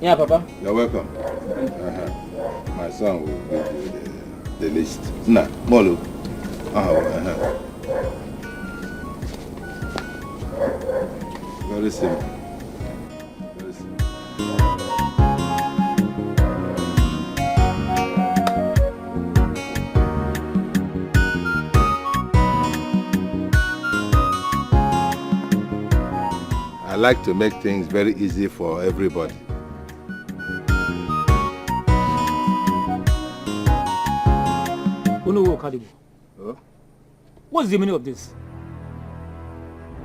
Yeah, Papa. You're welcome. My son will give you the list. Nah, Molo. Very simple. Very simple. I like to make things very easy for everybody. Huh? What's the meaning of this?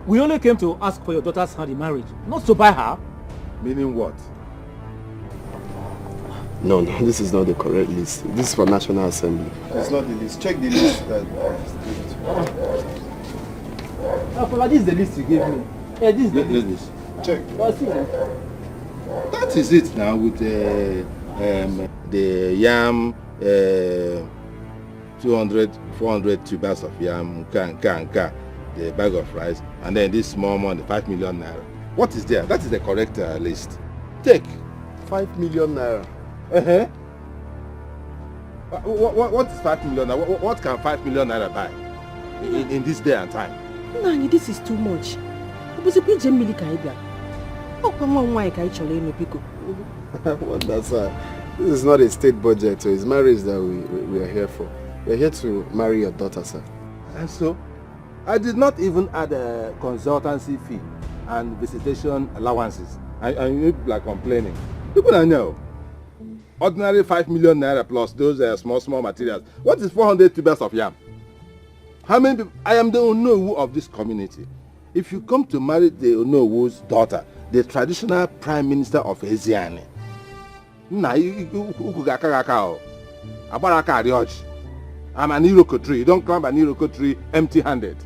We only came to ask for your daughter's hand in marriage, not to buy her. Meaning what? No, this is not the correct list. This is for National Assembly. It's not the list. Check the list. Papa, this is the list you gave me. Yeah, this is the list. Check. That is it now with the yam, 200, 400 tubers of yam, the bag of rice, and then this small money, 5 million naira. What is there? That is the correct list. Take. 5 million naira. What is 5 million naira? What can 5 million naira buy in this day and time? Nani, this is too much. What that's this is not a state budget, so it's marriage that we are here for. We are here to marry your daughter, sir. And so, I did not even add a consultancy fee and visitation allowances. And you people are complaining. People I know. Ordinary 5 million naira plus those small materials. What is 400 tubers of yam? How many people? I am the Onowu of this community. If you come to marry the Onowu's daughter, the traditional prime minister of Eziani, I'm an Iroko tree. You don't climb an Iroko tree empty-handed.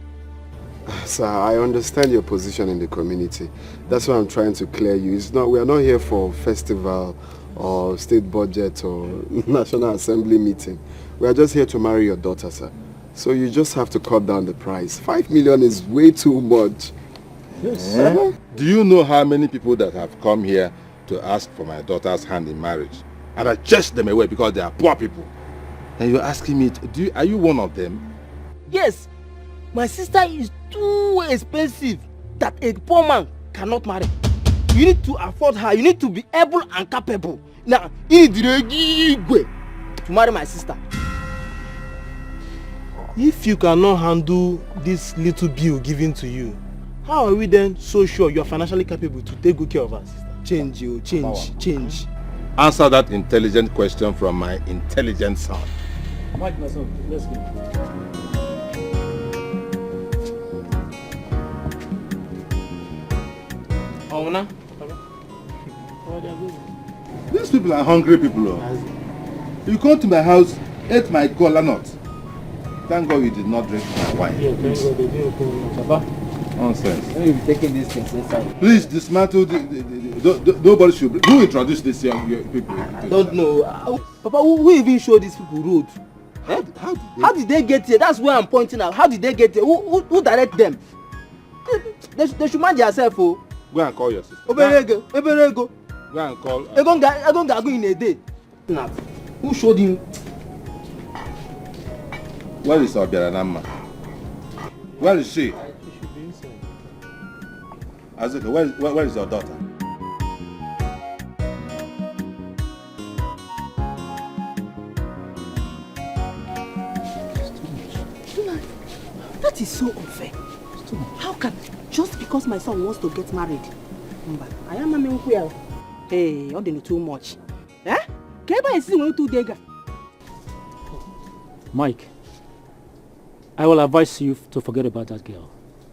Sir, I understand your position in the community. That's why I'm trying to clear you. We are not here for festival or state budget or National Assembly meeting. We are just here to marry your daughter, sir. So you just have to cut down the price. 5 million is way too much. Yes. Do you know how many people that have come here to ask for my daughter's hand in marriage? And I chased them away because they are poor people. And you're asking me, are you one of them? Yes. My sister is too expensive that a poor man cannot marry. You need to afford her. You need to be able and capable. Now, you need to marry my sister. If you cannot handle this little bill given to you, how are we then so sure you are financially capable to take good care of us? Change you, change. Answer that intelligent question from my intelligent son. Mike, my son, let's go. These people are hungry people. You come to my house, ate my cola nut. Thank God you did not drink my wine. Yeah, thank God they didn't come. Papa. Nonsense. When you be taking these things inside. Please dismantle nobody should bring. Who introduced these young people? I don't know. Papa, who even showed these people road? How did they get here? That's where I'm pointing out. How did they get here? Who direct them? They should mind themselves. Go and call your sister. Oberego. Go and call. Egon in a day. Who showed him? Where is Obiaranama? Where is she? She should be inside. Azuka, where is your daughter? That is so unfair. How can, just because my son wants to get married? I am a man. Hey, you're doing too much. Eh? Mike, I will advise you to forget about that girl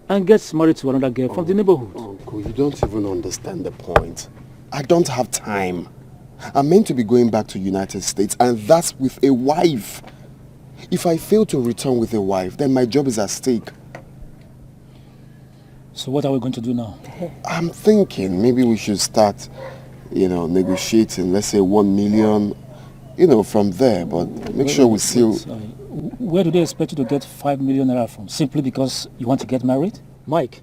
and get married to another girl from the neighborhood. Uncle, you don't even understand the point. I don't have time. I'm meant to be going back to United States, and that's with a wife. If I fail to return with a wife, then my job is at stake. So what are we going to do now? I'm thinking maybe we should start, negotiating, let's say 1 million, from there, but make sure we seal... Where do they expect you to get 5 million naira from? Simply because you want to get married? Mike,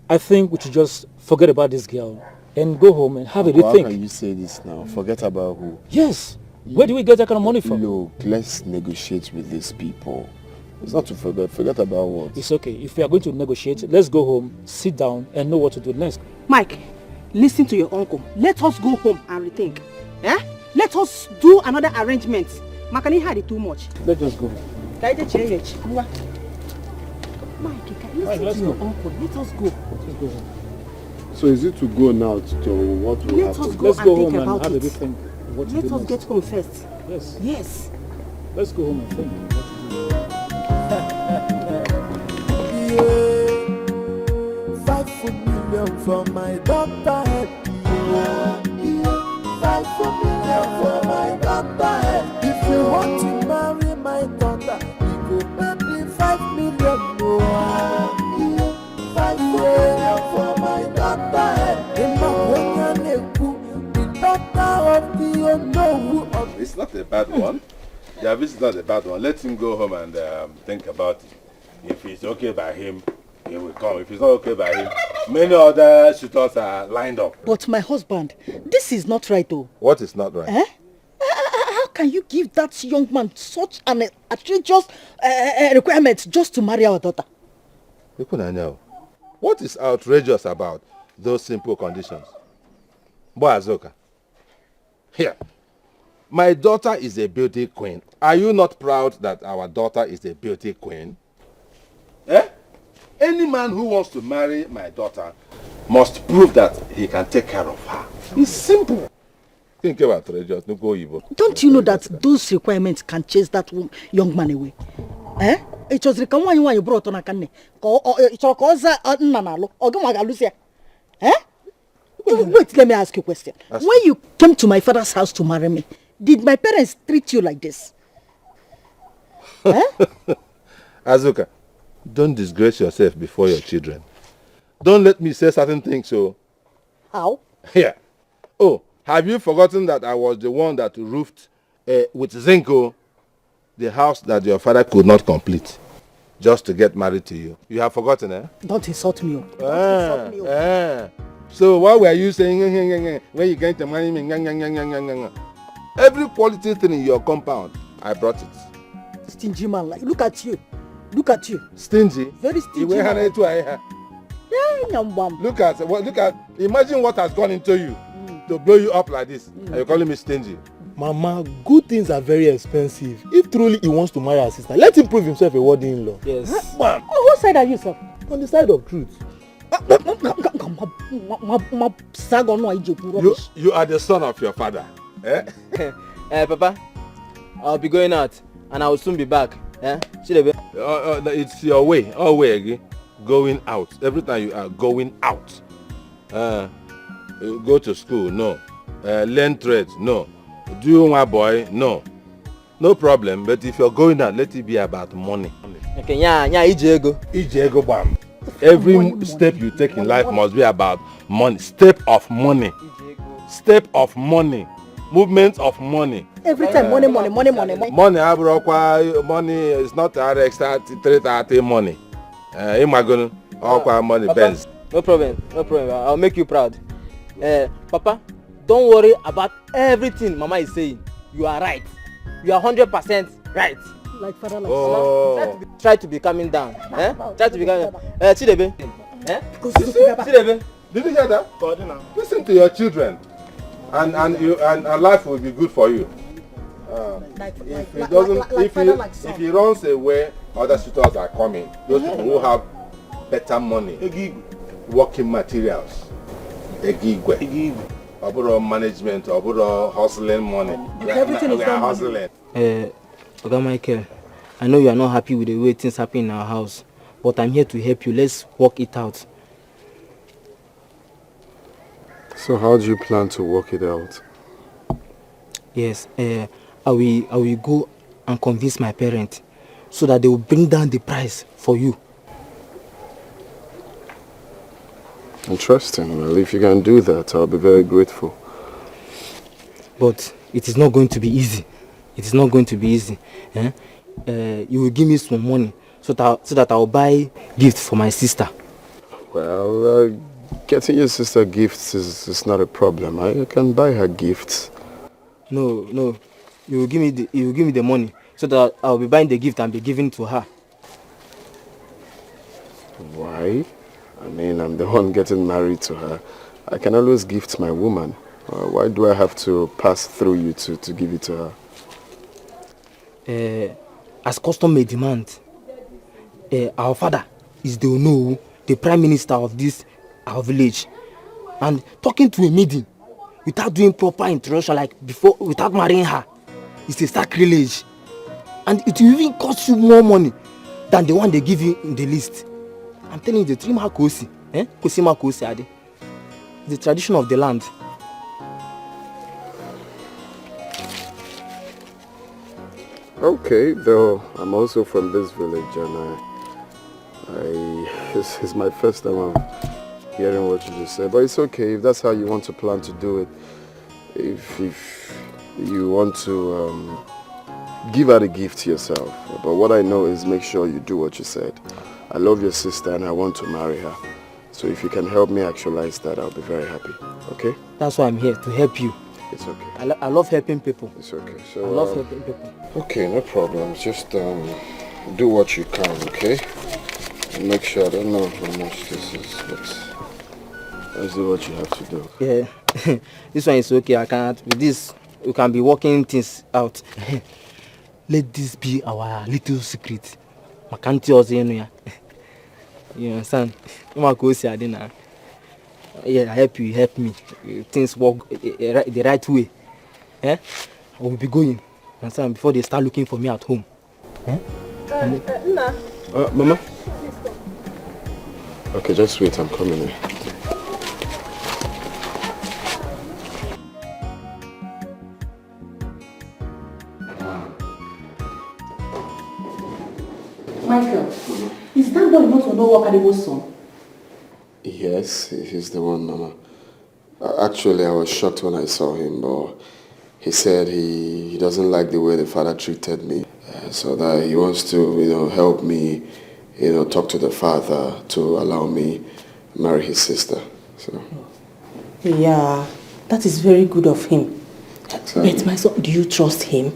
I think we should just forget about this girl and go home and have a How rethink. can you say this now? Forget about who. Yes. Where do we get that kind of money from? Look, let's negotiate with these people. It's not to forget. Forget about what? It's okay. If we are going to negotiate, let's go home, sit down, and know what to do next. Mike, listen to your uncle. Let us go home and rethink. Eh? Let us do another arrangement. Makani had it too much. Let's just go. Mike, listen let's to your go. uncle. Let us go. Let's go home. So is it to go now to what will Let happen? us go Let's and go think home and about have a it. rethink. What to Let do us next. get home first. Yes. Yes. Let's go home and think. What to do. 5 million for my daughter. 5 million for my daughter. If you want to marry my daughter, you go pay me 5 million. 5 million for my daughter. In my the daughter of the unknown. It's not a bad one. Yeah, this is not a bad one. Let him go home and think about it. If it's okay by him, he will come. If it's not okay by him, many other suitors are lined up. But my husband, this is not right though. What is not right? Eh? How can you give that young man such an outrageous requirement just to marry our daughter? What is outrageous about those simple conditions? Boy Azoka, here, my daughter is a beauty queen. Are you not proud that our daughter is a beauty queen? Eh? Any man who wants to marry my daughter must prove that he can take care of her. It's simple. Think about outrageous. No go evil. Don't you know that those requirements can chase that young man away? Eh? It was the one you brought on a canne. Eh? Wait, let me ask you a question. When you came to my father's house to marry me, did my parents treat you like this? Eh? Azuka, don't disgrace yourself before your children. Don't let me say certain things, so. How? Here. Oh, have you forgotten that I was the one that roofed with Zinco the house that your father could not complete just to get married to you? You have forgotten, eh? Don't insult me. Don't insult me. So what were you saying when you get the money? Every quality thing in your compound, I brought it. Stingy man, like look at you. Look at you. Stingy? Very stingy. Look at imagine what has gone into you to blow you up like this. And you're calling me stingy. Mama, good things are very expensive. If truly he wants to marry our sister, let him prove himself a worthy in-law. Yes. Oh, whose side are you, sir? On the side of truth. You are the son of your father. Eh? Papa, I'll be going out and I will soon be back. It's your way. Always again. Going out. Every time you are going out. Go to school, no. Learn trades, no. Do my boy, no. No problem. But if you're going out, let it be about money. Okay, Ijego. Ijego bam. Every step you take in life must be about money. Step of money. Step of money. Movement of money. Every time money. Money, money is not RX 330 money. Imagine all money Benz. No problem. I'll make you proud. Papa, don't worry about everything Mama is saying. You are right. You are 100% right. Like father, like son. Try to be coming down. Try to be coming down. Chidebe. Chidebe. Did you hear that? Listen to your children. And life will be good for you. If he runs away, other suitors are coming. Those people who have better money, working materials, about management, about hustling money. Everything we are hustling. Oga Michael, I know you are not happy with the way things happen in our house, but I'm here to help you. Let's work it out. So how do you plan to work it out? Yes, I will go and convince my parents so that they will bring down the price for you. Interesting. Well, if you can do that, I'll be very grateful. But it is not going to be easy. It is not going to be easy. You will give me some money so that I'll buy gifts for my sister. Well, Getting your sister gifts is not a problem. I can buy her gifts. No. You will give me the money so that I'll be buying the gift and be giving to her. Why? I mean, I'm the one getting married to her. I can always gift my woman. Why do I have to pass through you to give it to her? As custom may demand, our father is the prime minister of our village, and talking to a maiden without doing proper introduction like before, without marrying her, is a sacrilege, and it will even cost you more money than the one they give you in the list. I'm telling you, the trim kosi, kosima kosi ade, the tradition of the land. Okay, though I'm also from this village, and it's my first time I'm hearing what you just said. But it's okay if that's how you want to plan to do it. If you want to give her a gift to yourself. But what I know is make sure you do what you said. I love your sister and I want to marry her. So if you can help me actualize that, I'll be very happy. Okay? That's why I'm here, to help you. It's okay. I love helping people. It's okay. So I love helping people. Okay, no problem. Just do what you can, okay? And make sure, I don't know how much this is, but let's do what you have to do. Yeah, this one is okay. I can't. With this, we can be working things out. Let this be our little secret. Makanti ozenu. You understand? Yeah, I help you, help me. Things work the right way. I will be going. Understand? Before they start looking for me at home. Mama? Okay, just wait, I'm coming in. Michael, is that boy not Onowa's son? Yes, he's the one, Mama. Actually, I was shocked when I saw him, but he said he doesn't like the way the father treated me. So that he wants to, help me, talk to the father to allow me marry his sister. So. Yeah, that is very good of him. Exactly. But my son, do you trust him?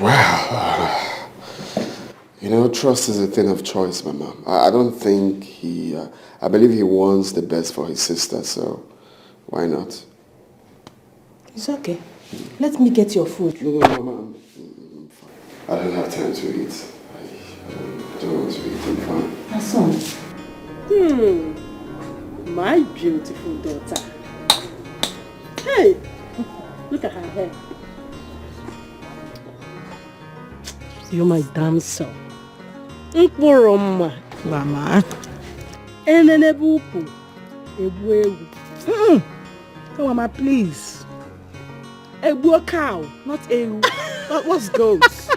Well, trust is a thing of choice, Mama. I don't think I believe he wants the best for his sister, so why not? It's okay. Let me get your food. No, Mama. I don't have time to eat. I don't want to eat. I'm fine. My son. My beautiful daughter. Hey, look at her hair. You're my damn son. Mama. Enenebupu. Ebu. Come on, Mama, please. Ebu cow, not ewu. What's goats?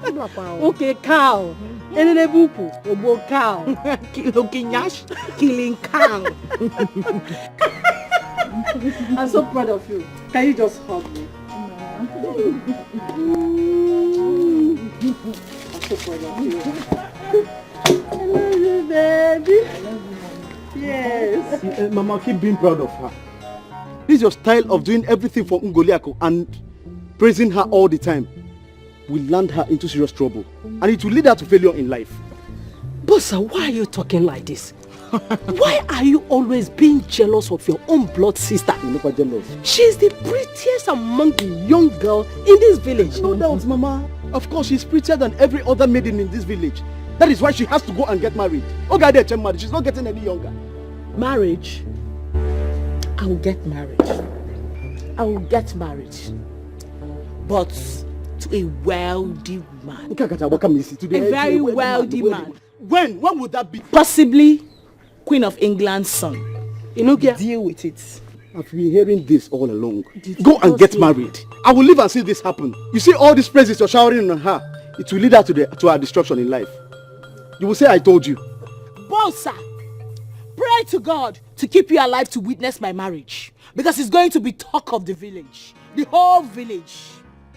Okay, cow. Enenebupu. Ebu cow. Killing cow. I'm so proud of you. Can you just hug me? I'm so proud of you. I love you, baby. Yes. Mama, keep being proud of her. This is your style of doing everything for Ngoliako and praising her all the time. Will land her into serious trouble. And it will lead her to failure in life. Bossa, why are you talking like this? Why are you always being jealous of your own blood sister? I'm never jealous. She's the prettiest among the young girls in this village. No doubt, Mama. Of course, she's prettier than every other maiden in this village. That is why she has to go and get married. She's not getting any younger. Marriage? I will get married. But to a wealthy man. A very wealthy man. When would that be? Possibly Queen of England's son. Deal with it. I've been hearing this all along. Go and get married. I will live and see this happen. You see all these praises you're showering on her. It will lead her to her destruction in life. You will say I told you. Bossa, pray to God to keep you alive to witness my marriage. Because it's going to be talk of the village. The whole village.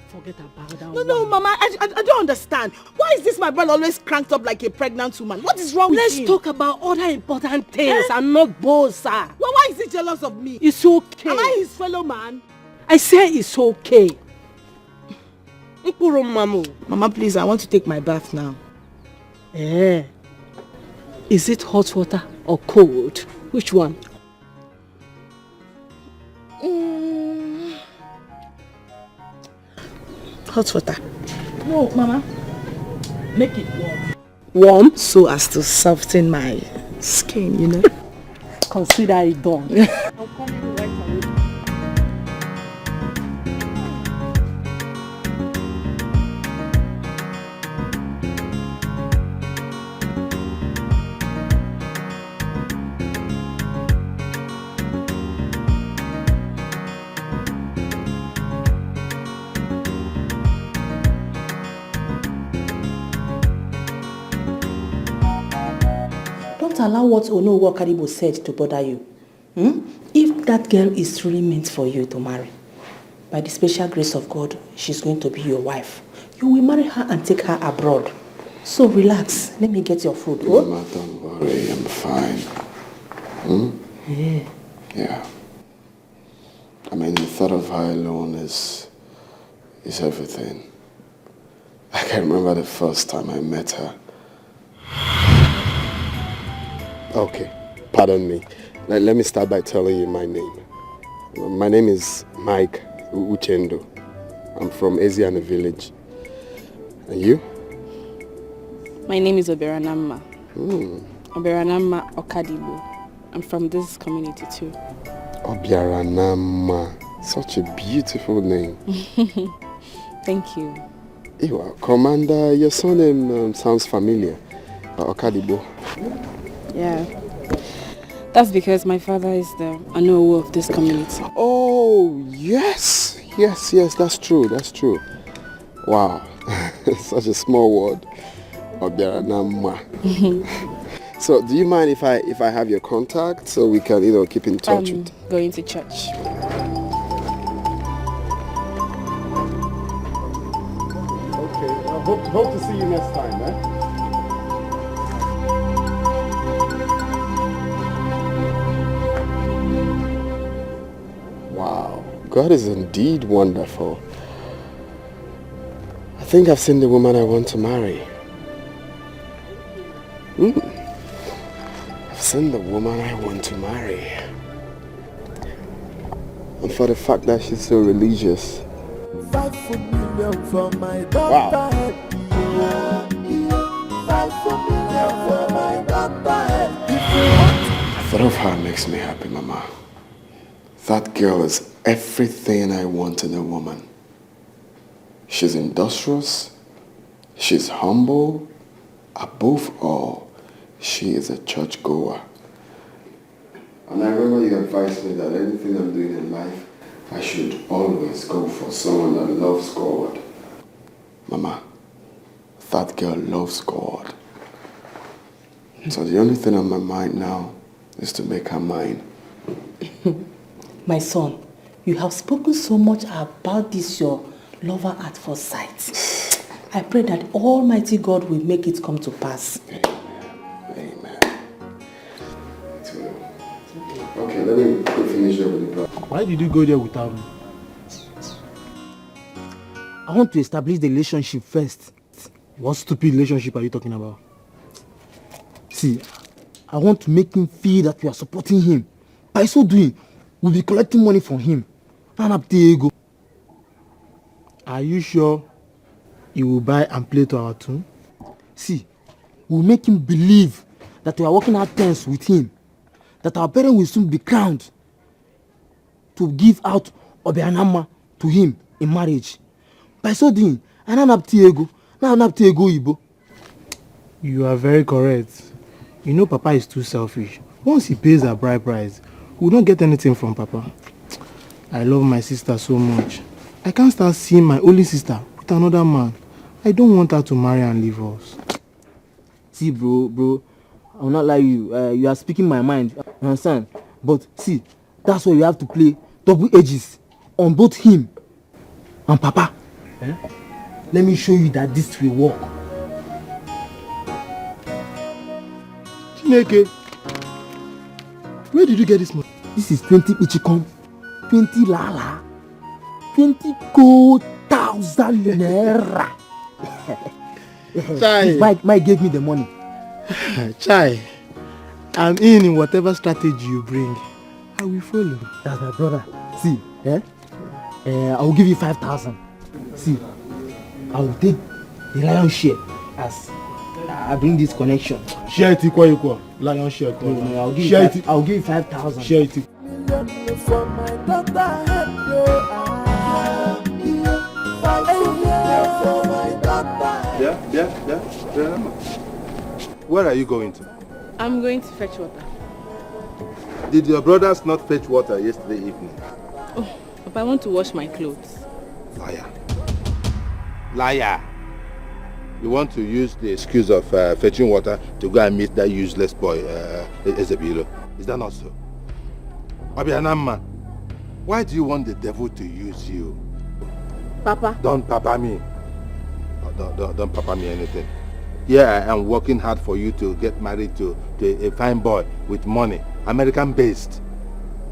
Forget about that No, Mama, I don't understand. Why is this my brother always cranked up like a pregnant woman? What is wrong with him? Let's talk about other important things and not Bosa. Well, why is he jealous of me? It's okay. Am I his fellow man? I say it's okay. Mama, please, I want to take my bath now. Is it hot water or cold? Which one? Hot water. No, Mama. Make it warm. Warm so as to soften my skin, you know. Consider it done. I'll come to right away. Don't allow what Onowo Karibo said to bother you. If that girl is really meant for you to marry, by the special grace of God, she's going to be your wife. You will marry her and take her abroad. So relax. Let me get your food. Mama, don't worry. I'm fine. Yeah. I mean, the thought of her alone is everything. I can remember the first time I met her. Okay, pardon me. Let me start by telling you my name. My name is Mike Uchendo. I'm from Eziana village. And you? My name is Oberanama. Oberanama Okadibo. I'm from this community too. Oberanama. Such a beautiful name. Thank you. You are Commander. Your surname sounds familiar. Okadibo. Yeah. That's because my father is the Anowo of this community. Oh, yes. Yes, that's true. Wow. Such a small word. Oberanama. So, do you mind if I have your contact so we can, keep in touch with? Going to church. Okay. I hope to see you next time, eh? Wow, God is indeed wonderful. I think I've seen the woman I want to marry. I've seen the woman I want to marry. And for the fact that she's so religious. 5 million for my daughter. Wow. 5 million for my daughter. The thought of her makes me happy, Mama. That girl is everything I want in a woman. She's industrious, she's humble, above all, she is a churchgoer. And I remember you advised me that anything I'm doing in life, I should always go for someone that loves God. Mama, that girl loves God. So the only thing on my mind now is to make her mine. My son, you have spoken so much about this, your lover at first sight. I pray that Almighty God will make it come to pass. Amen. It will. Okay, let me finish up with the blood. Why did you go there without me? I want to establish the relationship first. What stupid relationship are you talking about? See, I want to make him feel that we are supporting him. By so doing, we'll be collecting money from him. And up the ego. Are you sure he will buy and play to our tune? See, we'll make him believe that we are working out things with him. That our parents will soon be crowned to give out Obeanama to him in marriage. By so doing, ego. You are very correct. You know Papa is too selfish. Once he pays our bride price, we will not get anything from Papa. I love my sister so much. I can't start seeing my only sister with another man. I don't want her to marry and leave us. See, bro, I will not lie to you. You are speaking my mind. You understand? But see, that's why you have to play double edges on both him and Papa. Let me show you that this will work. Chineke, where did you get this money? This is 20 Ichikon, 20 Lala, 20 gold thousand naira. Chai. Mike gave me the money. Chai, I'm in whatever strategy you bring. I will follow. That's my brother. See, I will give you 5,000. See, I will take the lion share as I bring this connection. Share it equal. Lion share. No, I'll give you 5,000. Share it. For my daughter, for my daughter. Yeah. Where are you going to? I'm going to fetch water. Did your brothers not fetch water yesterday evening? Oh, Papa, I want to wash my clothes. Liar. You want to use the excuse of fetching water to go and meet that useless boy, Ezebilo. Is that not so? Obianama, why do you want the devil to use you? Papa. Don't papa me. Don't papa me anything. Yeah, I am working hard for you to get married to a fine boy with money, American-based,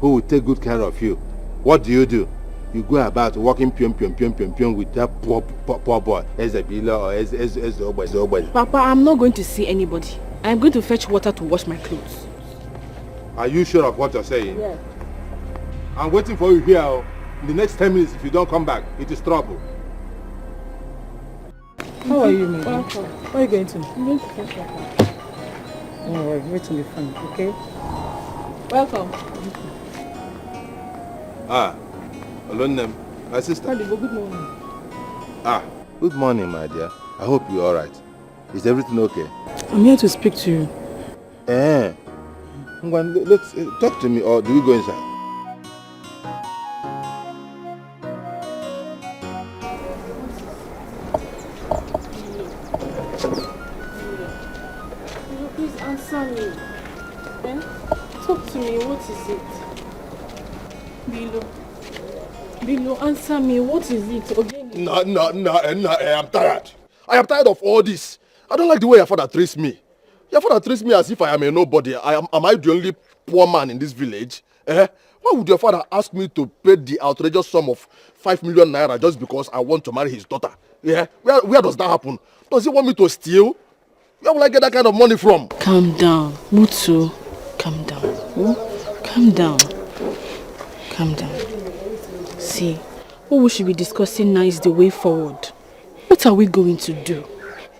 who will take good care of you. What do? You go about walking pion with that poor boy, Ezebila or Ezeobo. Papa, I'm not going to see anybody. I'm going to fetch water to wash my clothes. Are you sure of what you're saying? Yes. I'm waiting for you here. In the next 10 minutes, if you don't come back, it is trouble. How are you, Mary? Welcome. Where are you going to? I'm going to fetch water. Don't worry, wait till you find, okay? Welcome. Alone, my sister. Good morning. Good morning, my dear. I hope you're all right. Is everything okay? I'm here to speak to you. Let's talk to me, or do we go inside? Please answer me. Talk to me. What is it? Bilo, answer me. What is it? Okay. No, I'm tired. I am tired of all this. I don't like the way your father treats me. Your father treats me as if I am a nobody. Am I the only poor man in this village? Why would your father ask me to pay the outrageous sum of 5 million naira just because I want to marry his daughter? Yeah? Where does that happen? Does he want me to steal? Where will I get that kind of money from? Calm down. Mutsu, calm down. Calm down. Calm down. See, what we should be discussing now is the way forward. What are we going to do?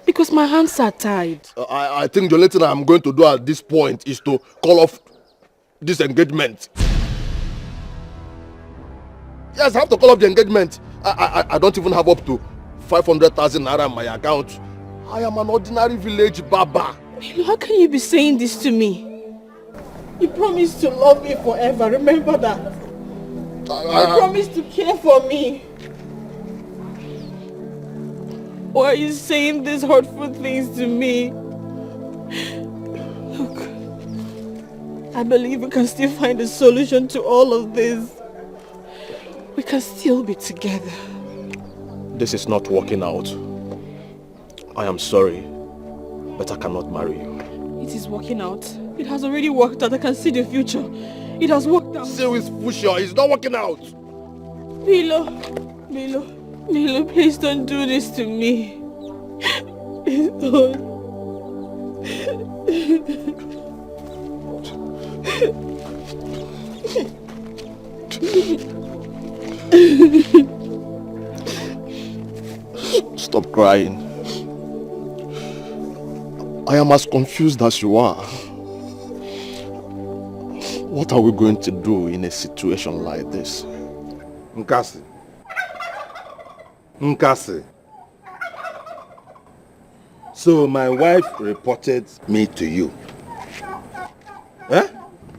Because my hands are tied. I think the only thing I'm going to do at this point is to call off this engagement. Yes, I have to call off the engagement. I don't even have up to 500,000 naira in my account. I am an ordinary village baba. How can you be saying this to me? You promised to love me forever, remember that? You promised to care for me. Why are you saying these hurtful things to me? Look, I believe we can still find a solution to all of this. We can still be together. This is not working out. I am sorry, but I cannot marry you. It is working out. It has already worked out. I can see the future. It has worked out. See with future, it's not working out. Bilo, please don't do this to me. Please don't. Stop crying. I am as confused as you are. What are we going to do in a situation like this? Nkasi. So my wife reported me to you.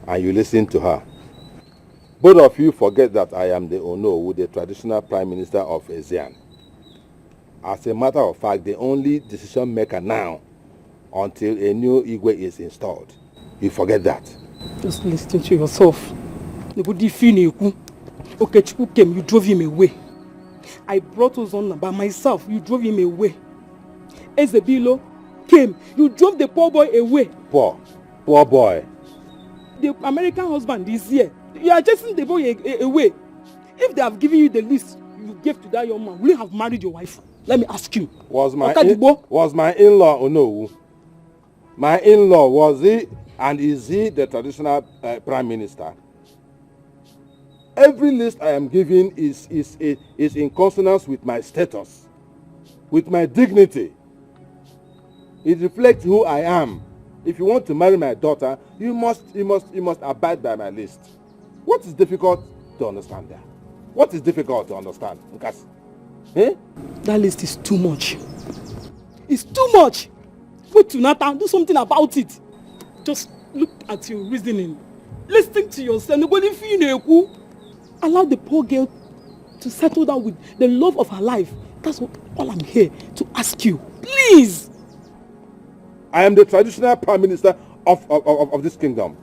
And you listened to her. Both of you forget that I am the Ono, the traditional prime minister of Ezian. As a matter of fact, the only decision maker now until a new Igwe is installed. You forget that. Just listen to yourself. Okechukwu came, you drove him away. I brought Ozonna by myself. You drove him away. Ezebilo came. You drove the poor boy away. Poor boy. The American husband is here. You are chasing the boy away. If they have given you the list you gave to that young man, will you have married your wife? Let me ask you. Was my in-law or no? My in-law, was he and is he the traditional prime minister? Every list I am giving is in consonance with my status, with my dignity. It reflects who I am. If you want to marry my daughter, you must abide by my list. What is difficult to understand there? What is difficult to understand? Because, that list is too much. It's too much. Put to Nathan, do something about it. Just look at your reasoning. Listen to yourself. Nobody feel you. Allow the poor girl to settle down with the love of her life. That's all I'm here to ask you. Please. I am the traditional prime minister of this kingdom.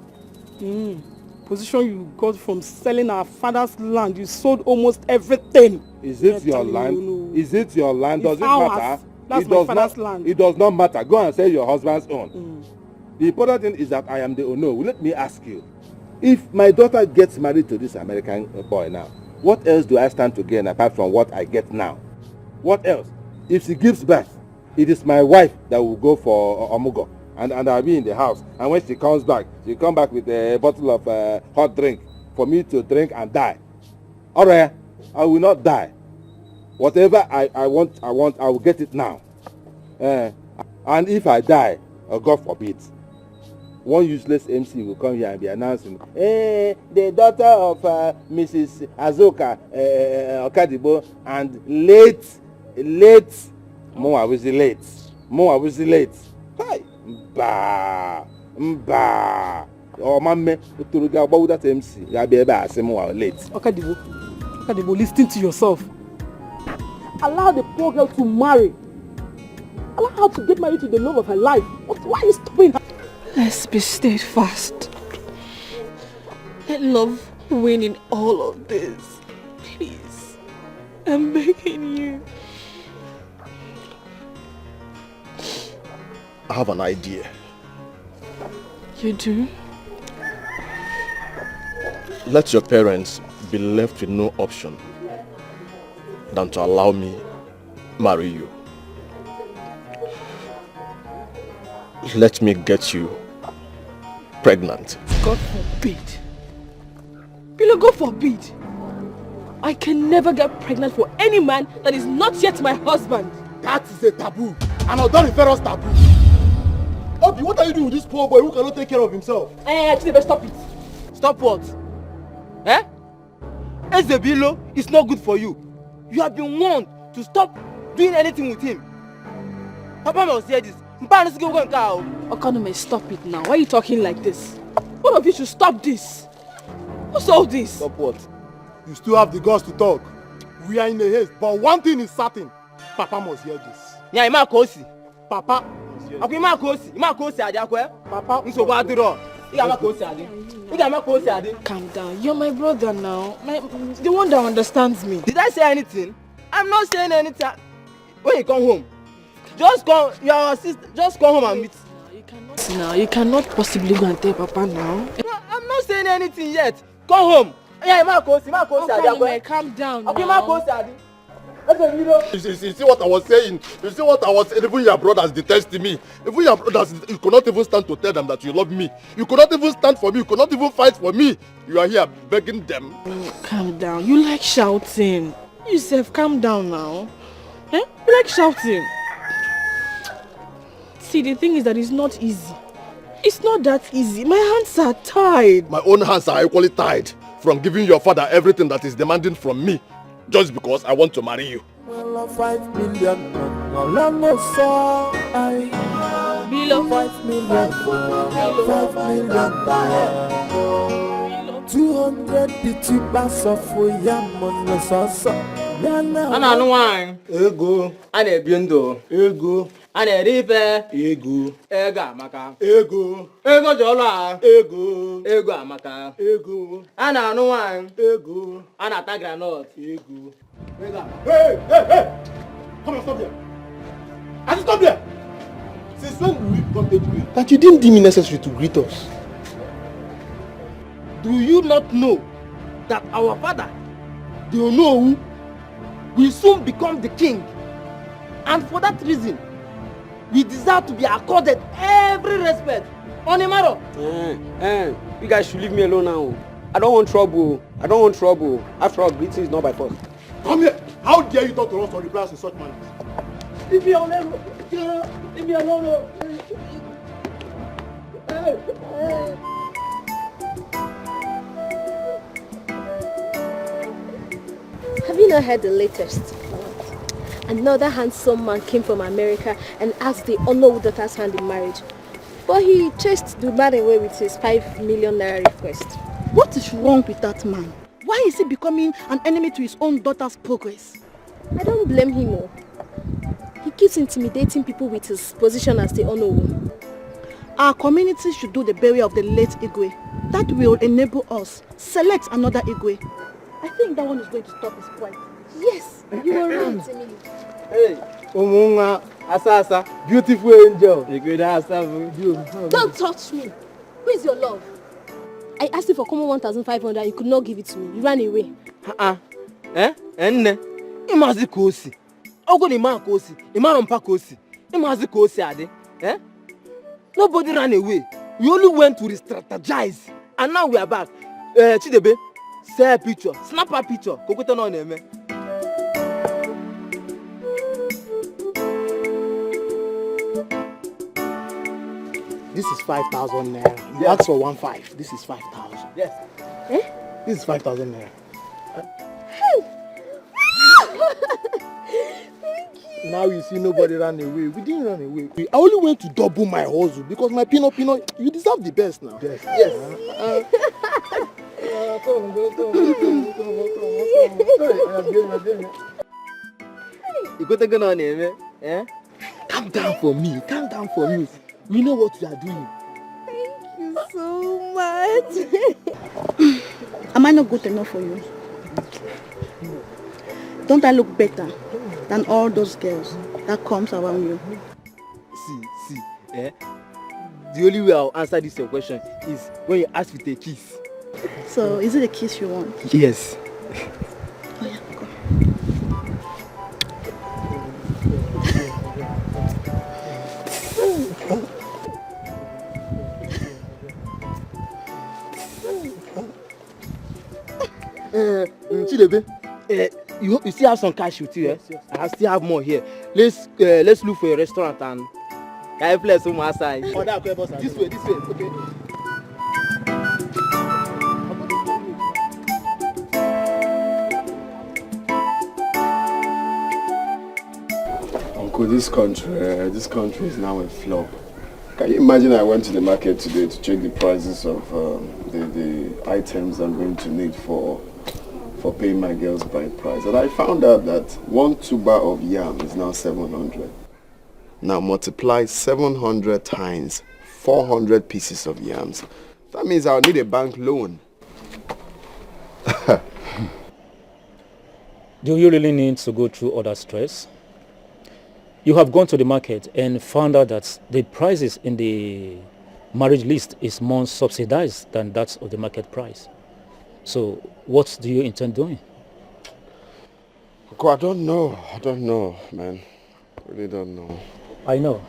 Position you got from selling our father's land. You sold almost everything. Is it your land? No. Is it your land? Does it matter? That's my father's land. It does not matter. Go and sell your husband's own. The important thing is that I am the owner. Let me ask you. If my daughter gets married to this American boy now, what else do I stand to gain apart from what I get now? What else? If she gives birth, it is my wife that will go for Omugo. And I'll be in the house. And when she comes back, she'll come back with a bottle of hot drink for me to drink and die. Alright, I will not die. Whatever I want, I will get it now. And if I die, God forbid, one useless MC will come here and be announcing, the daughter of Mrs. Azoka Okadibo and late, Moa was late. Hi. Mba. Oh, mama, to go about that MC. You be able to more late. Okadibo, listen to yourself. Allow the poor girl to marry. Allow her to get married to the love of her life. Why are you stopping her? Let's be steadfast. Let love win in all of this. Please. I'm begging you. I have an idea. You do? Let your parents be left with no option than to allow me marry you. Let me get you pregnant. God forbid. Bilo, God forbid. I can never get pregnant for any man that is not yet my husband. That is a taboo. An odoriferous taboo. Obi, what are you doing with this poor boy who cannot take care of himself? Stop it. Stop what? Ezebilo is not good for you. You have been warned to stop doing anything with him. Papa must hear this. Okanome, stop it now. Why are you talking like this? One of you should stop this. What's all this? Stop what? You still have the guts to talk. We are in a haste, but one thing is certain. Papa must hear this. Yeah, Imakosi. Papa. Okay, Imakosi Adiakwe. Papa. Calm down. You're my brother now. The one that understands me. Did I say anything? I'm not saying anything. When you come home, just come. Your sister. Just come home and meet. You cannot possibly go and tell Papa now. No, I'm not saying anything yet. Come home. Yeah, Imakosi Adiakwe. Calm down now. Okay, Imakosi Adi. You see what I was saying? You see what I was saying? Even your brothers detest me. Even your brothers, you could not even stand to tell them that you love me. You could not even stand for me. You could not even fight for me. You are here begging them. Calm down. You like shouting. Yourself, calm down now. You like shouting. See, the thing is that it's not easy. It's not that easy. My hands are tied. My own hands are equally tied from giving your father everything that is demanding from me. Just because I want to marry you. Well, 5 million, no, so Below 5 million, 200 petit bass of yam so. Ana no wine. Ego. Ana ebiendo. Ego. A na-ere ife. Ego. Ego amaka. Ego. Ego jọlọ. Ego. Ego amaka. Ego. A na-anụ nwanyị. Ego. A na-ata granọt. Ego. Ego amaka. Hey! Come on, stop there. I said stop there. Since when will we become educated? That you didn't deem it necessary to greet us. Do you not know that our father, the Onowu, will soon become the king? And for that reason, we deserve to be accorded every respect. Onimaro. You guys should leave me alone now. I don't want trouble. I don't want trouble. After all, greeting is not by force. Come here. How dare you talk to us or reply us in such manner? Leave me alone. Leave me alone. Have you not heard the latest? Another handsome man came from America and asked the Onowu daughter's hand in marriage. But he chased the man away with his 5 million naira request. What is wrong with that man? Why is he becoming an enemy to his own daughter's progress? I don't blame him. Oh. He keeps intimidating people with his position as the Onowu. Our community should do the burial of the late Igwe. That will enable us select another Igwe. I think that one is going to stop his plight. Yes, you are right, Emily. Hey, Omunga, Asa, beautiful angel. Don't touch me. Who is your love? I asked you for common 1,500 and you could not give it to me. You ran away. Enne. Imazi kosi. Ogo ni ma kosi. Imarompa kosi. Imazi kosi ade. Nobody ran away. We only went to re-strategize. And now we are back. Chidebe, say a picture. Snap a picture. Kokote no neme. This is 5,000 naira. You asked for 1,500. This is 5,000. Yes. This is 5,000 naira. Now you see nobody ran away. We didn't run away. I only went to double my hustle because my peanut, you deserve the best now. Yes. You go take on name, Calm down for me. Calm down for me. We know what you are doing. Thank you so much. Am I not good enough for you? Don't I look better than all those girls that comes around you? See, the only way I'll answer this your question is when you ask with a kiss. So, is it a kiss you want? Yes. Oh yeah, go. Chidebe, you still have some cash with you, Yes. I still have more here. Let's look for a restaurant and I play some outside. This way, okay. Uncle, this country is now a flop. Can you imagine I went to the market today to check the prices of the items I'm going to need for paying my girls bride price, and I found out that 1 tuber of yam is now 700. Now multiply 700 times 400 pieces of yams. That means I'll need a bank loan. Do you really need to go through all that stress? You have gone to the market and found out that the prices in the marriage list is more subsidized than that of the market price. So what do you intend doing? I don't know, man. I really don't know. I know.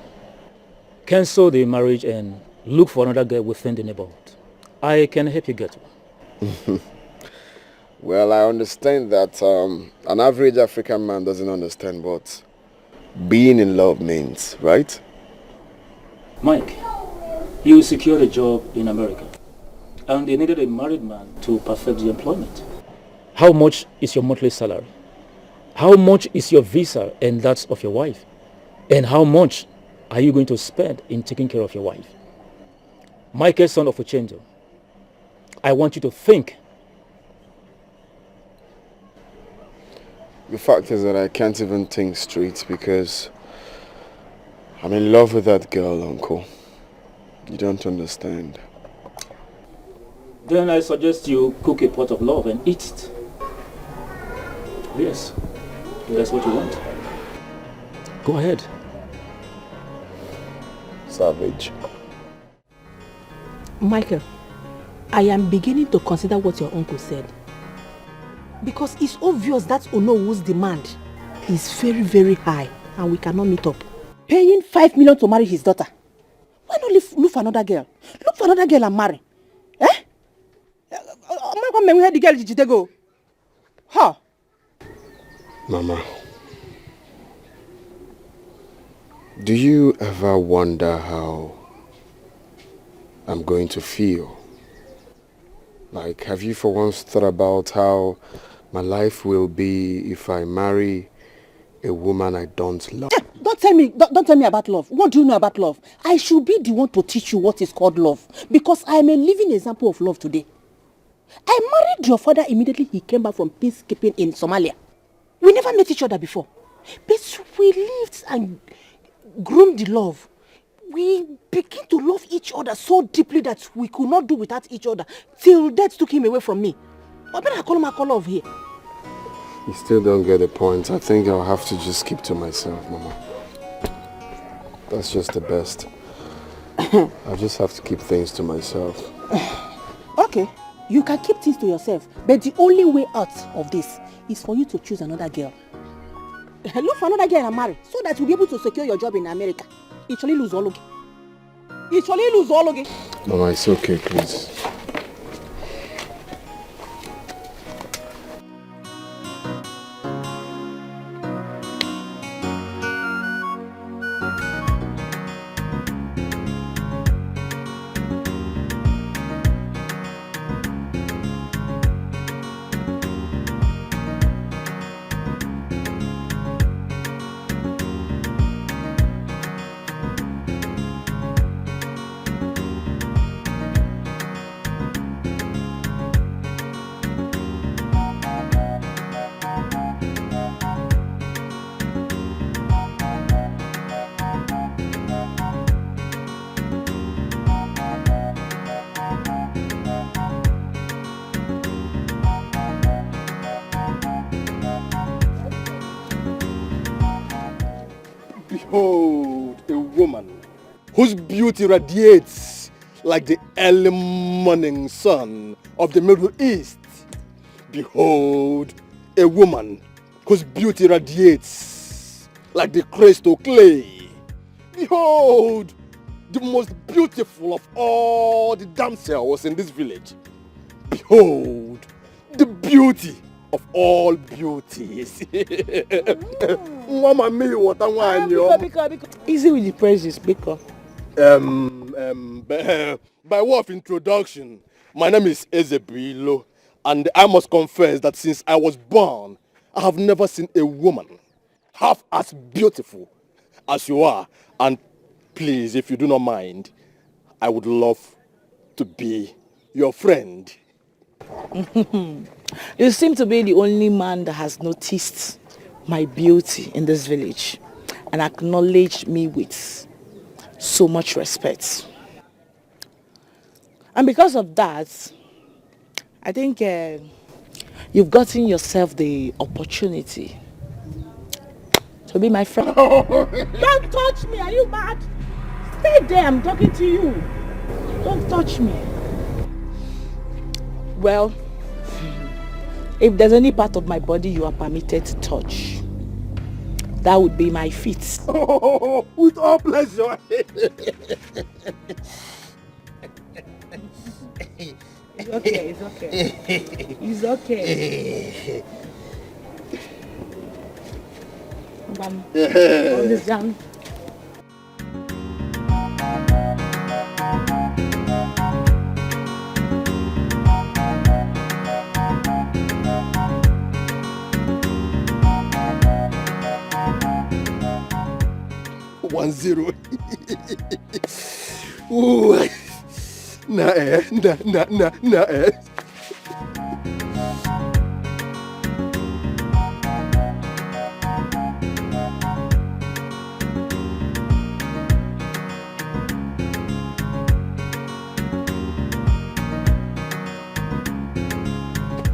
Cancel the marriage and look for another girl within the neighborhood. I can help you get one. Well, I understand that an average African man doesn't understand what being in love means, right? Mike, you secured a job in America and they needed a married man to perfect the employment. How much is your monthly salary? How much is your visa and that of your wife? And how much are you going to spend in taking care of your wife? Michael, son of Ochenjo, I want you to think. The fact is that I can't even think straight because I'm in love with that girl, Uncle. You don't understand. Then I suggest you cook a pot of love and eat it. Yes, if that's what you want. Go ahead. Savage. Michael, I am beginning to consider what your uncle said. Because it's obvious that Onowu's demand is very, very high and we cannot meet up. Paying 5 million to marry his daughter. Why not look for another girl? Look for another girl and marry. Eh? Where the girl did you go? Huh? Mama, do you ever wonder how I'm going to feel? Like, have you for once thought about how my life will be if I marry a woman I don't love? Don't tell me about love. What do you know about love? I should be the one to teach you what is called love. Because I am a living example of love today. I married your father immediately he came back from peacekeeping in Somalia. We never met each other before. But we lived and groomed the love. We began to love each other so deeply that we could not do without each other till death took him away from me. But I call him a call love here. You still don't get the point. I think I'll have to just keep to myself, Mama. That's just the best. I just have to keep things to myself. Okay, you can keep things to yourself. But the only way out of this is for you to choose another girl. Look for another girl and marry so that you'll be able to secure your job in America. Actually lose all again. Mama, it's okay, please. Behold, a woman whose beauty radiates like the early morning sun of the Middle East. Behold, a woman whose beauty radiates like the crystal clay. Behold, the most beautiful of all the damsels in this village. Behold, the beauty of all beauties. Mama me what I want you. Easy with the praises, because by way of introduction, my name is Ezebilo, and I must confess that since I was born, I have never seen a woman half as beautiful as you are. And please, if you do not mind, I would love to be your friend. you seem to be the only man that has noticed my beauty in this village and acknowledged me with so much respect. And because of that, I think you've gotten yourself the opportunity to be my friend. Don't touch me, are you mad? Stay there, I'm talking to you. Don't touch me. Well, if there's any part of my body you are permitted to touch, that would be my feet. With all pleasure. It's okay, it's okay. It's okay. Understand? One zero. Ooh. Nah.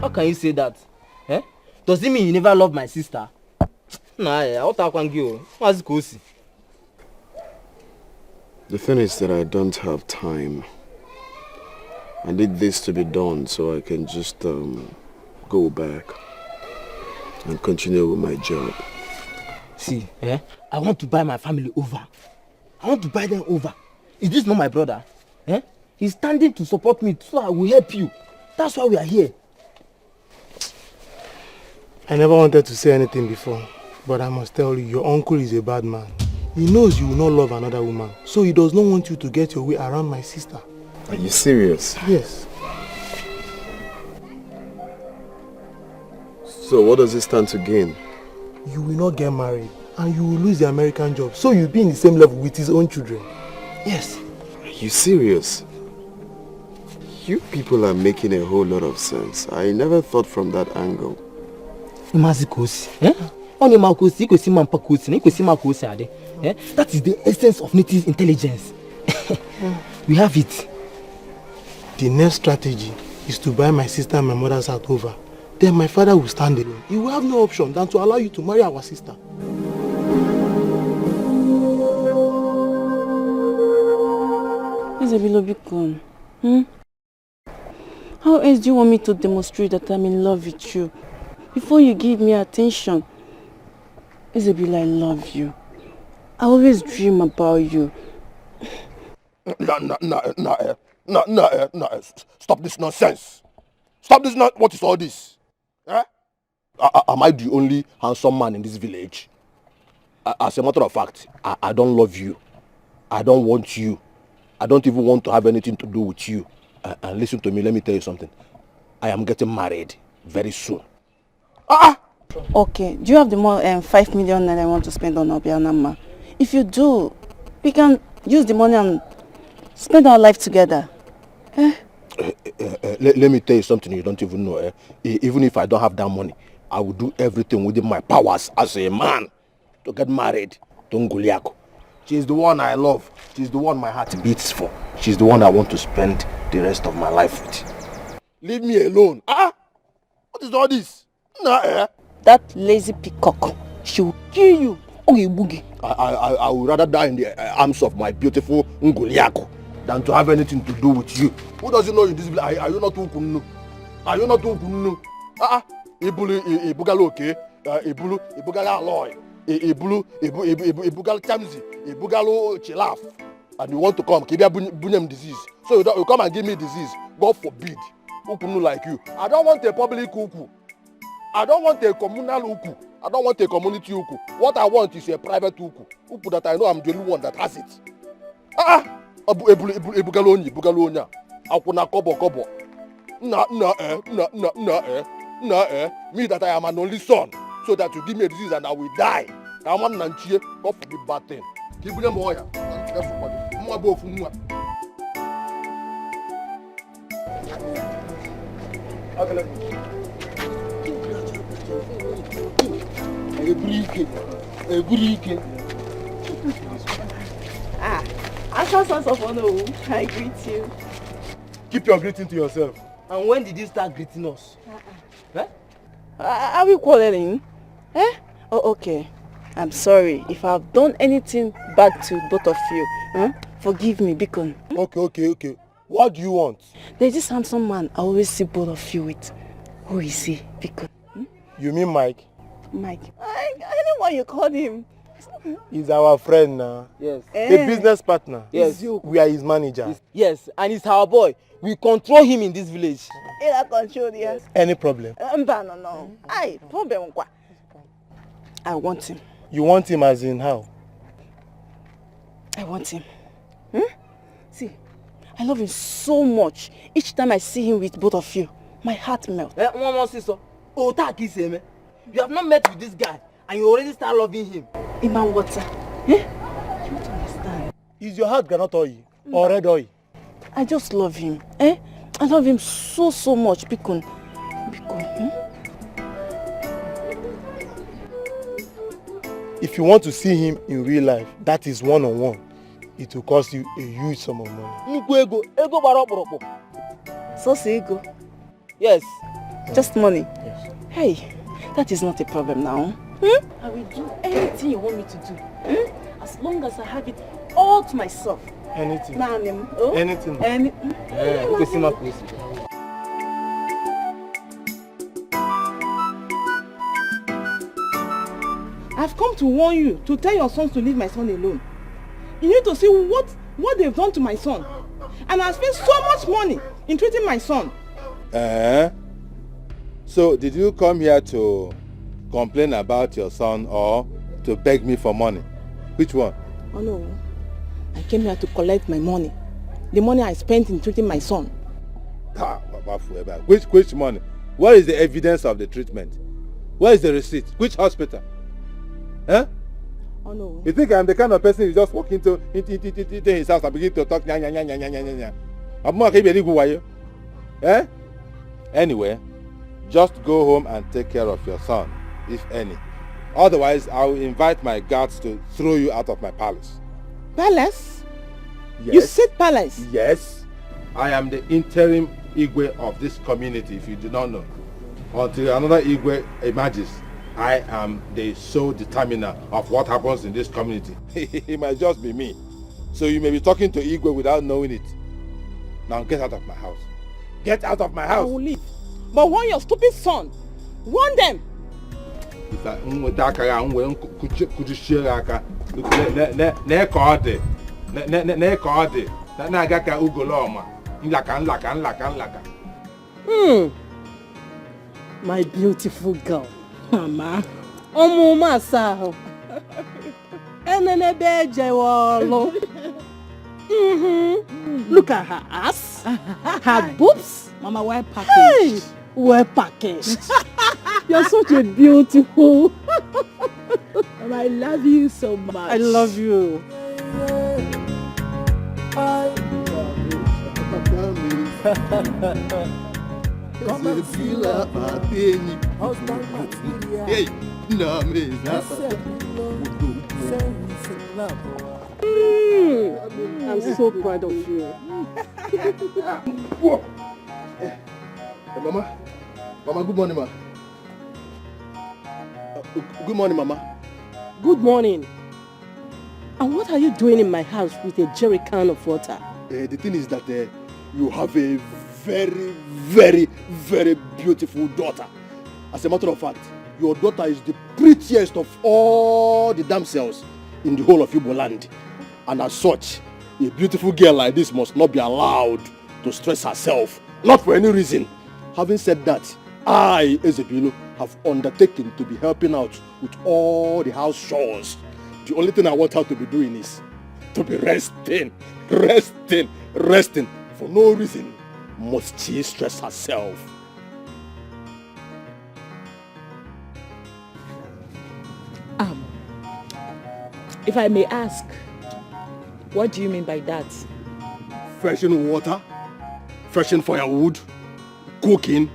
How can you say that? Eh? Does it mean you never loved my sister? Nah, what I can give? What's Kosi? The thing is that I don't have time. I need this to be done so I can just go back and continue with my job. See, I want to buy my family over. I want to buy them over. Is this not my brother? He's standing to support me so I will help you. That's why we are here. I never wanted to say anything before, but I must tell you, your uncle is a bad man. He knows you will not love another woman, so he does not want you to get your way around my sister. Are you serious? Yes. So what does it stand to gain? You will not get married, and you will lose the American job, so you'll be in the same level with his own children. Yes. Are you serious? You people are making a whole lot of sense. I never thought from that angle. That is the essence of native intelligence. We have it. The next strategy is to buy my sister and my mother's house over. Then my father will stand alone. He will have no option than to allow you to marry our sister. Isabella, how else do you want me to demonstrate that I'm in love with you? Before you give me attention. Isabella, I love you. I always dream about you. Stop this nonsense. Stop this what is all this? Am I the only handsome man in this village? As a matter of fact, I don't love you. I don't want you. I don't even want to have anything to do with you. And listen to me, let me tell you something. I am getting married very soon. Okay, do you have the more 5 million that I want to spend on Obianama? If you do, we can use the money and spend our life together. Let me tell you something you don't even know. Even if I don't have that money, I will do everything within my powers as a man to get married to Nguliako. She's the one I love. She's the one my heart beats for. She's the one I want to spend the rest of my life with. Leave me alone. What is all this? That lazy peacock, she will kill you. Okay, boogie. I would rather die in the arms of my beautiful Nguliako than to have anything to do with you. Who doesn't know in this village? Are you not Ukunu? Are you not Ukunu? Ibugalo okay? Ibugalo alloy. Ibugalo chamzi. Ibugalo chilaf. And you want to come, Kibia Bunyam disease. So you come and give me disease. God forbid. Ukunu like you. I don't want a public uku. I don't want a communal uku. I don't want a community uku. What I want is a private uku. Uku that I know I'm the only one that has it. Ibugalonya. Akuna kobo. Me that I am an only son. So that you give me a disease and I will die. I want Nanchie. God forbid bad thing. Kibunya moya. Everybody. Mwabo fumwa. I greet you. Keep your greeting to yourself. And when did you start greeting us? Are we quarreling? Oh, okay. I'm sorry if I've done anything bad to both of you. Forgive me, Bikon. Okay. What do you want? There's this handsome man I always see both of you with. Who is he, Bikon? You mean Mike? Mike. Anyone you call him. He's our friend now. Yes. A business partner. Yes. We are his manager. Yes, and he's our boy. We control him in this village. Yes. Any problem? No. I want him. You want him as in how? I want him. See, I love him so much. Each time I see him with both of you, my heart melts. One more sister. You have not met with this guy and you already start loving him. Iman water. You don't understand. Is your heart granite oil or red oil? I just love him. I love him so much. Bikon. If you want to see him in real life, that is one-on-one. It will cost you a huge sum of money. Ego. So ego. Yes. Just money? Yes. Hey, that is not a problem now. I will do anything you want me to do. As long as I have it all to myself. Anything. Anything. I've come to warn you to tell your sons to leave my son alone. You need to see what they've done to my son. And I spent so much money in treating my son. So did you come here to complain about your son or to beg me for money? Which one? Oh no. I came here to collect my money. The money I spent in treating my son. Which money? What is the evidence of the treatment? Where is the receipt? Which hospital? Huh? Oh no. You think I'm the kind of person who just walk into his house and begin to talk nya. Eh? Anyway, just go home and take care of your son, if any. Otherwise, I will invite my guards to throw you out of my palace. Palace? Yes. You said palace? Yes. I am the interim Igwe of this community, if you do not know. Until another Igwe emerges, I am the sole determiner of what happens in this community. It might just be me. So you may be talking to Igwe without knowing it. Now get out of my house. Get out of my house. I will leave. But warn your stupid son. Warn them. If I My beautiful girl. Mama. Omuma saho. Enene beje wolo. Look at her ass. Her boobs. Mama, well packaged. Hey, well packaged. You're such a beautiful. Mama, I love you so much. I love you. Come and feel up my pain. Hey, no, me. I'm so proud of you. Hey, Mama. Mama, good morning, ma. Good morning, Mama. Good morning. And what are you doing in my house with a jerry can of water? The thing is that you have a very, very, very beautiful daughter. As a matter of fact, your daughter is the prettiest of all the damsels in the whole of Igbo land. And as such, a beautiful girl like this must not be allowed to stress herself, not for any reason. Having said that, I, Ezebilo, have undertaken to be helping out with all the house chores. The only thing I want her to be doing is to be resting for no reason. Must she stress herself? If I may ask, what do you mean by that? Fetching water, fetching firewood, cooking,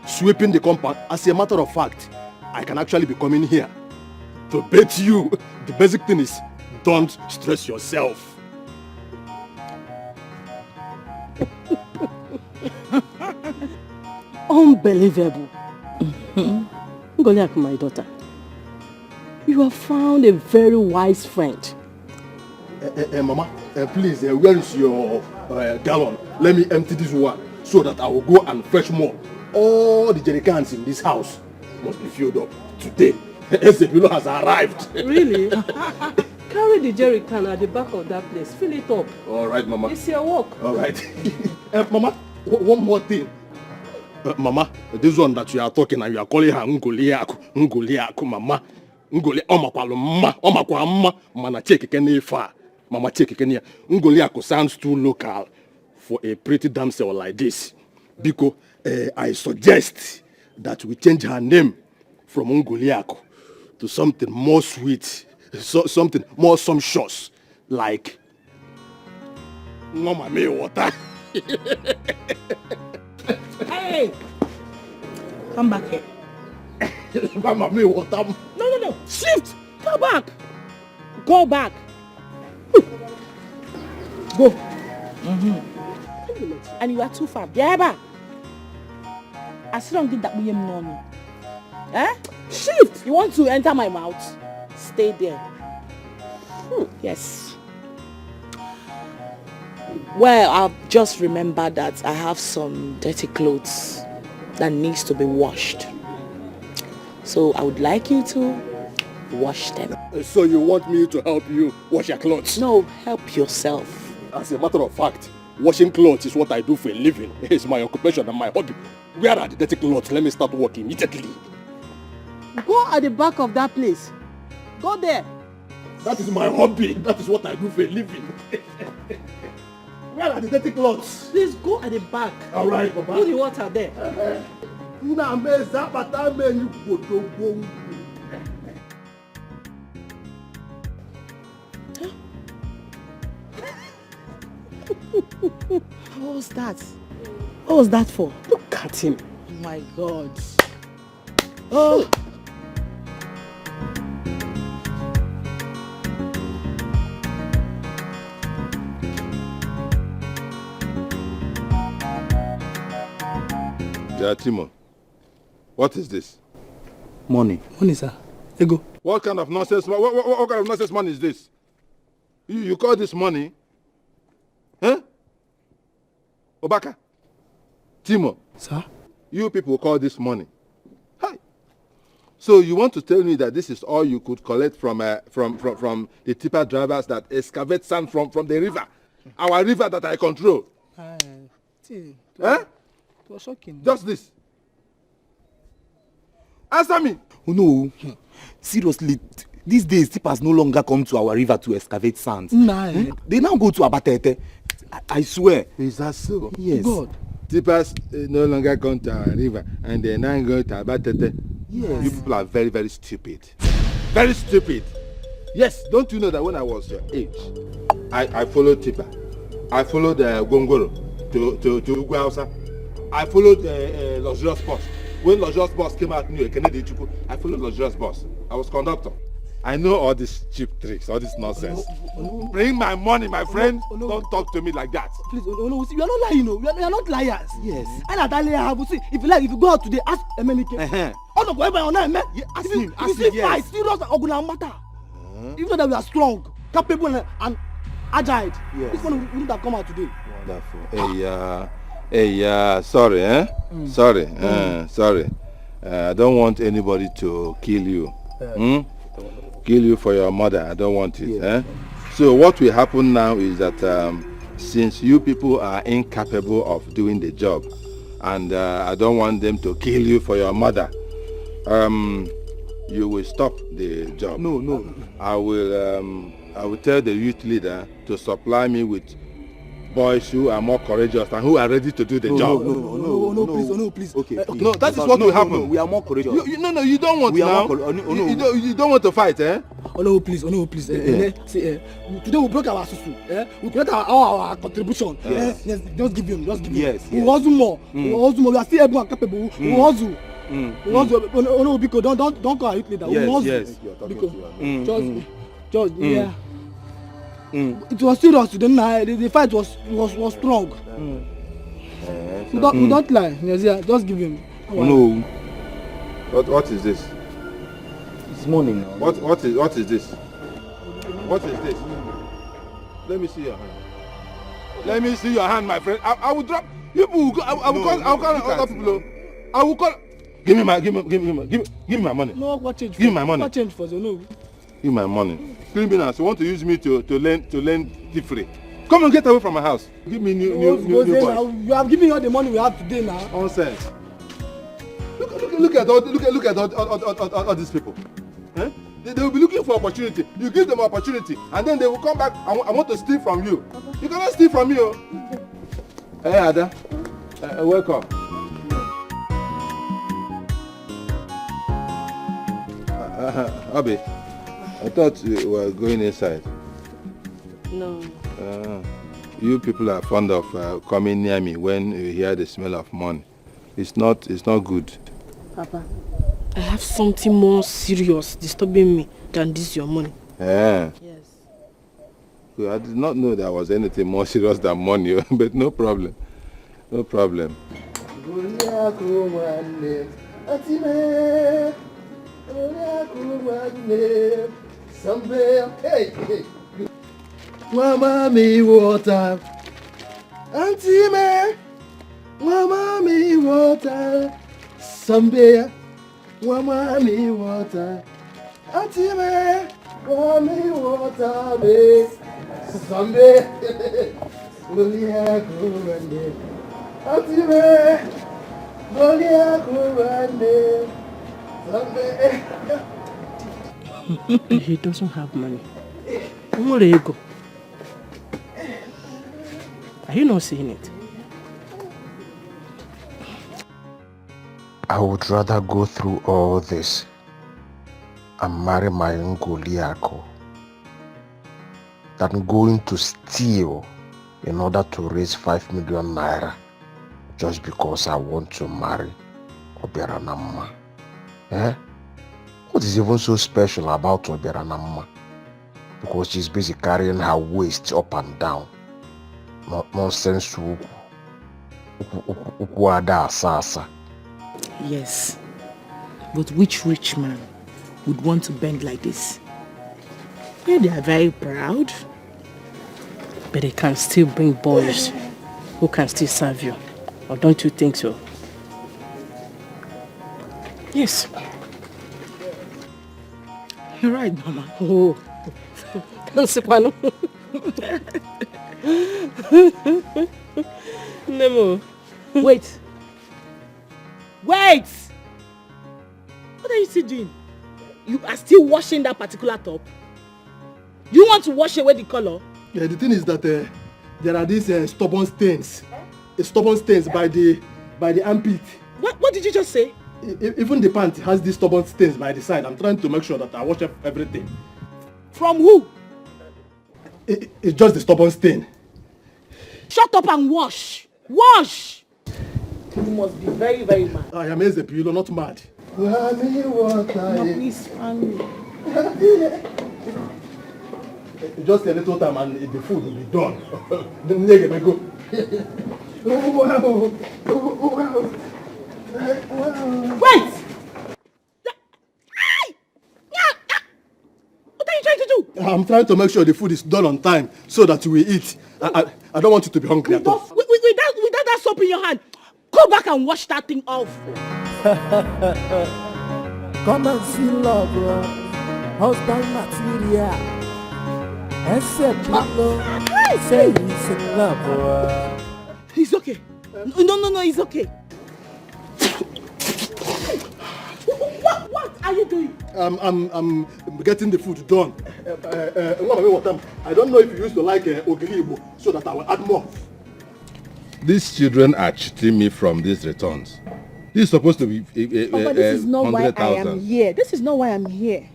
sweeping the compound. As a matter of fact, I can actually be coming here to bet you. The basic thing is, don't stress yourself. Unbelievable. Ngoliak, my daughter, you have found a very wise friend. Mama, please, where is your gallon? Let me empty this one so that I will go and fetch more. All the jerry cans in this house must be filled up today. Ezebilo has arrived. Really? Carry the jerry can at the back of that place. Fill it up. All right, Mama. It's your work. All right. Mama, one more thing. Mama, this one that you are talking and you are calling her Ngoliaku, Mama. Omakwa Mana Chekene Mama Chekene. Ngoliaku sounds too local for a pretty damsel like this. Because I suggest that we change her name from Ngoliaku to something more sweet, something more sumptuous, like Mama Me Water. Hey! Come back here. Mama Me Water. No. Shift! Go back! Go back! Go! And you are too far. Get back! I still don't think that we know me. Eh? Shift! You want to enter my mouth? Stay there. Yes. Well, I've just remembered that I have some dirty clothes that needs to be washed. So I would like you to wash them. So you want me to help you wash your clothes? No, help yourself. As a matter of fact, washing clothes is what I do for a living. It's my occupation and my hobby. Where are the dirty clothes? Let me start working immediately. Go at the back of that place. Go there. That is my hobby. That is what I do for a living. Where are the dirty clothes? Please go at the back. All right, Papa. Put the water there. What was that? What was that for? Look at him. Oh my God. Oh. Yeah, Timo. What is this? Money. Money, sir. Ego. What kind of nonsense? What kind of nonsense money is this? You call this money? Huh? Obaka? Timo? Sir? You people call this money? Hi. So you want to tell me that this is all you could collect from the tipper drivers that excavate sand from the river? Our river that I control? Huh? It was shocking. Just this. Answer me. Oh no. Seriously, these days tippers no longer come to our river to excavate sand. Nah. They now go to Abatete. I swear. Is that so? Yes. God. Tippers no longer come to our river and they now go to Abatete. Yes. You people are very, very stupid. Very stupid. Yes, don't you know that when I was your age, I followed tipper. I followed Gongoro to Ugwausa. I followed Luxurious Bus. When Luxurious Bus came out new, I followed Luxurious Bus. I was conductor. I know all these cheap tricks, all this nonsense. Bring my money, my friend. Don't talk to me like that. Please, you are not lying, you are not liars. Yes. If you go out today, ask Emenike. Ask him. If you see fight, serious Oguna matter. You know that we are strong, capable and agile. Yes. This one wouldn't have come out today. Wonderful. Hey, sorry, eh? Sorry, sorry. I don't want anybody to kill you. Kill you for your mother. I don't want it. Eh? So what will happen now is that since you people are incapable of doing the job, and I don't want them to kill you for your mother, you will stop the job. No. I will tell the youth leader to supply me with boys who are more courageous and who are ready to do the job. No, please. Okay. No, that is what will happen. No, we are more courageous. You don't want now. You don't want to fight, eh? Oh no, please. Today we broke our susu. We collect our contribution. Yes. Just give him. Yes. We hustle more. We are still able and capable. We hustle. Oh no, because don't call our youth leader. Yes. Just yeah. It was serious today. The fight was strong. We don't lie. Just give him. No. What is this? It's money now. What is this? What is this? Let me see your hand. Let me see your hand, my friend. I will drop. People will go. I will call other people. I will call. Give me my money. No, what change? Give me my money. What change for you? No. Give me my money. Criminals, you want to use me to lend free. Come and get away from my house. Give me new boys. You have given all the money we have today now. Nonsense. Look at all these people. Eh? They will be looking for opportunity. You give them opportunity, and then they will come back. I want to steal from you. You cannot steal from me, oh. Hey, Ada. Welcome. Abi, I thought you were going inside. No. You people are fond of coming near me when you hear the smell of money. It's not good. Papa, I have something more serious disturbing me than this your money. Yeah. Yes. I did not know there was anything more serious than money, but no problem. No problem. Hey. Mama me water. Auntie me. Mama me water. Somebody. Mama me water. Auntie me. Mama me water. Me. Somebody. Golia kurande. Auntie me. Golia kurande. He doesn't have money. Where you go? Are you not seeing it? I would rather go through all this and marry my own Goliath than going to steal in order to raise 5 million naira just because I want to marry Oberanamma. Eh? What is even so special about Oberanamma? Because she's busy carrying her waist up and down. Nonsense. Yes. But which rich man would want to bend like this? Yeah, they are very proud. But they can still bring boys who can still serve you. Or don't you think so? Yes. You're right, Mama. Oh. Nemo. Wait. Wait! What are you still doing? You are still washing that particular top? You want to wash away the color? Yeah, the thing is that there are these stubborn stains. Stubborn stains by the armpit. What did you just say? Even the pant has these stubborn stains by the side. I'm trying to make sure that I wash everything. From who? It's just the stubborn stain. Shut up and wash! Wash! You must be very, very mad. I am Ezepilo, not mad. No, please, family. Just a little time and the food will be done. Then go. Wow. Wait! What are you trying to do? I'm trying to make sure the food is done on time so that we eat. I don't want you to be hungry at all. Without that soap in your hand, go back and wash that thing off. Come and see love, husband material. Except say he's in love. He's okay. No, he's okay. What are you doing? I'm getting the food done. I don't know if you used to like Ogiribo, so that I will add more. These children are cheating me from these returns. This is supposed to be Papa, this is not why I am here. This is not why I'm here.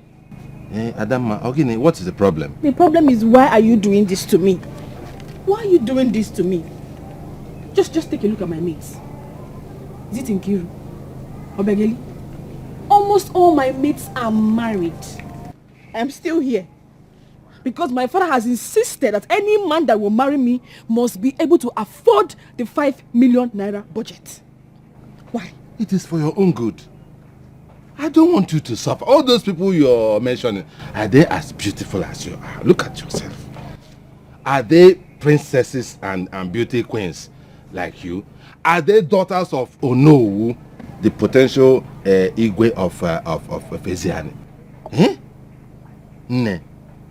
Adama, okay, what is the problem? The problem is, why are you doing this to me? Why are you doing this to me? Just take a look at my mates. Is it Nkiru? Obegeli? Almost all my mates are married. I am still here because my father has insisted that any man that will marry me must be able to afford the 5 million naira budget. Why? It is for your own good. I don't want you to suffer. All those people you're mentioning, are they as beautiful as you are? Look at yourself. Are they princesses and beauty queens like you? Are they daughters of Onowu, the potential Igwe of Eziani? Eh? Ne.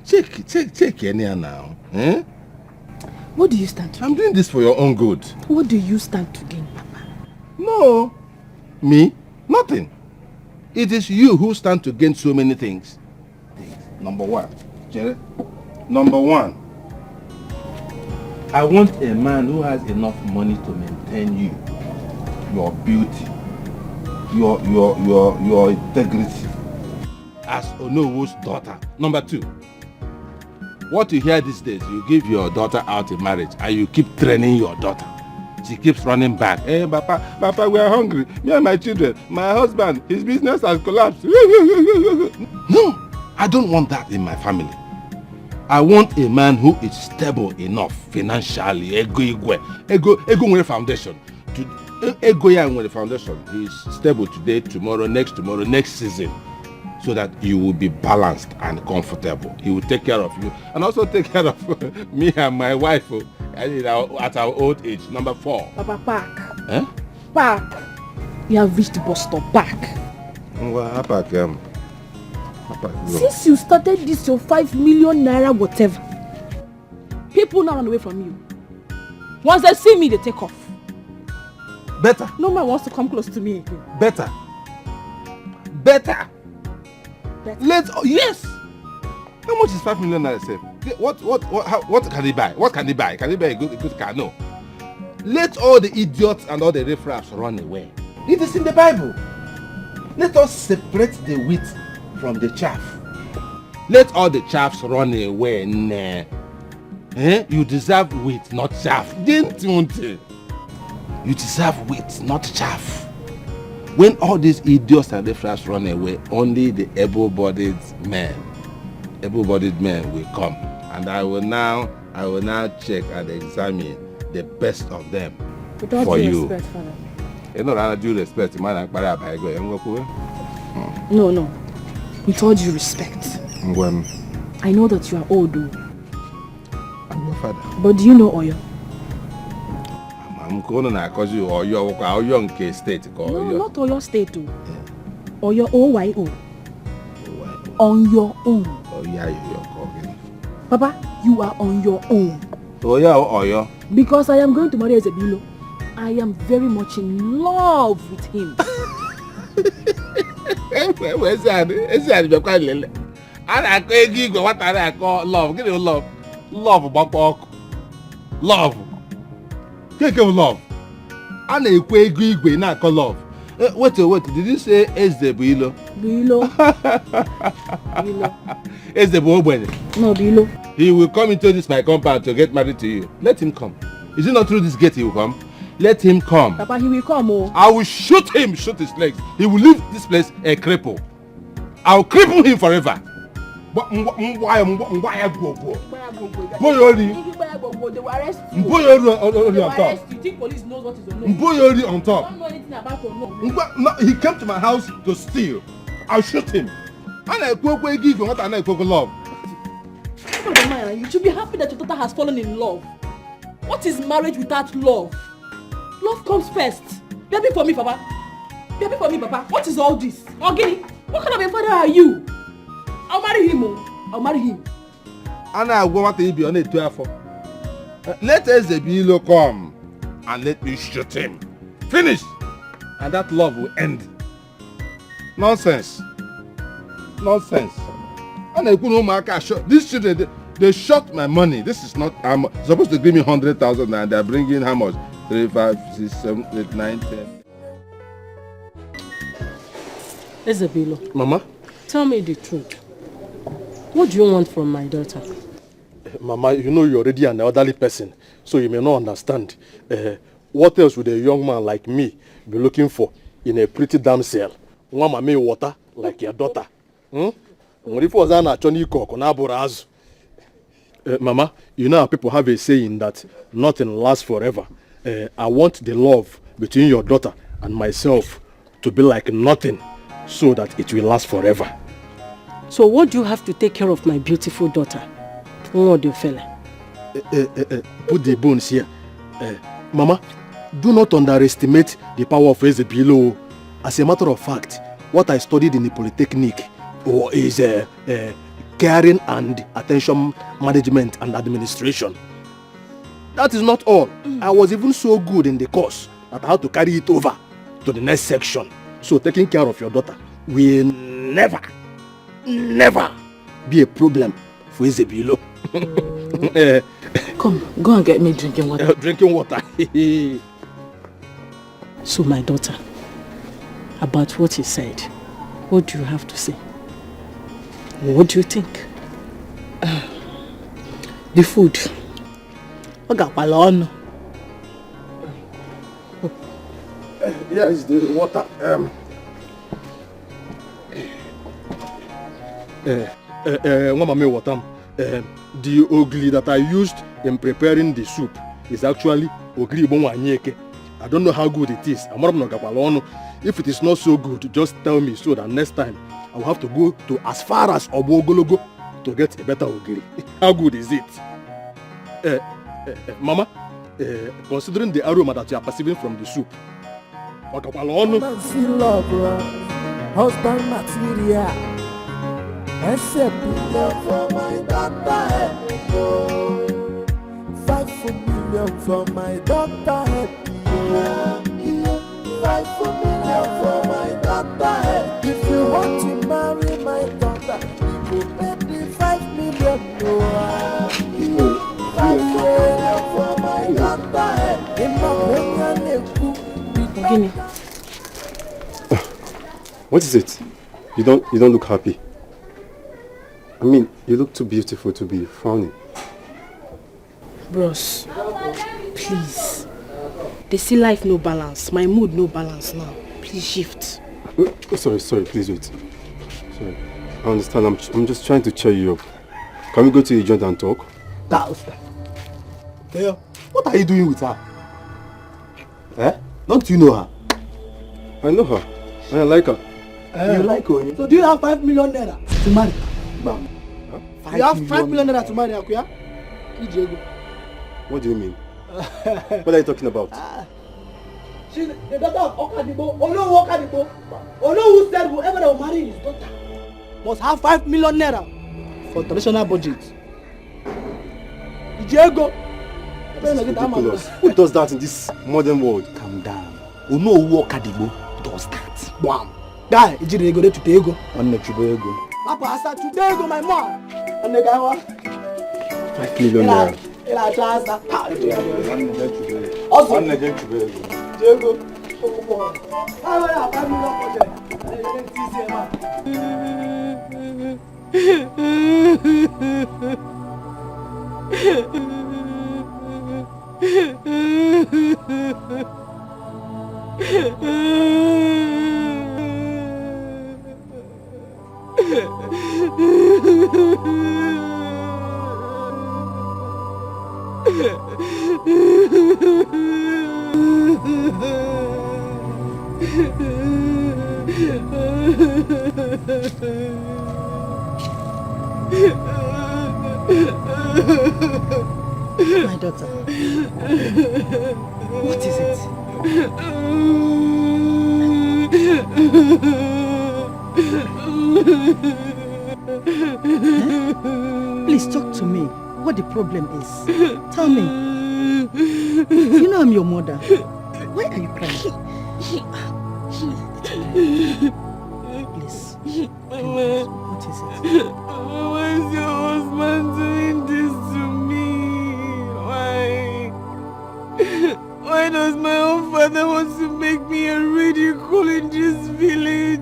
Check Kenya now. Eh? What do you stand to gain? I'm doing this for your own good. What do you stand to gain, Papa? No. Me? Nothing. It is you who stand to gain so many things. Number one, Jerry. Number one, I want a man who has enough money to maintain you, your beauty, your integrity as Onowu's daughter. Number two, what you hear these days, you give your daughter out in marriage and you keep training your daughter. She keeps running back. Hey, Papa, we are hungry. Me and my children, my husband, his business has collapsed. No, I don't want that in my family. I want a man who is stable enough financially, ego foundation, Egoya with the foundation is stable today, tomorrow, next season. So that you will be balanced and comfortable. He will take care of you and also take care of me and my wife at our old age. Number 4. Papa, park. Eh? Park. You have reached the bus stop. Park. Well, park. Since you started this, your 5 million naira whatever, people now run away from you. Once they see me, they take off. Better. No man wants to come close to me again. Better. Yes. How much is 5 million naira safe? What can he buy? What can he buy? Can he buy a good car? No. Let all the idiots and all the riffraffs run away. It is in the Bible. Let us separate the wheat from the chaff. Let all the chaffs run away. Nah. You deserve wheat, not chaff. Didn't you? You deserve wheat, not chaff. When all these idiots and riffraffs run away, only the able-bodied men will come, and I will now check and examine the best of them for you. Respect, Father. You know, I do respect, man. No. With all due respect. I know that you are old, though. I'm your father. But do you know Oyo? I'm going to call you Oyo State. No, not Oyo State, though. Oyo OYO. On your own. Oh, yeah, you're calling. Papa, you are on your own. Oyo. Because I am going to marry Ezebilo. I am very much in love with him. Where's that? What I call love? Give me love. Love, Bapok. Love. Take your love. And a quick igwe na call love. Wait, did you say Ezebilo? Bilo. Ezebilo. No, Bilo. He will come into this my compound to get married to you. Let him come. Is it not through this gate he will come? Let him come. Papa, he will come, oh. I will shoot his legs. He will leave this place a cripple. I will cripple him forever. They will arrest you. You think police knows what is on on top. You don't know anything about your No, he came to my house to steal. I'll shoot him. And I give you what I love. You should be happy that your daughter has fallen in love. What is marriage without love? Love comes first. Be happy for me, Papa. Be happy for me, Papa. What is all this? Ogini, what kind of a father are you? I'll marry him, oh. I'll marry him. And I want to be on it 12 for. Let Ezebilo come and let me shoot him. Finish. And that love will end. Nonsense. And I couldn't shot. These children, they shot my money. This is not. I'm supposed to give me 100,000 and they're bringing how much? 3, 5, 6, 7, 8, 9, 10. Ezebilo. Mama? Tell me the truth. What do you want from my daughter? Mama, you know you're already an elderly person, so you may not understand. What else would a young man like me be looking for in a pretty damsel? Mama may water like your daughter. Mama, you know how people have a saying that nothing lasts forever. I want the love between your daughter and myself to be like nothing so that it will last forever. So what do you have to take care of my beautiful daughter? What do you feel? Put the bones here. Mama, do not underestimate the power of Ezebilo. As a matter of fact, what I studied in the Polytechnic is caring and attention management and administration. That is not all. I was even so good in the course that I had to carry it over to the next section. So taking care of your daughter will never be a problem for Ezebilo. Come, go and get me drinking water. Drinking water. So my daughter, about what he said, what do you have to say? What do you think? The food. Yeah, it's the water. The ogli that I used in preparing the soup is actually ogri bonwanyeke, I don't know how good it is. If it is not so good, just tell me so that next time I will have to go to as far as Obogologo to get a better ogiri. How good is it? Mama, considering the aroma that you are perceiving from the soup, husband material. Except for my daughter. 5 million for my daughter. 5 million for my daughter. If you want to marry my daughter, you go pay me 5 million. 5 million for my daughter. Guinea. What is it? You don't look happy. I mean, you look too beautiful to be frowning. Bros, please. They see life no balance. My mood no balance now. Please shift. Oh, sorry, please wait. Sorry. I understand. I'm just trying to cheer you up. Can we go to the joint and talk? Hey, what are you doing with her? Eh? Don't you know her? I know her. And I like her. You like her? So do you have 5 million naira to marry? Bam. Huh? You have 5 million naira to marry, Akuya? What do you mean? What are you talking about? She's the daughter of Okadibo. Olo Okadibo. Olo who said whoever will marry his daughter must have 5 million naira for traditional budget. Diego. This is ridiculous. Who does that in this modern world? Calm down. Olo Okadibo does that. Bam. Guy, Diego to Diego. On the Chibego. Papa, I said to Diego, my mom. And the guy was 5 million naira. My daughter, what is it? Please talk to me. What the problem is? Tell me. You know I'm your mother. Why are you crying? Please. What is it? Why is your husband doing this to me? Why does my own father want to make me a ridicule in this village?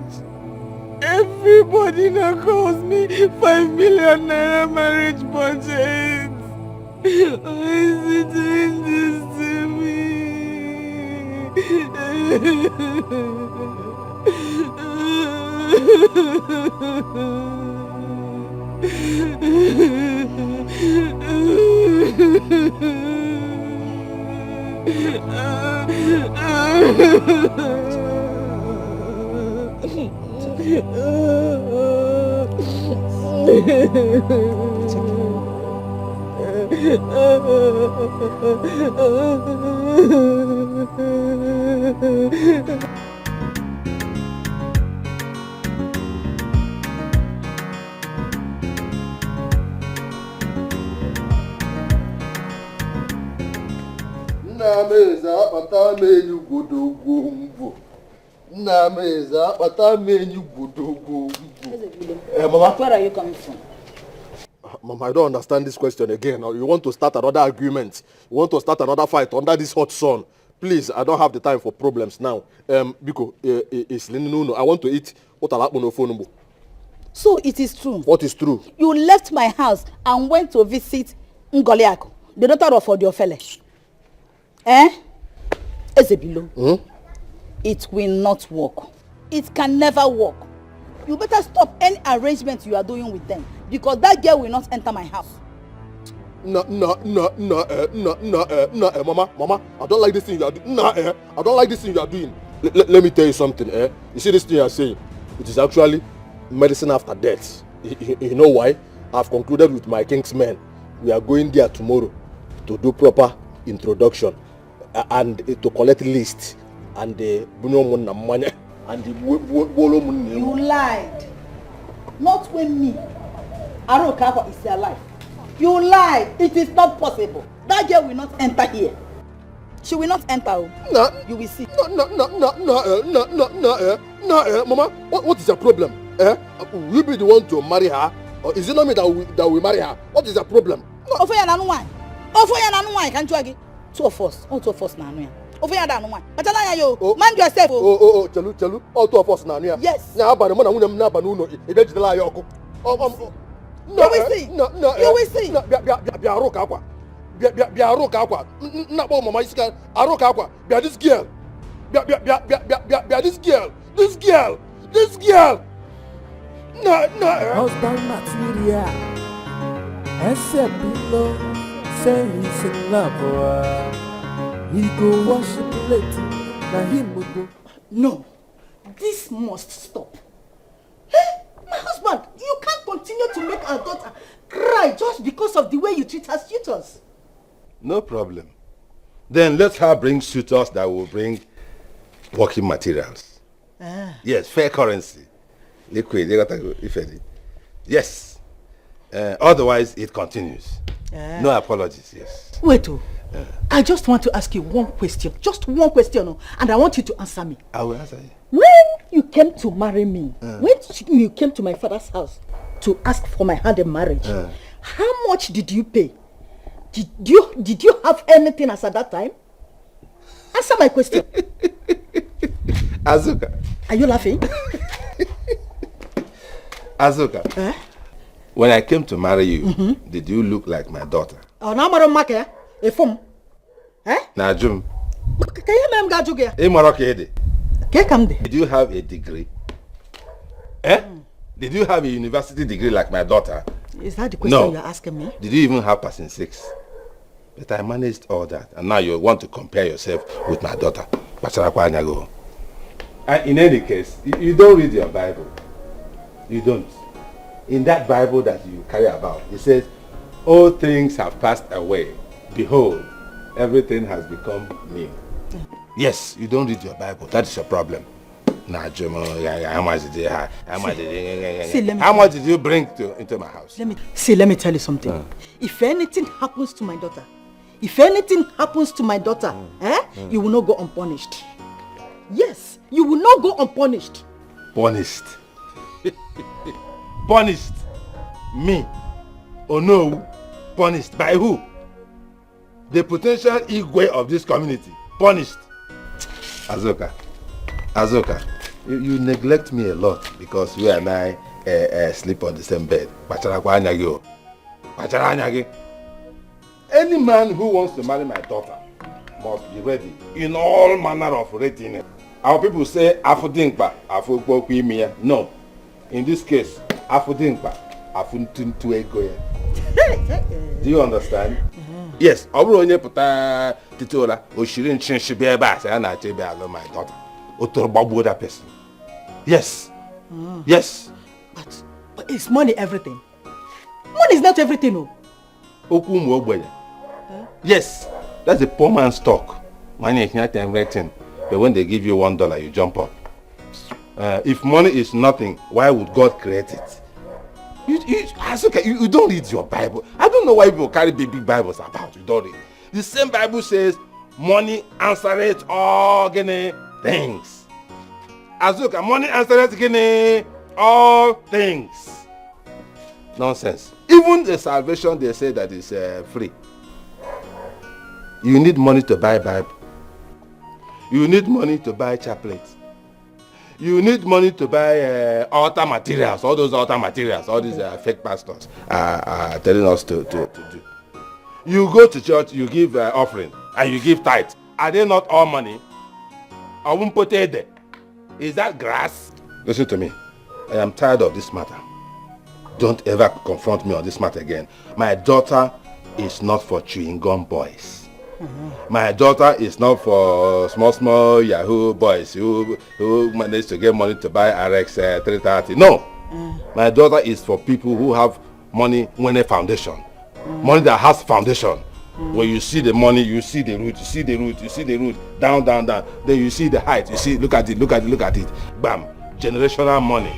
Everybody now calls me 5 million naira marriage budget. Why is he doing this to me? Mama, where are you coming from? Mama, I don't understand this question again. Or you want to start another argument? You want to start another fight under this hot sun? Please, I don't have the time for problems now. Biko, it's no. I want to eat what I like on the phone. So it is true. What is true? You left my house and went to visit Ngoliako, the daughter of Odiofele. Ezebilo. It will not work. It can never work. You better stop any arrangement you are doing with them, because that girl will not enter my house. Mama, I don't like this thing you are doing. I don't like this thing you are doing. Let me tell you something, You see this thing you are saying? It is actually medicine after death. You know why? I've concluded with my kingsmen. We are going there tomorrow to do proper introduction and to collect list and the and the You lied. Not when me. Arokawa is alive. You lied. It is not possible. That girl will not enter here. She will not enter. No. You will see. No, Mama, what is your problem? Will you be the one to marry her? Or is it not me that will marry her? What is your problem? Ofoya na nuwa. Can't you again? Two of us na nuwa. Ofoya na nuwa. Patala ya yo. Mind yourself. Chelu. All two of us na nuwa. Yes. Na aba na mo na nwunye m na aba na uno. Ebe jidela ya oku. You will see. You will see. Bia aro ka akwa. Bia aro ka akwa. Na bo mama isi ka aro ka akwa. Bia this girl. Bia this girl. This girl. No. Husband material. Except below, say he's in love. He go worship later. Now him will go. No, this must stop. My husband, you can't continue to make our daughter cry just because of the way you treat her suitors. No problem. Then let her bring suitors that will bring working materials. Yes, fair currency. Liquid, yes. Otherwise, it continues. No apologies, yes. Wait, I just want to ask you one question. Just one question, and I want you to answer me. I will answer you. When you came to marry me, when you came to my father's house to ask for my hand in marriage, how much did you pay? Did you have anything as at that time? Answer my question. Azuka. Are you laughing? Azuka. When I came to marry you, did you look like my daughter? Oh, now I'm going to Najum. Did you have a degree? Did you have a university degree like my daughter? Is that the question you're asking me? Did you even have passing 6? But I managed all that, and now you want to compare yourself with my daughter. And in any case, you don't read your Bible. You don't. In that Bible that you carry about, it says, all things have passed away. Behold, everything has become new. Yes, you don't read your Bible. That is your problem. How much did you bring into my house? Let me tell you something. If anything happens to my daughter, you will not go unpunished. Yes, you will not go unpunished. Punished? Punished? Me? Oh no, punished by who? The potential Igwe of this community. Punished. Azuka, you neglect me a lot because you and I sleep on the same bed. Any man who wants to marry my daughter must be ready in all manner of readiness. Our people say Afudingba, Afukwimiya. No. In this case, Afudingba, Afuntuntuegoya. Do you understand? Yes, I will only put Titola, or she didn't change she be a bass, and I tell you, my daughter. Or to Babu that person. Yes. Yes. But is money everything? Money is not everything, no. Yes, that's a poor man's talk. Money is not everything. But when they give you $1, you jump up. If money is nothing, why would God create it? You don't read your Bible. I don't know why people carry big Bibles about. You don't read. The same Bible says, money answereth all things. Azuka, money answereth all things. Nonsense. Even the salvation, they say that is free. You need money to buy Bible. You need money to buy chaplets. You need money to buy altar materials, all those altar materials, all these fake pastors are telling us to do. You go to church, you give offering, and you give tithe. Are they not all money? Is that grass? Listen to me. I am tired of this matter. Don't ever confront me on this matter again. My daughter is not for chewing gum boys. My daughter is not for small Yahoo boys who manage to get money to buy RX 330. No. My daughter is for people who have money when a foundation. Money that has foundation. When you see the money, you see the root, you see the root, you see the root, down. Then you see the height, you see, look at it. Bam. Generational money.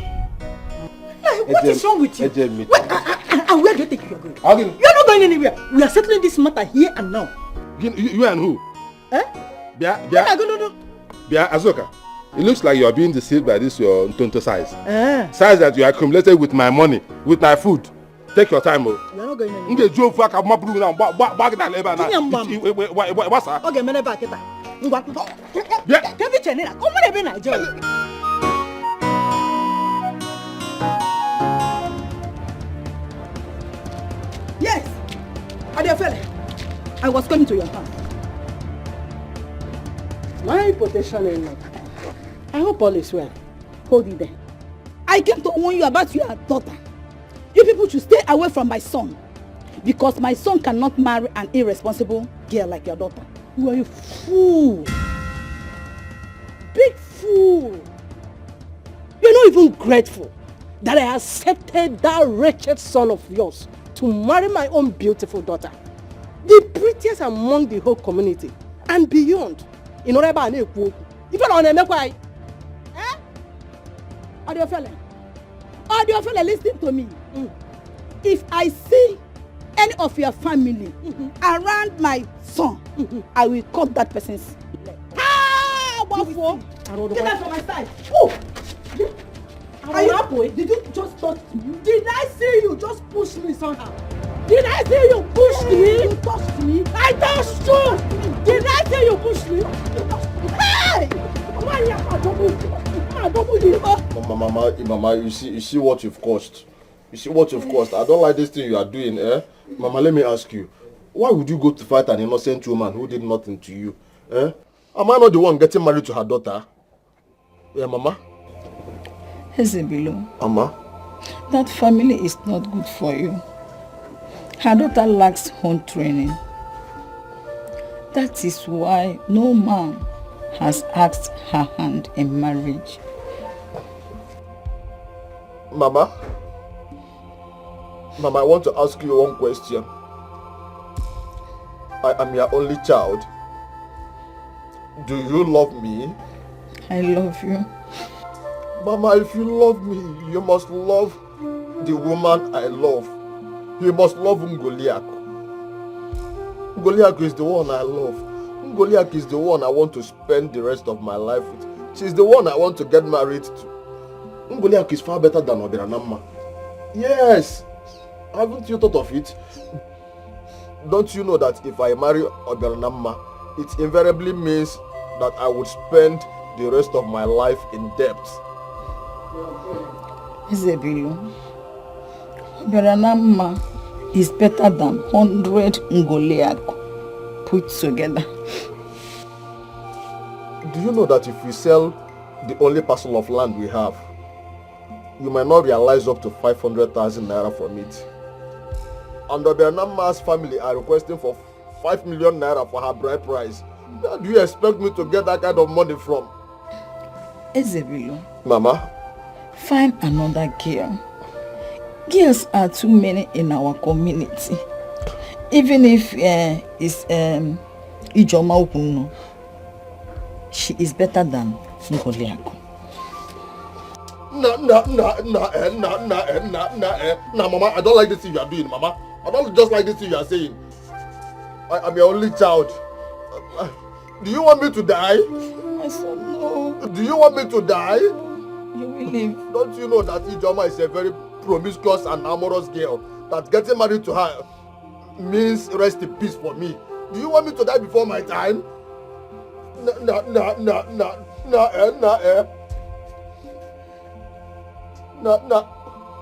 What is wrong with you? And where do you think you're going? You're not going anywhere. We are settling this matter here and now. You and who? Bia, Azoka, it looks like you are being deceived by this your Ntonto size. Size that you accumulated with my money, with my food. Take your time, oh. You're not going anywhere. What's that? Okay, mene ba kita. Kevi chenera. Come on, even Nigeria. Yes. Adiafele. I was coming to your house. My protection in I hope all is well. Hold it there. I came to warn you about your daughter. You people should stay away from my son. Because my son cannot marry an irresponsible girl like your daughter. You are a fool. Big fool. You're not even grateful that I accepted that wretched son of yours to marry my own beautiful daughter. The prettiest among the whole community and beyond. In order to make you don't make why? Adiofele, listen to me. If I see any of your family around my son, I will cut that person's leg. Get out from my side. Are you happy? Did you just touch me? Did I see you just push me somehow? Did I see you push me? You touched me. I touched you. Did I see you push me? Hey! Mama, you see what you've caused. You see what you've caused. I don't like this thing you are doing, eh? Mama, let me ask you. Why would you go to fight an innocent woman who did nothing to you? Eh? Am I not the one getting married to her daughter? Yeah, Mama? Hezebilo. Mama? That family is not good for you. Her daughter lacks home training. That is why no man has asked her hand in marriage. Mama, I want to ask you one question. I am your only child. Do you love me? I love you. Mama, if you love me, you must love the woman I love. You must love Ngoliak. Ngoliak is the one I love. Ngoliak is the one I want to spend the rest of my life with. She's the one I want to get married to. Ngoliak is far better than Obiranamma. Yes! Haven't you thought of it? Don't you know that if I marry Obiranamma, it invariably means that I would spend the rest of my life in debt? Hezebilo, Obiranamma is better than 100 Ngoliak put together. Do you know that if we sell the only parcel of land we have, you might not realize up to 500,000 naira from it? And Obiranamma's family are requesting for 5 million naira for her bride price. Where do you expect me to get that kind of money from? Hezebilo, Mama? Find another girl. Girls are too many in our community. Even if it's Ijoma Okuno, she is better than Ngoliak. Nah, Mama, I don't like this thing you are doing, Mama. I don't just like this thing you are saying. I'm your only child. Do you want me to die? My son, no. Do you want me to die? You will live. Don't you know that Ijoma is a very promiscuous and amorous girl? That getting married to her means rest in peace for me. Do you want me to die before my time? Nah.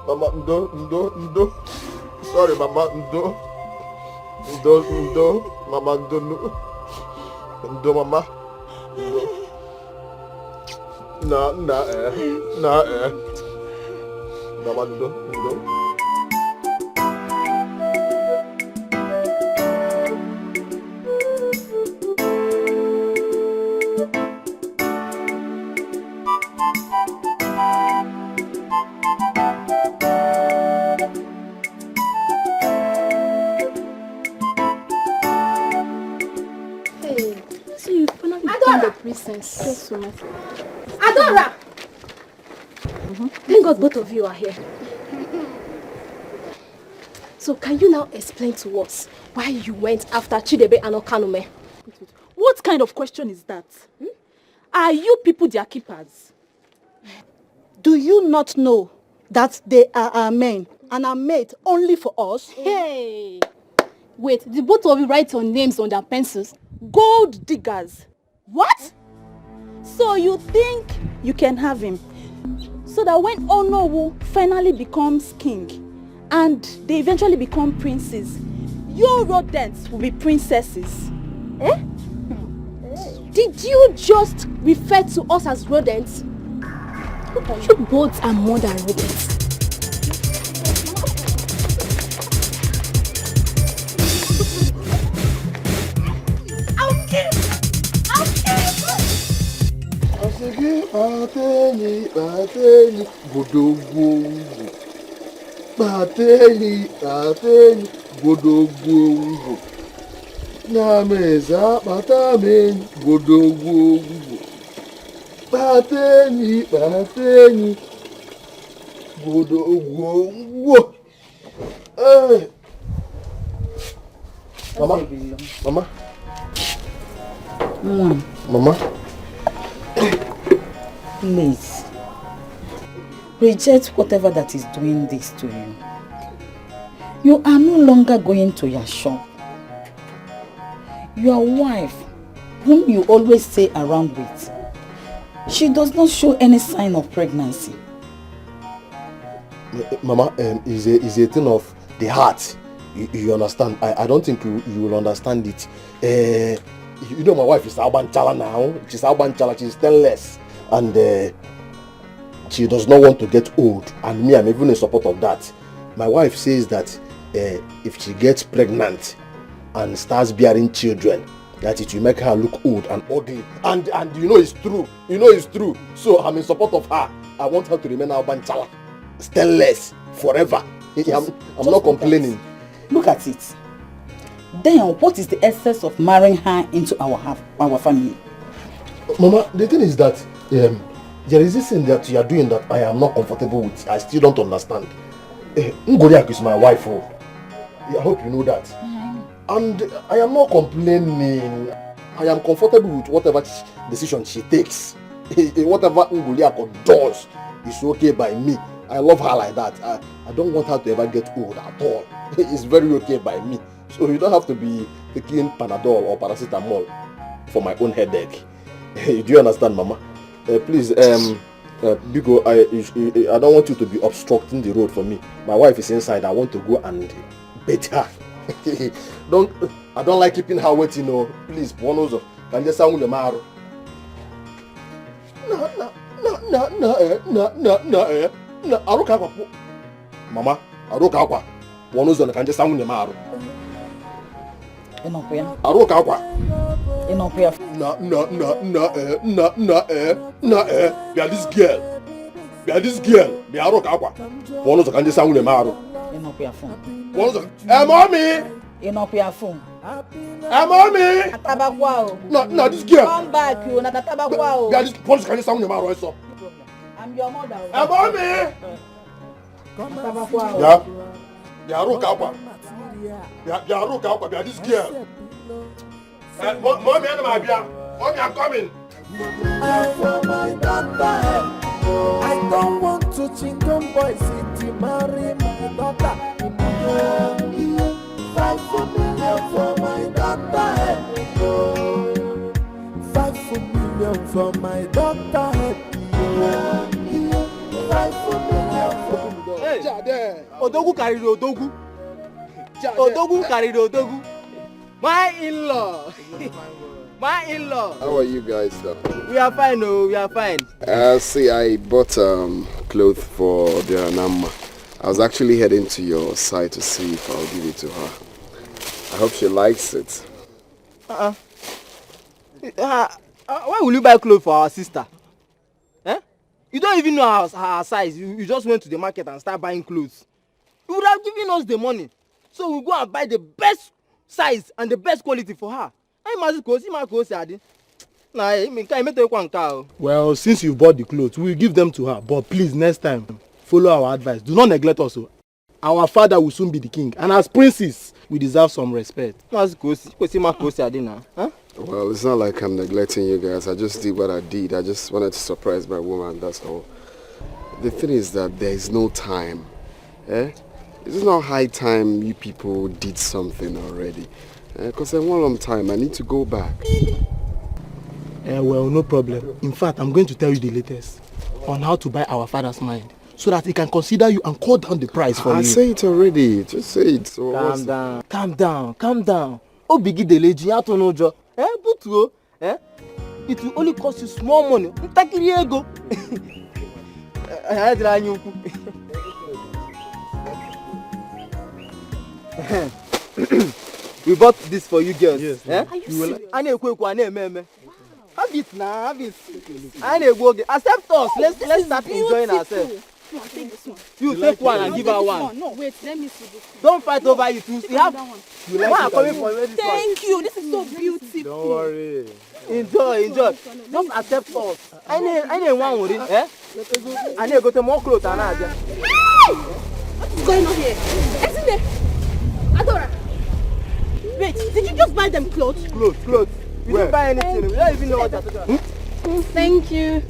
Mama, ndo. Sorry, Mama, ndo. Mama, ndo. Ndo, Mama. Ndo. Nah. Mama, ndo. nonsense. Just so much. Adora! Thank God both of you are here. So can you now explain to us why you went after Chidebe and Okanume? What kind of question is that? Are you people their keepers? Do you not know that they are our men and are made only for us? Hey! Wait, the both of you write your names on their pencils? Gold diggers. What? So you think you can have him? So that when Onowu finally becomes king and they eventually become princes, your rodents will be princesses. Eh? Did you just refer to us as rodents? You both are more than rodents. Asigi pateni godogwo. Pateni godogwo. Nameza patami godogwo. Pateni godogwo. Mama. Mama. Please, reject whatever that is doing this to you. You are no longer going to your shop. Your wife, whom you always stay around with, she does not show any sign of pregnancy. Mama, is a thing of the heart. You understand? I don't think you will understand it. You know my wife is Albanchala now. She's Albanchala, she's stainless. And she does not want to get old. And me, I'm even in support of that. My wife says that if she gets pregnant and starts bearing children, that it will make her look old and ugly. And you know it's true. You know it's true. So I'm in support of her. I want her to remain Albanchala. Stainless forever. I'm not complaining. Look at it. Then what is the essence of marrying her into our family? Mama, the thing is that there is this thing that you are doing that I am not comfortable with. I still don't understand. Ngoriak is my wife. I hope you know that. And I am not complaining. I am comfortable with whatever decision she takes. Whatever Ngoriak does is okay by me. I love her like that. I don't want her to ever get old at all. It's very okay by me. So you don't have to be taking Panadol or paracetamol for my own headache. Do you understand, Mama? Please, Bigo, I don't want you to be obstructing the road for me. My wife is inside. I want to go and bait her. I don't like keeping her waiting. No, please, Bonozo, can you sound the maro? No. Mama, Arokakwa. Bonozo, can you sound the maro? Arokakwa. No. Be this girl. Be this girl. Be Arokakwa. Bonozo, can you sound the maro? Bonozo, mommy. Mommy. No, this girl. Come back, you. Not Tabakwao. Be this Bonozo, can you sound the maro? I'm your mother. Mommy. Tabakwao. Yeah. Be Arokakwa. Be Arokakwa. Be this girl. Mommy, I'm coming. I don't want to Chingom boy city marry my daughter. 5 million for my daughter. 5 million for my daughter. 5 million for Hey, Odogu carried Odogu. Odogu carried Odogu. My in-law. My in-law. How are you guys though? We are fine, oh, we are fine. See, I bought clothes for the Anama. I was actually heading to your site to see if I'll give it to her. I hope she likes it. Why will you buy clothes for our sister? Eh? You don't even know her size. You just went to the market and start buying clothes. You would have given us the money. So we'll go and buy the best size and the best quality for her. Well, since you bought the clothes, we'll give them to her. But please, next time, follow our advice. Do not neglect us. Our father will soon be the king. And as princes, we deserve some respect. Well, it's not like I'm neglecting you guys. I just did what I did. I just wanted to surprise my woman, that's all. The thing is that there is no time. Is it not high time you people did something already? Because in one long time, I need to go back. Well, no problem. In fact, I'm going to tell you the latest on how to buy our father's mind so that he can consider you and cut down the price for you. I say it already. Just say it. So Calm down. Oh, biggie the lady, you don't know job. It will only cost you small money. We bought this for you girls. Yes. Are you serious? Have it now, have it. Accept us. Let's start enjoying ourselves. Take this one. You take one and give her one. No, wait, let me see this. Don't fight over it. You have. You like coming for this one. Thank you. This is so beautiful. Don't worry. Enjoy. Just accept us. I need one with it. I need to go to more clothes and I What's going on here? Isn't it? Adora. Wait, did you just buy them clothes? Clothes. We didn't buy anything. We don't even know what you're talking about. Thank you.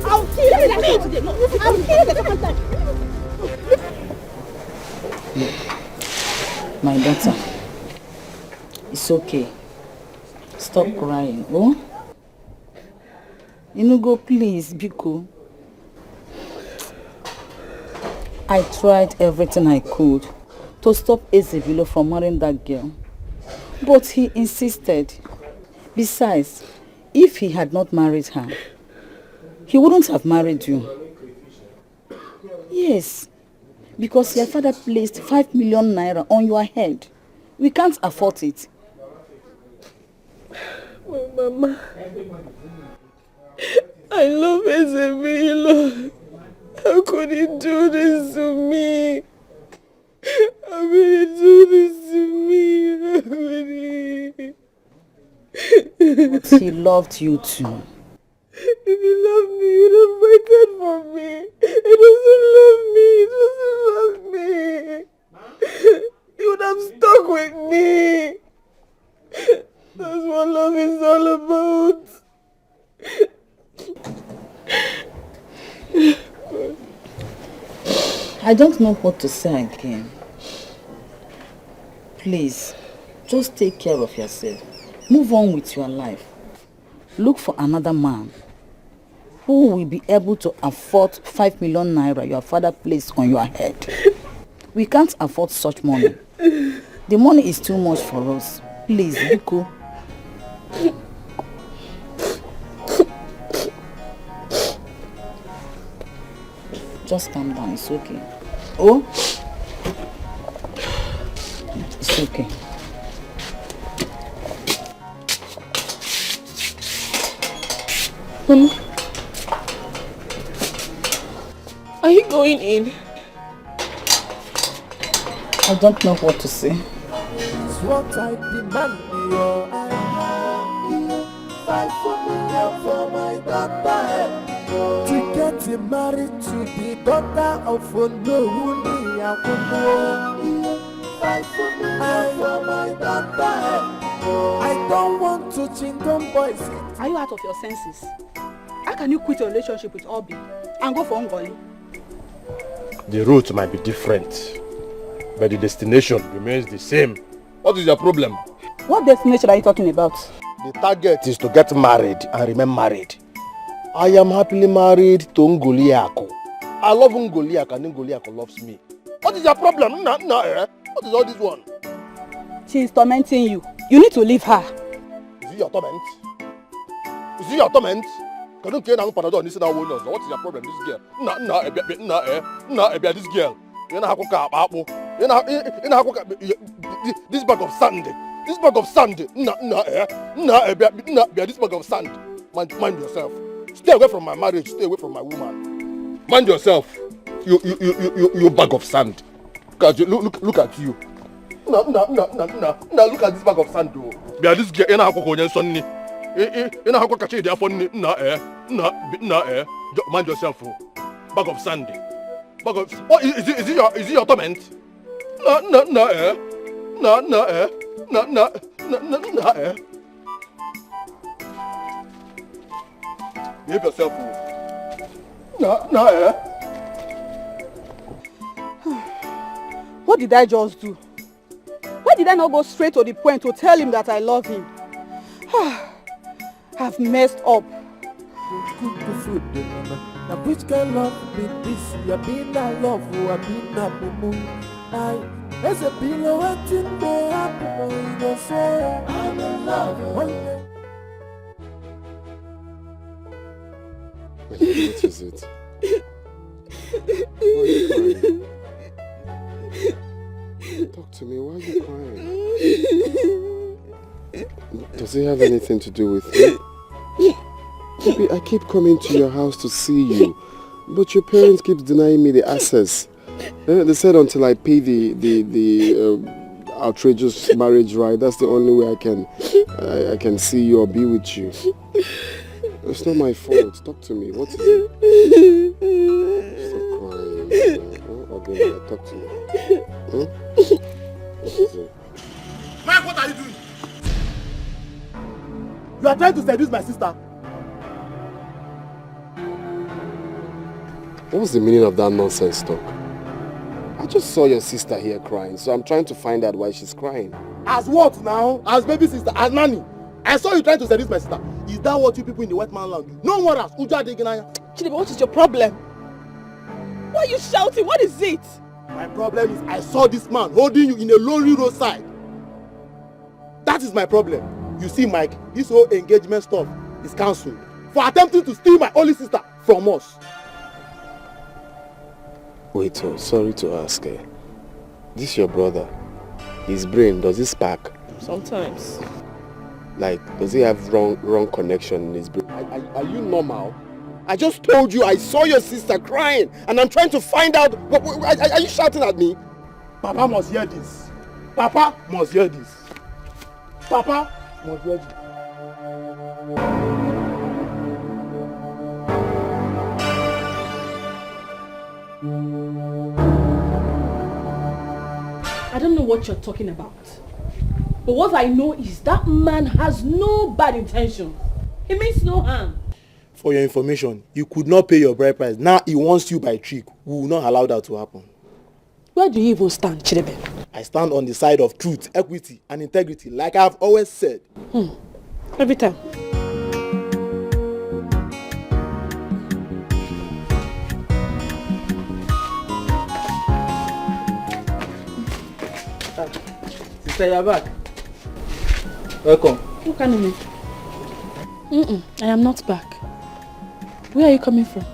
I'll kill you today. No, I'll kill you today. My daughter, it's okay. Stop crying, oh? Inugo, please, Biko. I tried everything I could to stop Ezebilo from marrying that girl. But he insisted. Besides, if he had not married her, he wouldn't have married you. Yes, because your father placed 5 million naira on your head. We can't afford it. My mama, I love Ezebilo. How could he do this to me? How could he do this to me? How could he? But he loved you too. If he loved me, he would have waited for me. He doesn't love me. He doesn't love me. He would have stuck with me. That's what love is all about. I don't know what to say again. Please, just take care of yourself. Move on with your life. Look for another man who will be able to afford 5 million naira your father placed on your head. We can't afford such money. The money is too much for us. Please, Biko. Just calm down, it's okay. Oh? It's okay. Are you going in? I don't know what to say. It's what I demand, your fight for my daughter. To get married to the daughter of Nollywood. Fight for my daughter. I don't want to chingom boys. Are you out of your senses? How can you quit your relationship with Obi and go for Ngoli? The route might be different, but the destination remains the same. What is your problem? What destination are you talking about? The target is to get married and remain married. I am happily married to Ngoliako. I love Ngoliako and Ngoliako loves me. What is your problem? What is all this one? She is tormenting you. You need to leave her. Is it your torment? Is it your torment? What is your problem, this girl? This girl. This bag of sand. This bag of sand. This bag of sand. Mind yourself. Stay away from my marriage. Stay away from my woman. Mind yourself. You bag of sand. Look at you. Look at you. Look at this bag of sand, though. Bia this girl ina akwa onye nso nni. Ina akwa kacha idi afọ nni na mind yourself. Bag of sand. Bag of what is it your torment? No. Behave yourself. No. What did I just do? Why did I not go straight to the point to tell him that I love him? I've messed up. Now which can love be this? You been that love, I been that mumu. There's a pillow waiting there, you don't say I'm in love. What is it? Why are you crying? Talk to me, why are you crying? Does it have anything to do with you? I keep coming to your house to see you, but your parents keep denying me the access. They said until I pay the outrageous marriage right, that's the only way I can see you or be with you. It's not my fault. Talk to me. What is it? Stop crying. Okay, talk to me. What is it? Mike, what are you doing? You are trying to seduce my sister. What's the meaning of that nonsense talk? I just saw your sister here crying, so I'm trying to find out why she's crying. As what now? As baby sister? As nanny? I saw you trying to seduce my sister. Is that what you people in the white man land do? No one else. Chidebe, what is your problem? Why are you shouting? What is it? My problem is I saw this man holding you in a lonely roadside. That is my problem. You see, Mike, this whole engagement stuff is cancelled for attempting to steal my only sister from us. Wait, sorry to ask. This your brother? His brain, does it spark? Sometimes. Like, does he have wrong connection in his brain? Are you normal? I just told you I saw your sister crying and I'm trying to find out. Are you shouting at me? Papa must hear this. Papa must hear this. Papa must hear this. I don't know what you're talking about. But what I know is that man has no bad intention. He means no harm. For your information, you could not pay your bride price. Now he wants you by trick. We will not allow that to happen. Where do you even stand, Chidebe? I stand on the side of truth, equity, and integrity, like I have always said. Every time. Sister, you're back. Welcome. Look at me. I am not back. Where are you coming from?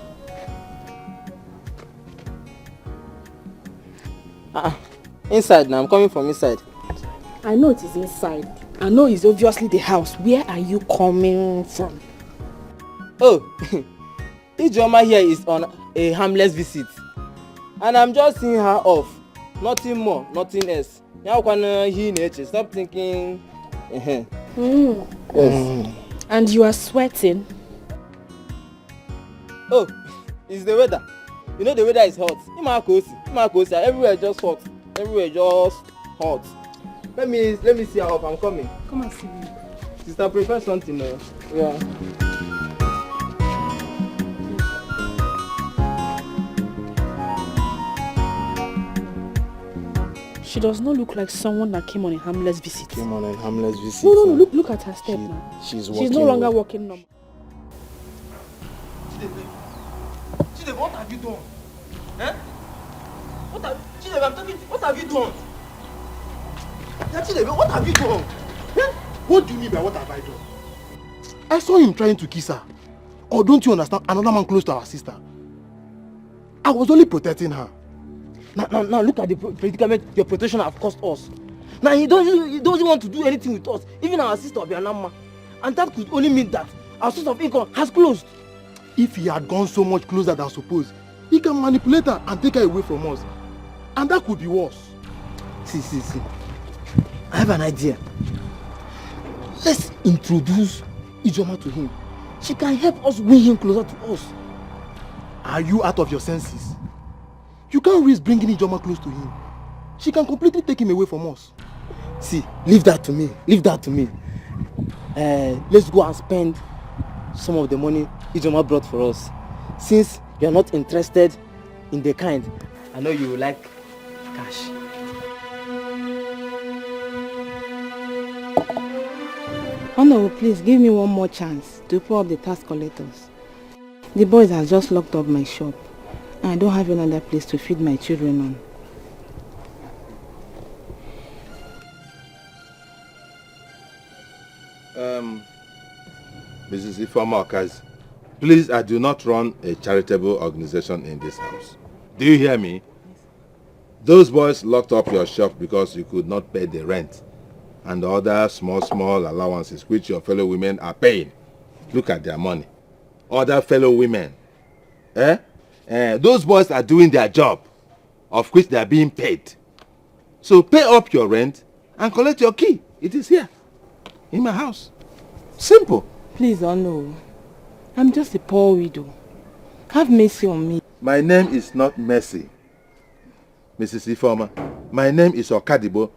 Inside now. I'm coming from inside. I know it is inside. I know it's obviously the house. Where are you coming from? Oh, Ijoma here is on a harmless visit. And I'm just seeing her off. Nothing more, nothing else. Stop thinking. Yes. And you are sweating. Oh, it's the weather. You know the weather is hot. Everywhere just hot. Everywhere just hot. Let me see her up. I'm coming. Come and see me. Sister, prefer something. Yeah. She does not look like someone that came on a harmless visit. Came on a harmless visit. No, look at her step now. She's no longer walking normal. Chidebe, what have you done? Chidebe, I'm talking to you. What have you done? Chidebe, what have you done? What do you mean by what have I done? I saw him trying to kiss her. Or don't you understand? Another man close to our sister. I was only protecting her. Now look at the predicament your protection have cost us. Now he doesn't want to do anything with us, even our sister Obianama. And that could only mean that our source of income has closed. If he had gone so much closer than supposed, he can manipulate her and take her away from us. And that could be worse. See. I have an idea. Let's introduce Ijoma to him. She can help us win him closer to us. Are you out of your senses? You can't risk bringing Ijoma close to him. She can completely take him away from us. See, leave that to me. Leave that to me. Let's go and spend some of the money Ijoma brought for us. Since you're not interested in the kind, I know you like cash. Oh no, please give me one more chance to pull up the tax collectors. The boys have just locked up my shop and I don't have another place to feed my children on. Mrs. Ifeoma Okazi, please, I do not run a charitable organization in this house. Do you hear me? Those boys locked up your shop because you could not pay the rent and the other small allowances which your fellow women are paying. Look at their money. Other fellow women. Those boys are doing their job, of which they are being paid. So pay up your rent and collect your key. It is here, in my house. Simple. Please, oh no. I'm just a poor widow. Have mercy on me. My name is not Mercy, Mrs. Ifeoma. My name is Okadibo,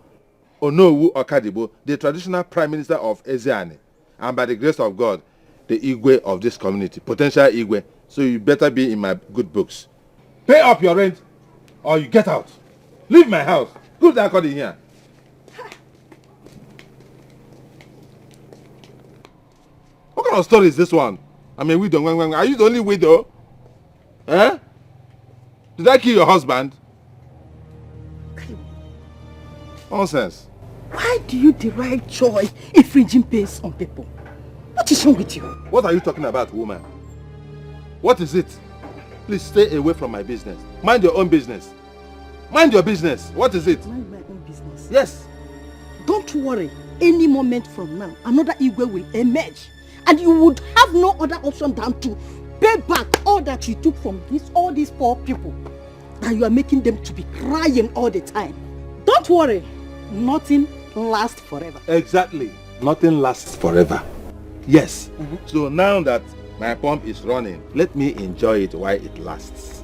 Onowu Okadibo, the traditional prime minister of Ezeani, and by the grace of God, the Igwe of this community, potential Igwe. So you better be in my good books. Pay up your rent or you get out. Leave my house. Who's that calling here? What kind of story is this one? I'm a widow. Are you the only widow? Eh? Did I kill your husband? Nonsense. Why do you derive joy infringing pains on people? What is wrong with you? What are you talking about, woman? What is it? Please stay away from my business. Mind your own business. Mind your business. What is it? Mind my own business. Yes. Don't worry. Any moment from now, another Igwe will emerge. And you would have no other option than to pay back all that you took from all these poor people. That you are making them to be crying all the time. Don't worry. Nothing lasts forever. Exactly. Nothing lasts forever. Yes. So now that my pump is running, let me enjoy it while it lasts.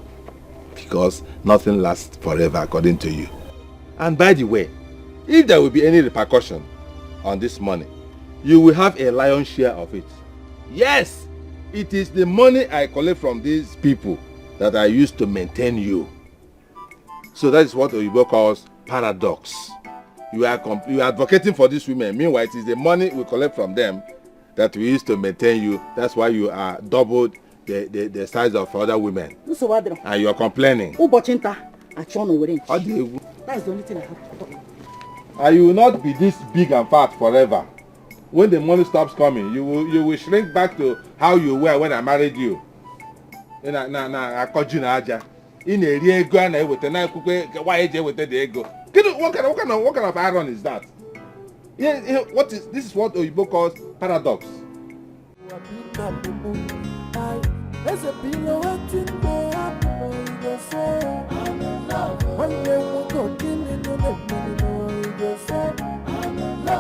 Because nothing lasts forever according to you. And by the way, if there will be any repercussion on this money, you will have a lion's share of it. Yes! It is the money I collect from these people that I use to maintain you. So that is what Oyibo calls paradox. You are advocating for these women. Meanwhile, it is the money we collect from them that we use to maintain you. That's why you are doubled the size of other women. And you are complaining. That is the only thing I have to talk about. And you will not be this big and fat forever. When the money stops coming, you will shrink back to how you were when I married you. What kind of iron is that? This is what Oyibo calls paradox.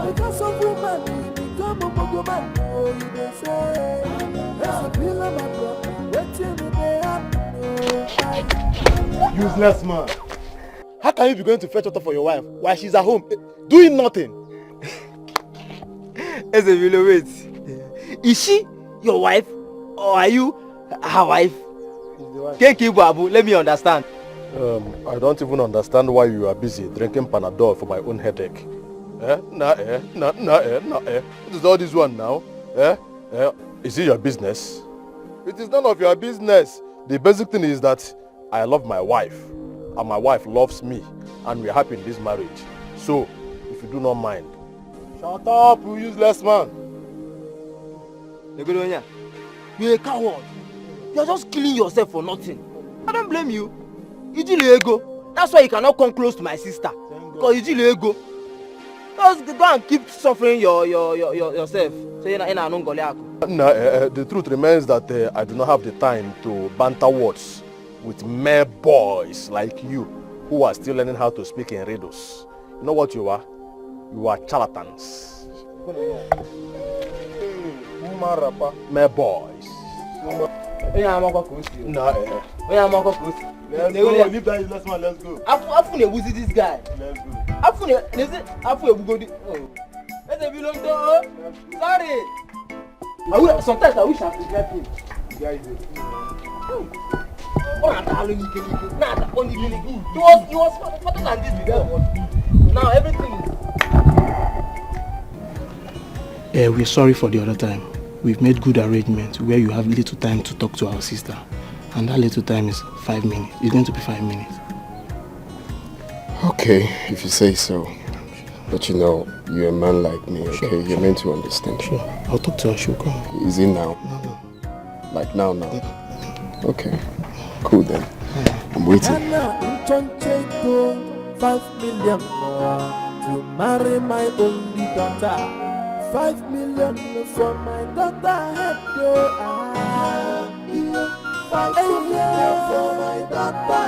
Because of woman, we become a bogoman. Oh, you dey say, there's a bill on my problem. Waiting in the happen. Useless man. How can you be going to fetch water for your wife while she's at home doing nothing? Ezebilo, wait. Is she your wife or are you her wife? Kenki Babu, let me understand. I don't even understand why you are busy drinking Panadol for my own headache. What is all this one now? Is it your business? It is none of your business. The basic thing is that I love my wife and my wife loves me and we are happy in this marriage. So, if you do not mind, shut up, you useless man. You're a coward. You're just killing yourself for nothing. I don't blame you. Ijile ego. That's why you cannot come close to my sister. Because Ijile ego. Just go and keep suffering yourself. The truth remains that I do not have the time to banter words with mere boys like you who are still learning how to speak in riddles. You know what you are? You are charlatans. My boys. I'm not going to Let's go. Leave that useless man. Let's go. Afu ne wuzi this guy. Let's go. Afu ebugodi. Oh. Let's be long to. Sorry. Sometimes I wish I could help him. Guys. He was better than this before. Now everything is... We're sorry for the other time. We've made good arrangements where you have little time to talk to our sister. And that little time is 5 minutes. It's going to be 5 minutes. Okay, if you say so. But you know, you're a man like me, okay? Sure, you're meant to understand. Sure. I'll talk to her. She'll come. Is it now? No. Like now? Okay. Cool then. I'm waiting. 5 million to marry my only daughter. 5 million for my daughter. 5 million for my daughter.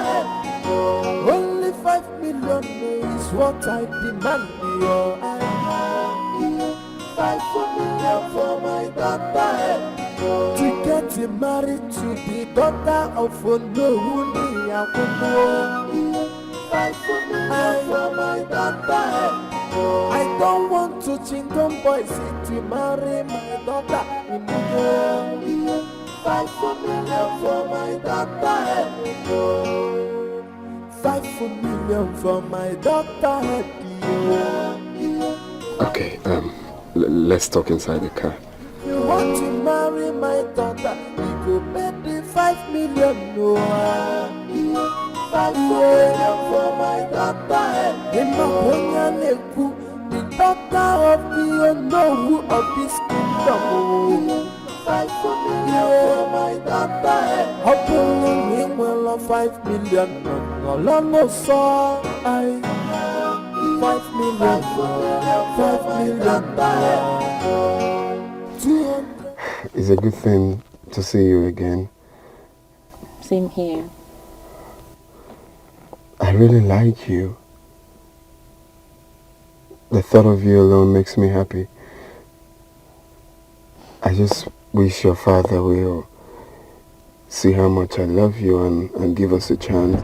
Only 5 million is what I demand. 5 million for my daughter. To get married to the daughter of Nollywood. 5 million for my daughter. I don't want to chingon boys to marry my daughter. 5 million for my daughter. 5 million for my daughter. Okay, let's talk inside the car. You want to marry my daughter, we go pay the 5 million. 5 million for my daughter. In my Neku, the daughter of the Nollywood of this kingdom. 5 million for my daughter. Hopefully, well, 5 million. No, so I 5 million. 5 million. It's a good thing to see you again. Same here. I really like you. The thought of you alone makes me happy. I just wish your father will see how much I love you and give us a chance.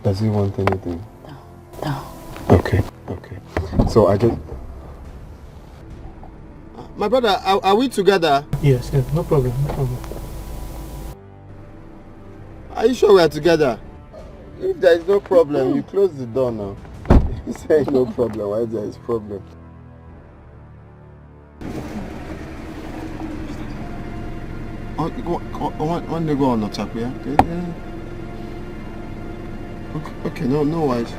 Does he want anything? No. Okay. So I just... My brother, are we together? Yes, no problem. Are you sure we are together? If there is no problem, you close the door now. You say no problem, why there is problem? One day go on WhatsApp, yeah? Okay, no worries.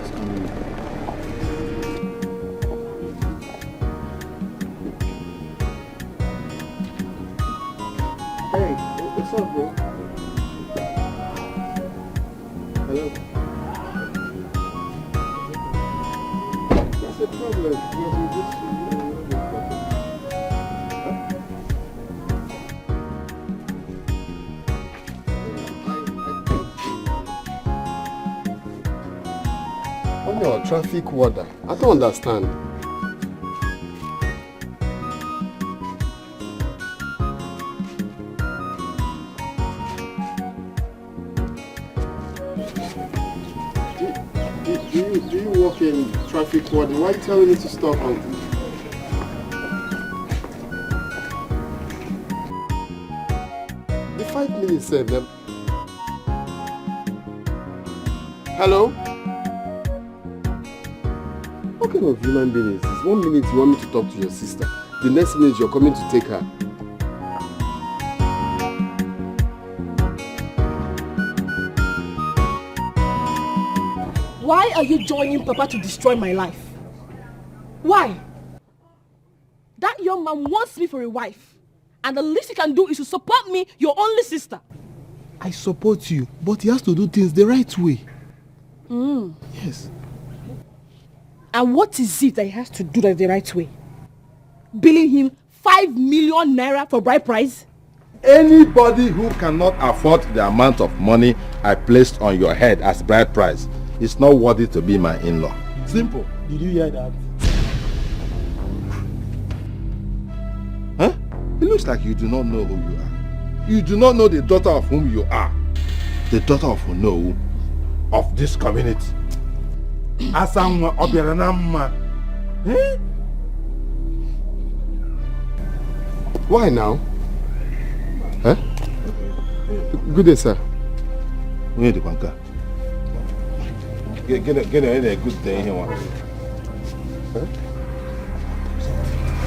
Hey, what's up, bro? Hello? What's the problem? On your traffic warden, I don't understand. Do you work in traffic warden? Why are you telling me to stop on? The 5 minutes saved them. Hello? What kind of human being is this? 1 minute you want me to talk to your sister. The next minute you're coming to take her. Why are you joining Papa to destroy my life? Why? That young man wants me for a wife. And the least he can do is to support me, your only sister. I support you, but he has to do things the right way. Mm. Yes. And what is it that he has to do that the right way? Billing him 5 million naira for bride price? Anybody who cannot afford the amount of money I placed on your head as bride price is not worthy to be my in-law. Simple. Did you hear that? Huh? It looks like you do not know who you are. You do not know the daughter of whom you are. The daughter of Onowu of this community. Asanwa Obiaranama. Eh? Why now? Huh? Good day, sir. Where the banker? Get a good day here. Huh?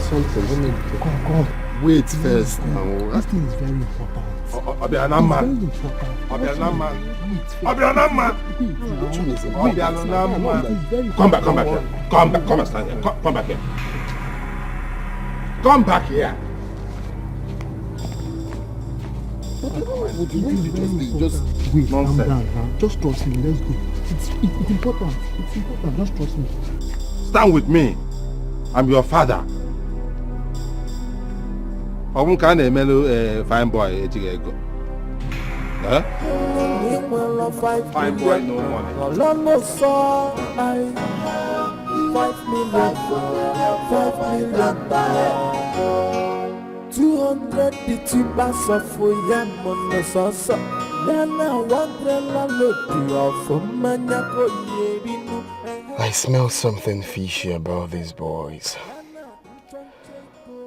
Something. Come. Wait first now. This thing is very important. Obiaranama. Come back here. Come and stand here. Come back here. Come back here. Just wait, calm down, huh? Just trust me, let's go. It's important. It's important, just trust me. Stand with me. I'm your father. How can a mellow fine boy go? Huh? Fine boy, no money. 5 million. 200 the tubas of Yam on the Sasa. Nana, 1 load from Manako. I smell something fishy about these boys.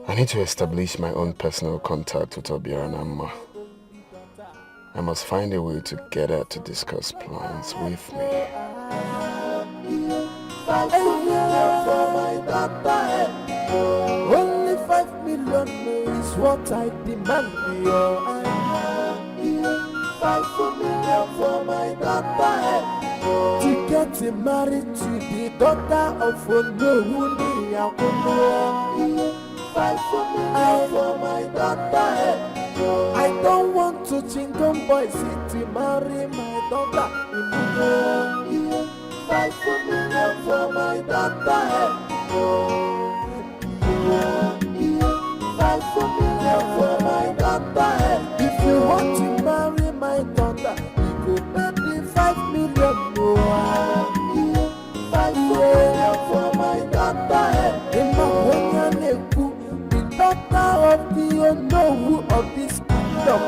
I need to establish my own personal contact with Obiaranama. I must find a way to get her to discuss plans with me. 5 million for my daughter. Only 5 million is what I demand. 5 million for my daughter. To get married to the daughter of Onowu. 5 million for my daughter. I don't want to chingon boys to marry my daughter. 5 million for my daughter. 5 million for my daughter. If you want to marry my daughter, you go pay me 5 million more. 5 million for my daughter. In my the daughter of the Onowu of this kingdom.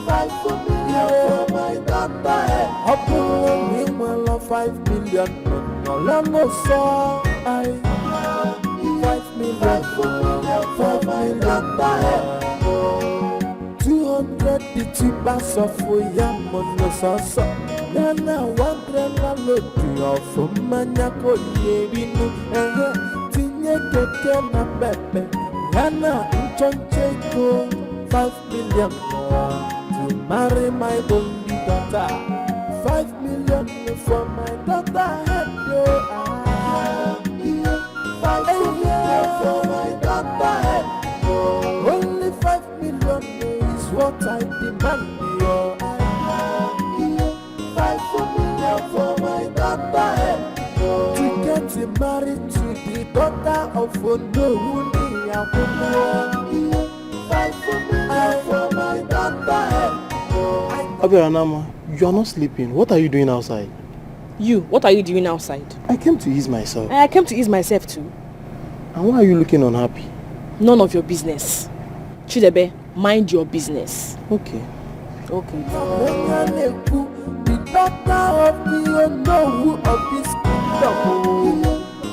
5 million for my daughter. Up me well 5 million. No so I 5 million for my daughter. 200 the tubas of Yam on the Sasa. Nana 1 load from Manako Yebinu. Tinye keke na pepe. Nana Nchoncheko 5 million to marry my only daughter. 5 million for my daughter. 5 million for my daughter. Only 5 million is what I demand. 5 million for my daughter. To get married to the daughter of Onowu. 5 million for my daughter. Obiaranama, you are not sleeping. What are you doing outside? You, what are you doing outside? I came to ease myself. I came to ease myself too. And why are you looking unhappy? None of your business. Chidebe, mind your business. Okay. The daughter of the Onowu of this kingdom.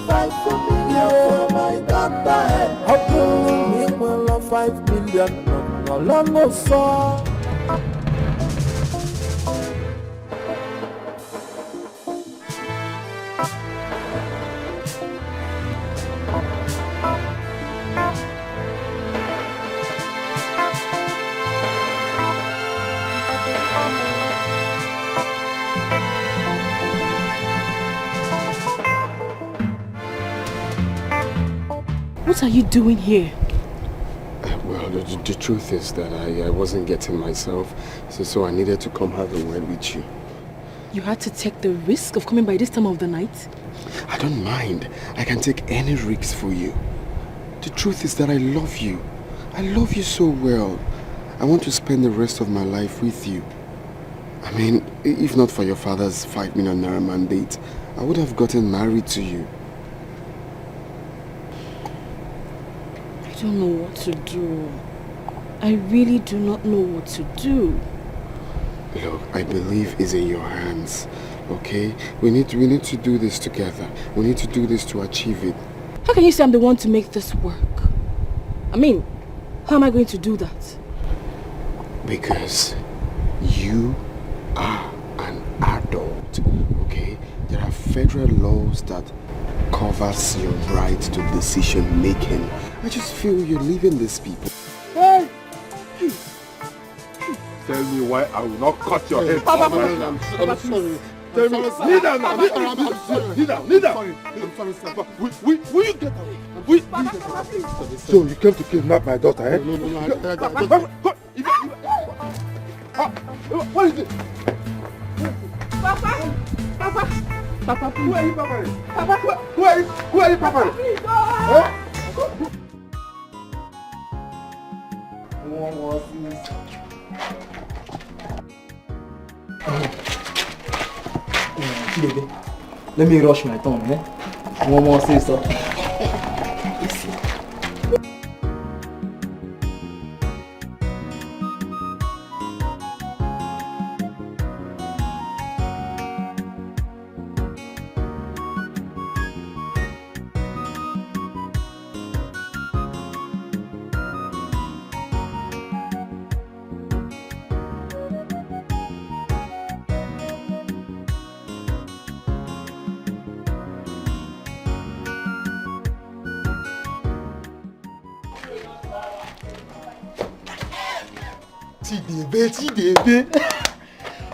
5 million for my daughter. Up me 5 million. No so. What are you doing here? Well, the truth is that I wasn't getting myself, so I needed to come have a word with you. You had to take the risk of coming by this time of the night? I don't mind. I can take any risks for you. The truth is that I love you. I love you so well. I want to spend the rest of my life with you. I mean, if not for your father's 5 million naira mandate, I would have gotten married to you. I don't know what to do. I really do not know what to do. Look, I believe it's in your hands, okay? We need to do this together. We need to do this to achieve it. How can you say I'm the one to make this work? I mean, how am I going to do that? Because you are an adult, okay? There are federal laws that covers your right to decision making. I just feel you're leaving these people. Hey! Tell me why I will not cut your head off right now. I'm sorry. Tell me, kneel down now. Kneel down. I'm sorry, sir. Will you get out? So you came to kidnap my daughter, eh? No. What is it? Papa, who are you, Papa? Papa, who are you, Papa? Please, Baby, let me rush my tongue, eh? One more sister.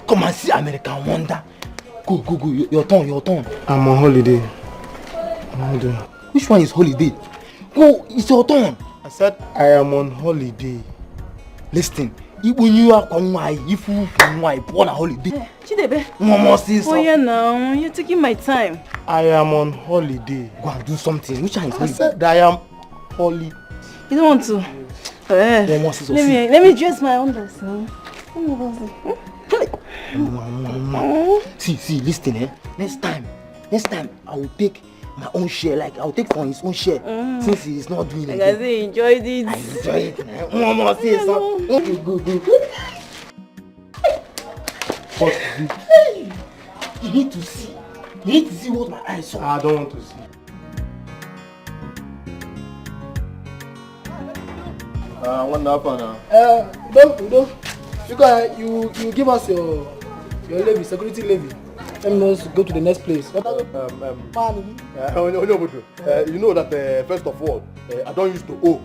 Come and see American Wonder. Go, your turn. I'm on holiday. Which one is holiday? Go, it's your turn. I said I am on holiday. Listen, when you are on born a holiday. Chidebe. One more sister. Oh yeah, now you're taking my time. I am on holiday. Go and do something. Which one is holiday? I said I am holiday. You don't want to? Let me dress my unders now. See, listen, eh? Next time, I will take my own share. Like I will take from his own share, since he is not doing it. I say enjoyed it. I enjoy it. One more sister. Okay, go. But you need to see. You need to see what my eyes saw. I don't want to see. One hour now. Don't. Because you give us your levy, security levy. Let me just go to the next place. You know that first of all, I don't used to owe.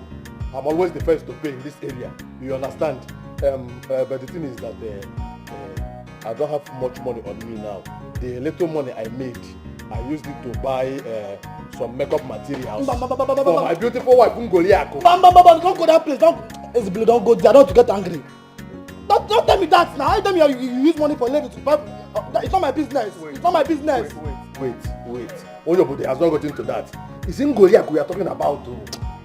I'm always the first to pay in this area. You understand? But the thing is that I don't have much money on me now. The little money I made, I used it to buy some makeup materials for my beautiful wife, Ngoliako. Don't go that place. Don't go there. I don't want to get angry. Don't tell me that now. I tell me you use money for levy to buy. It's not my business. It's not my business. Wait. Oyobode has not gotten to that. It's Ngoliako we are talking about.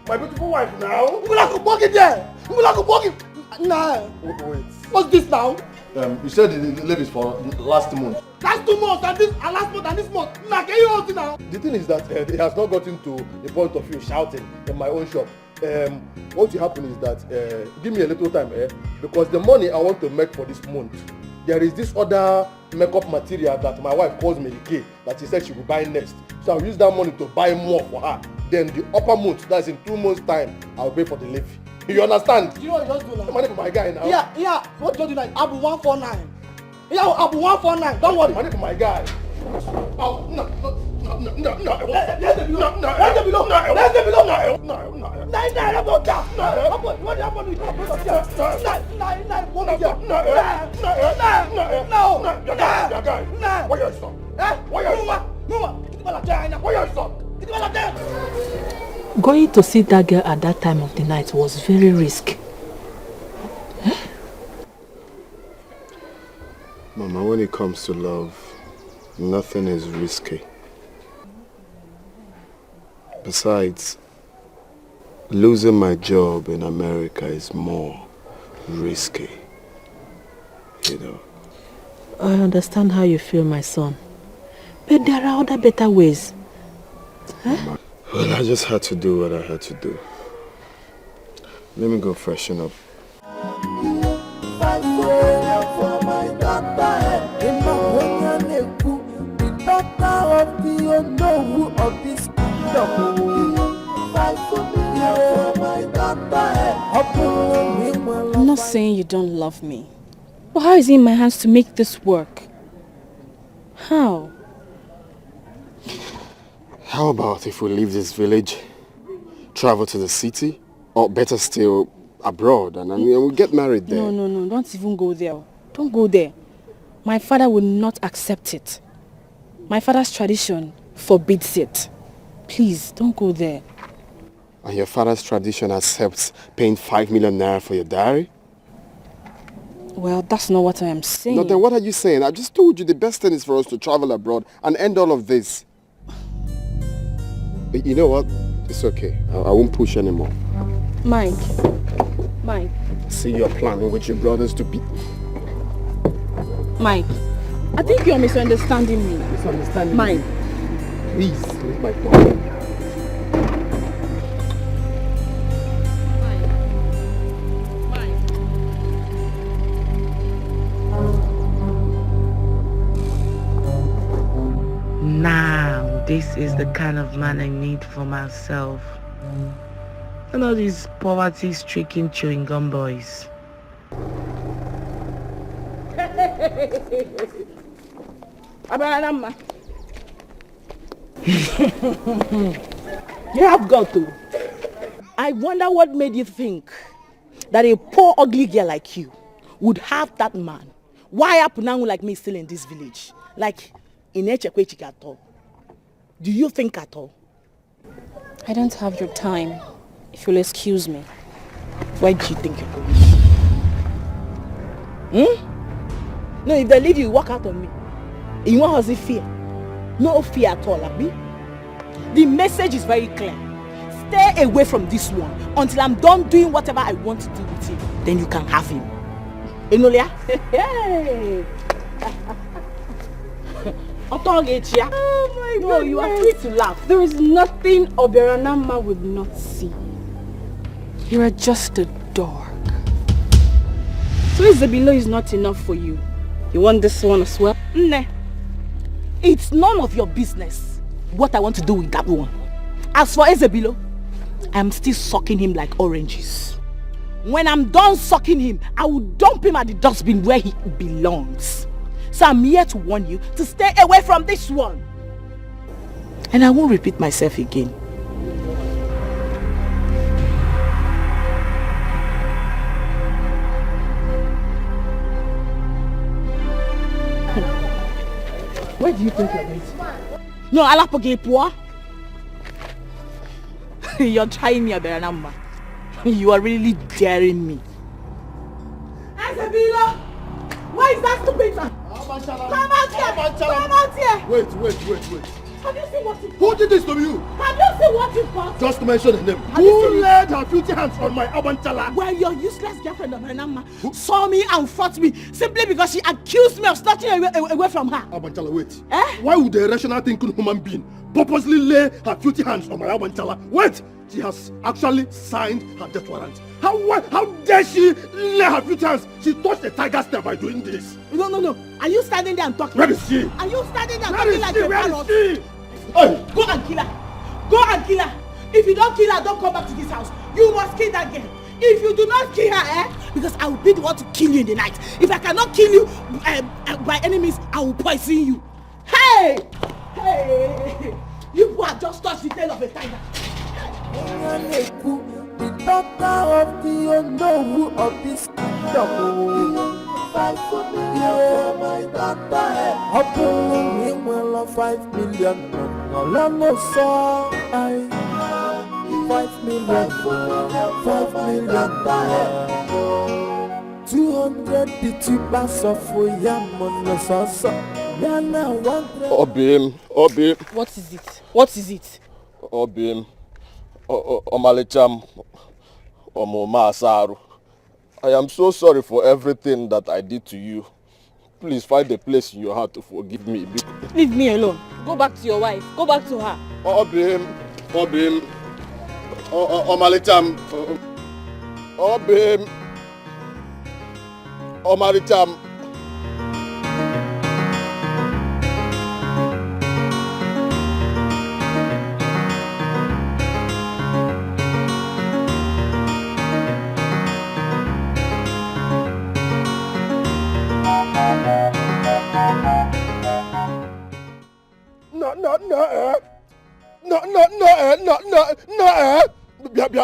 My beautiful wife now. Ngoliako walk it there. Ngoliako walk it. Nah. Wait. What's this now? You said the levy is for last month. Last 2 months and last month and this month. Nah, can you hold it now? The thing is that it has not gotten to the point of you shouting in my own shop. What will happen is that give me a little time, because the money I want to make for this month, there is this other makeup material that my wife calls Mary Kay that she said she will buy next. So I'll use that money to buy more for her. Then the upper month, that's in 2 months' time, I'll pay for the levy. You understand? You know what you just do now? Money for my guy now. Yeah. What you do now? Abu 149. Yeah, Abu 149. Don't worry. Money for my guy. Oh, no. Let them below. Going to see that girl at that time of the night was very risky. Mama, when it comes to love, nothing is risky. Besides, losing my job in America is more risky. You know. I understand how you feel, my son. But there are other better ways. Huh? Well, I just had to do what I had to do. Let me go freshen up. I'm not saying you don't love me. But how is it in my hands to make this work? How? How about if we leave this village, travel to the city, or better still, abroad, and we'll get married there? No, don't even go there. Don't go there. My father will not accept it. My father's tradition forbids it. Please, don't go there. And your father's tradition accepts paying 5 million naira for your dowry? Well, that's not what I am saying. No, then what are you saying? I just told you the best thing is for us to travel abroad and end all of this. But you know what? It's okay. I won't push anymore. Mike. See, you're planning with your brothers to be... Mike, I think you're misunderstanding me. Misunderstanding Mike. Me? Please, leave my phone. Now, this is the kind of man I need for myself. And all these poverty-stricken chewing gum boys. You have got to. I wonder what made you think that a poor ugly girl like you would have that man. Why a punangu like me still in this village? Like in Echekwechi at all? Do you think at all? I don't have your time. If you'll excuse me. Where do you think you're going? No, if they leave you, walk out on me. You want us to fear? No fear at all, Abi. The message is very clear. Stay away from this one until I'm done doing whatever I want to do with him. Then you can have him. Enolia? Hey! Oh my God. You are free to laugh. There is nothing Oberanama would not see. You are just a dog. So Isabella is not enough for you. You want this one as well? Nah. It's none of your business what I want to do with that one. As for Isabella, I'm still sucking him like oranges. When I'm done sucking him, I will dump him at the dustbin where he belongs. So I'm here to warn you to stay away from this one. And I won't repeat myself again. Where do you think you're going? No, Alapoge. You're trying me, Aberanamba. You are really daring me. Isabella! Why is that stupid man? Come out here! Come out here! Wait. Have you seen what you Who did this to you? Have you seen what you got? Just to mention the name. Have you Who seen laid her filthy hands on my Abanchala? Well, your useless girlfriend of Renama saw me and fought me simply because she accused me of snatching away from her. Abanchala, wait. Why would a rational thinking human being purposely lay her filthy hands on my Abanchala? Wait! She has actually signed her death warrant. How dare she lay her filthy hands? She touched a tiger's tail by doing this. No. Are you standing there and talking? Where is she? Are you standing there and Where talking is like she? a Where parrot? is she? Hey. Go and kill her. Go and kill her. If you don't kill her, don't come back to this house. You must kill that girl. If you do not kill her, because I will be the one to kill you in the night. If I cannot kill you by any means, I will poison you. Hey! You have just touched the tail of a tiger. The daughter of the Onowu of this kingdom. Fight for me, for my daughter. Open me well 5 million. No so I 5 million. 5 million. 200 the cheaper so for yam on the sauce. Yana 100. Obim. What is it? What is it? Obim. Omalicham. Omoma Asaru. I am so sorry for everything that I did to you. Please find a place in your heart to forgive me. Leave me alone. Go back to your wife. Go back to her. Obim. Omalicham. Obim. Omalicham.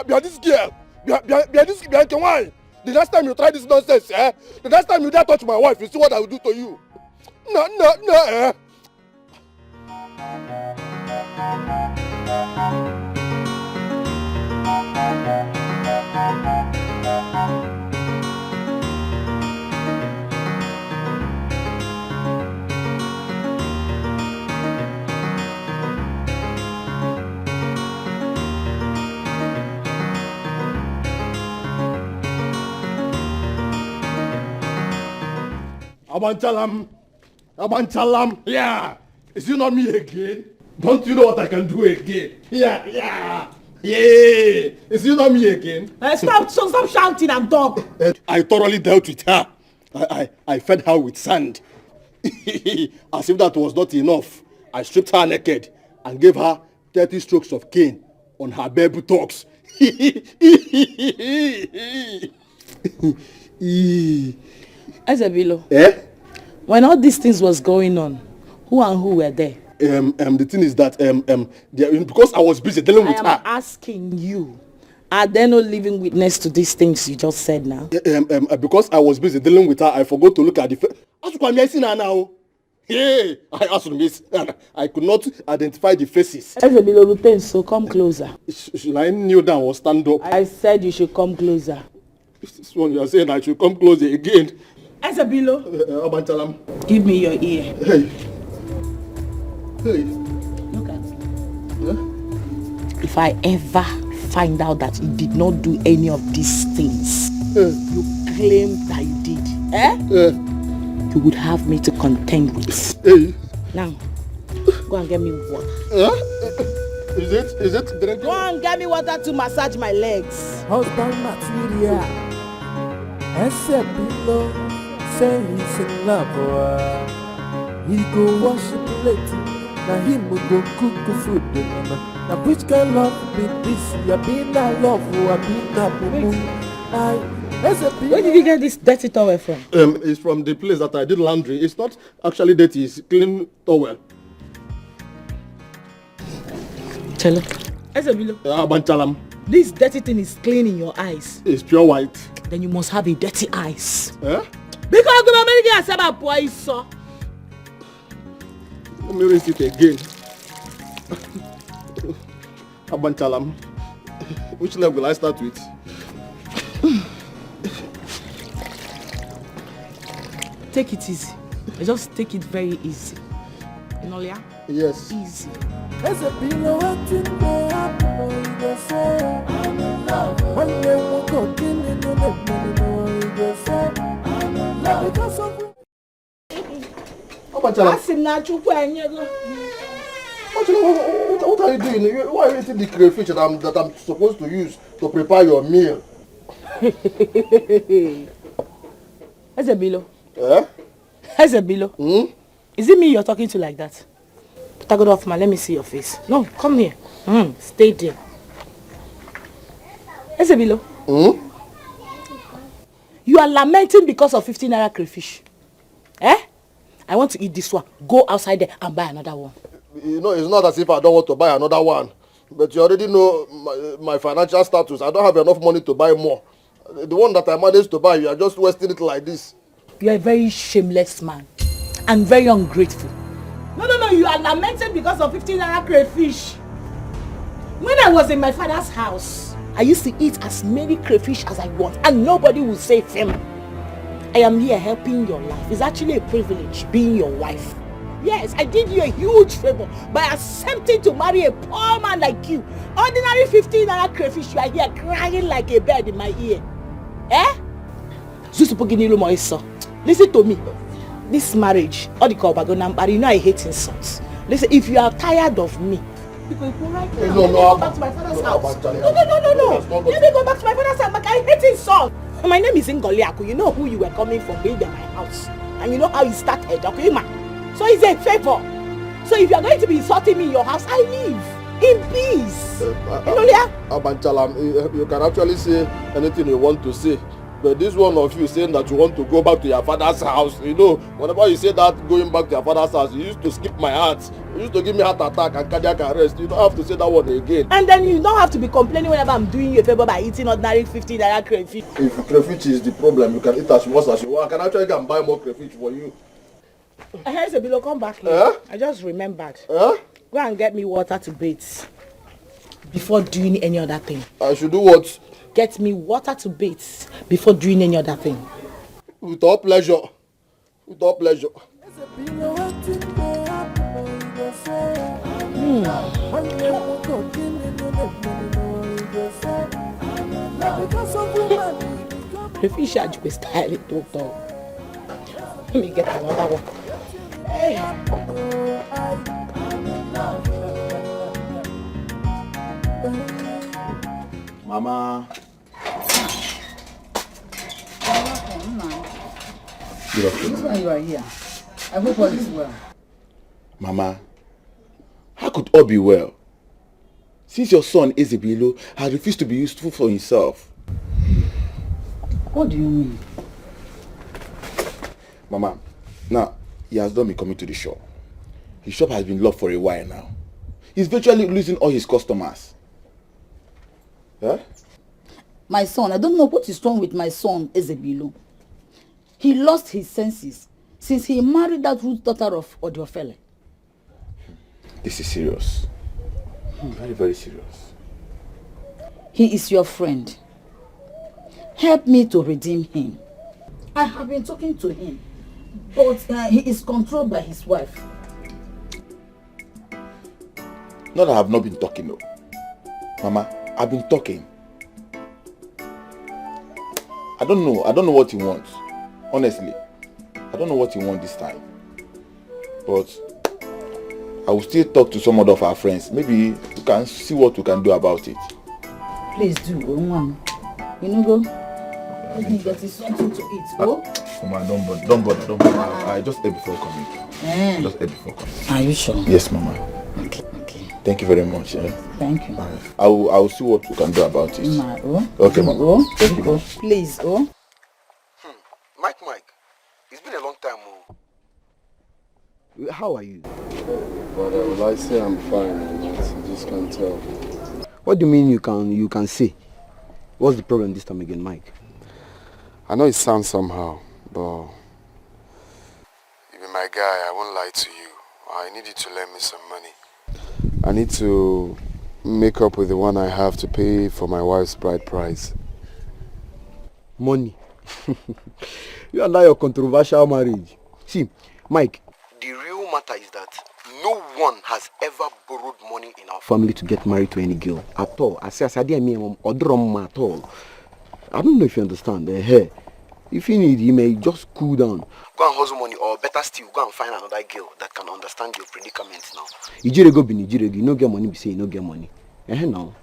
No, this girl. This girl can why? The next time you try this nonsense, the next time you dare touch my wife, you see what I will do to you. No. Abanchalam, yeah. Is it not me again? Don't you know what I can do again? Yeah. Is it not me again? Stop shouting and talk. I thoroughly dealt with her. I fed her with sand. As if that was not enough, I stripped her naked and gave her 30 strokes of cane on her bare buttocks. Ezebilo. When all these things was going on, who and who were there? The thing is that because I was busy dealing with her. I am asking you, are there no living witness to these things you just said now? Because I was busy dealing with her, I forgot to look at the face. Now. Yeah, I asked Miss, and I could not identify the faces. Ezebilo Luten, so come closer. Should I kneel down or stand up? I said you should come closer. This one you are saying I should come closer again. Ezebilo. Give me your ear. Hey. Look at me. Huh? If I ever find out that you did not do any of these things, you claim that you did, you would have me to contend with. Now, go and get me water. Is it? Go and get me water to massage my legs. Husband material. Ezebilo. Say he's in love, he go wash the plate. Now him will go cook food. Now which kind of love be this? You been that love, or been that boo. Where did you get this dirty towel from? It's from the place that I did laundry. It's not actually dirty, it's clean towel. Hello. Ezebilo. This dirty thing is clean in your eyes. It's pure white. Then you must have a dirty eyes. Because the American said about boy so. Let me rinse it again. Abanchalam. Which leg will I start with? Take it easy. Just take it very easy. Nolia? Yes. Easy. Ezebilo waiting there happen, you go say I'm in love. One day we'll go in and you go say I'm in love. Because of what are you doing? Why are you eating the crayfish that I'm supposed to use to prepare your meal? Ezebilo. Ezebilo. Is it me you're talking to like that? Take it off, man. Let me see your face. No, come here. Stay there. Ezebilo. You are lamenting because of 15 naira crayfish. I want to eat this one. Go outside there and buy another one. You know, it's not as if I don't want to buy another one. But you already know my financial status. I don't have enough money to buy more. The one that I managed to buy, you are just wasting it like this. You are a very shameless man. And very ungrateful. No. You are lamenting because of 15 naira crayfish. When I was in my father's house, I used to eat as many crayfish as I want. And nobody would say him. I am here helping your life. It's actually a privilege being your wife. Yes, I did you a huge favor by accepting to marry a poor man like you. Ordinary 15 naira crayfish, you are here crying like a bird in my ear. Eh? Listen to me. This marriage, all the but you know I hate insults. Listen, if you are tired of me, you can go right now. Let me go back to my father's house. No. Let me go back to my father's house. I hate insults. My name is Ngoliaku. You know who you were coming from being in my house. And you know how it started, okay, man? So it's a favor. So if you are going to be insulting me in your house, I leave in peace. Abanchalam, you can actually say anything you want to say. But this one of you saying that you want to go back to your father's house, you know, whenever you say that going back to your father's house, you used to skip my heart. You used to give me heart attack and cardiac arrest. You don't have to say that one again. And then you don't have to be complaining whenever I'm doing you a favor by eating ordinary 15 naira crayfish. If crayfish is the problem, you can eat as much as you want. I can actually go and buy more crayfish for you. Here's a below, come back here. I just remembered. Go and get me water to bathe before doing any other thing. I should do what? Get me water to bathe before doing any other thing. With all pleasure. With all pleasure. Crayfish are just style it, doctor. Let me get another one. Hey. Mama. Good afternoon. This one you are here. I hope all is well. Mama, how could all be well? Since your son Ezebilo has refused to be useful for himself. What do you mean? Mama, now he has not been coming to the shop. His shop has been locked for a while now. He's virtually losing all his customers. Huh? My son, I don't know what is wrong with my son, Ezebilo. He lost his senses since he married that rude daughter of Odiofele. This is serious. Very, very serious. He is your friend. Help me to redeem him. I have been talking to him, but he is controlled by his wife. Not that I have not been talking, no. Mama, I've been talking. I don't know what he wants. Honestly, I don't know what he wants this time. But I will still talk to some other of our friends. Maybe we can see what we can do about it. Please do, Mama. You know, go. Let me get you something to eat, go. Mama, don't bother. I just ate before coming. Just ate before coming. Are you sure? Yes, Mama. Okay. Thank you very much. Thank you. I will see what we can do about it. Okay, Mama. Thank you. Please, Mike, it's been a long time. How are you? Brother, will I say I'm fine? You just can't tell. What do you mean you can say? What's the problem this time again, Mike? I know it sounds somehow, but you be my guy, I won't lie to you. I need you to lend me some money. I need to make up with the one I have to pay for my wife's bride price. Money? You and I are controversial marriage. See, Mike, The real matter is that no one has ever borrowed money in our family to get married to any girl at all. I say, at all. I don't know if you understand. If you need, you may just cool down. Go and hustle money, or better still, go and find another girl that can understand your predicament now. Ijirego be Ijirego, you no get money, be say you no get money. Now.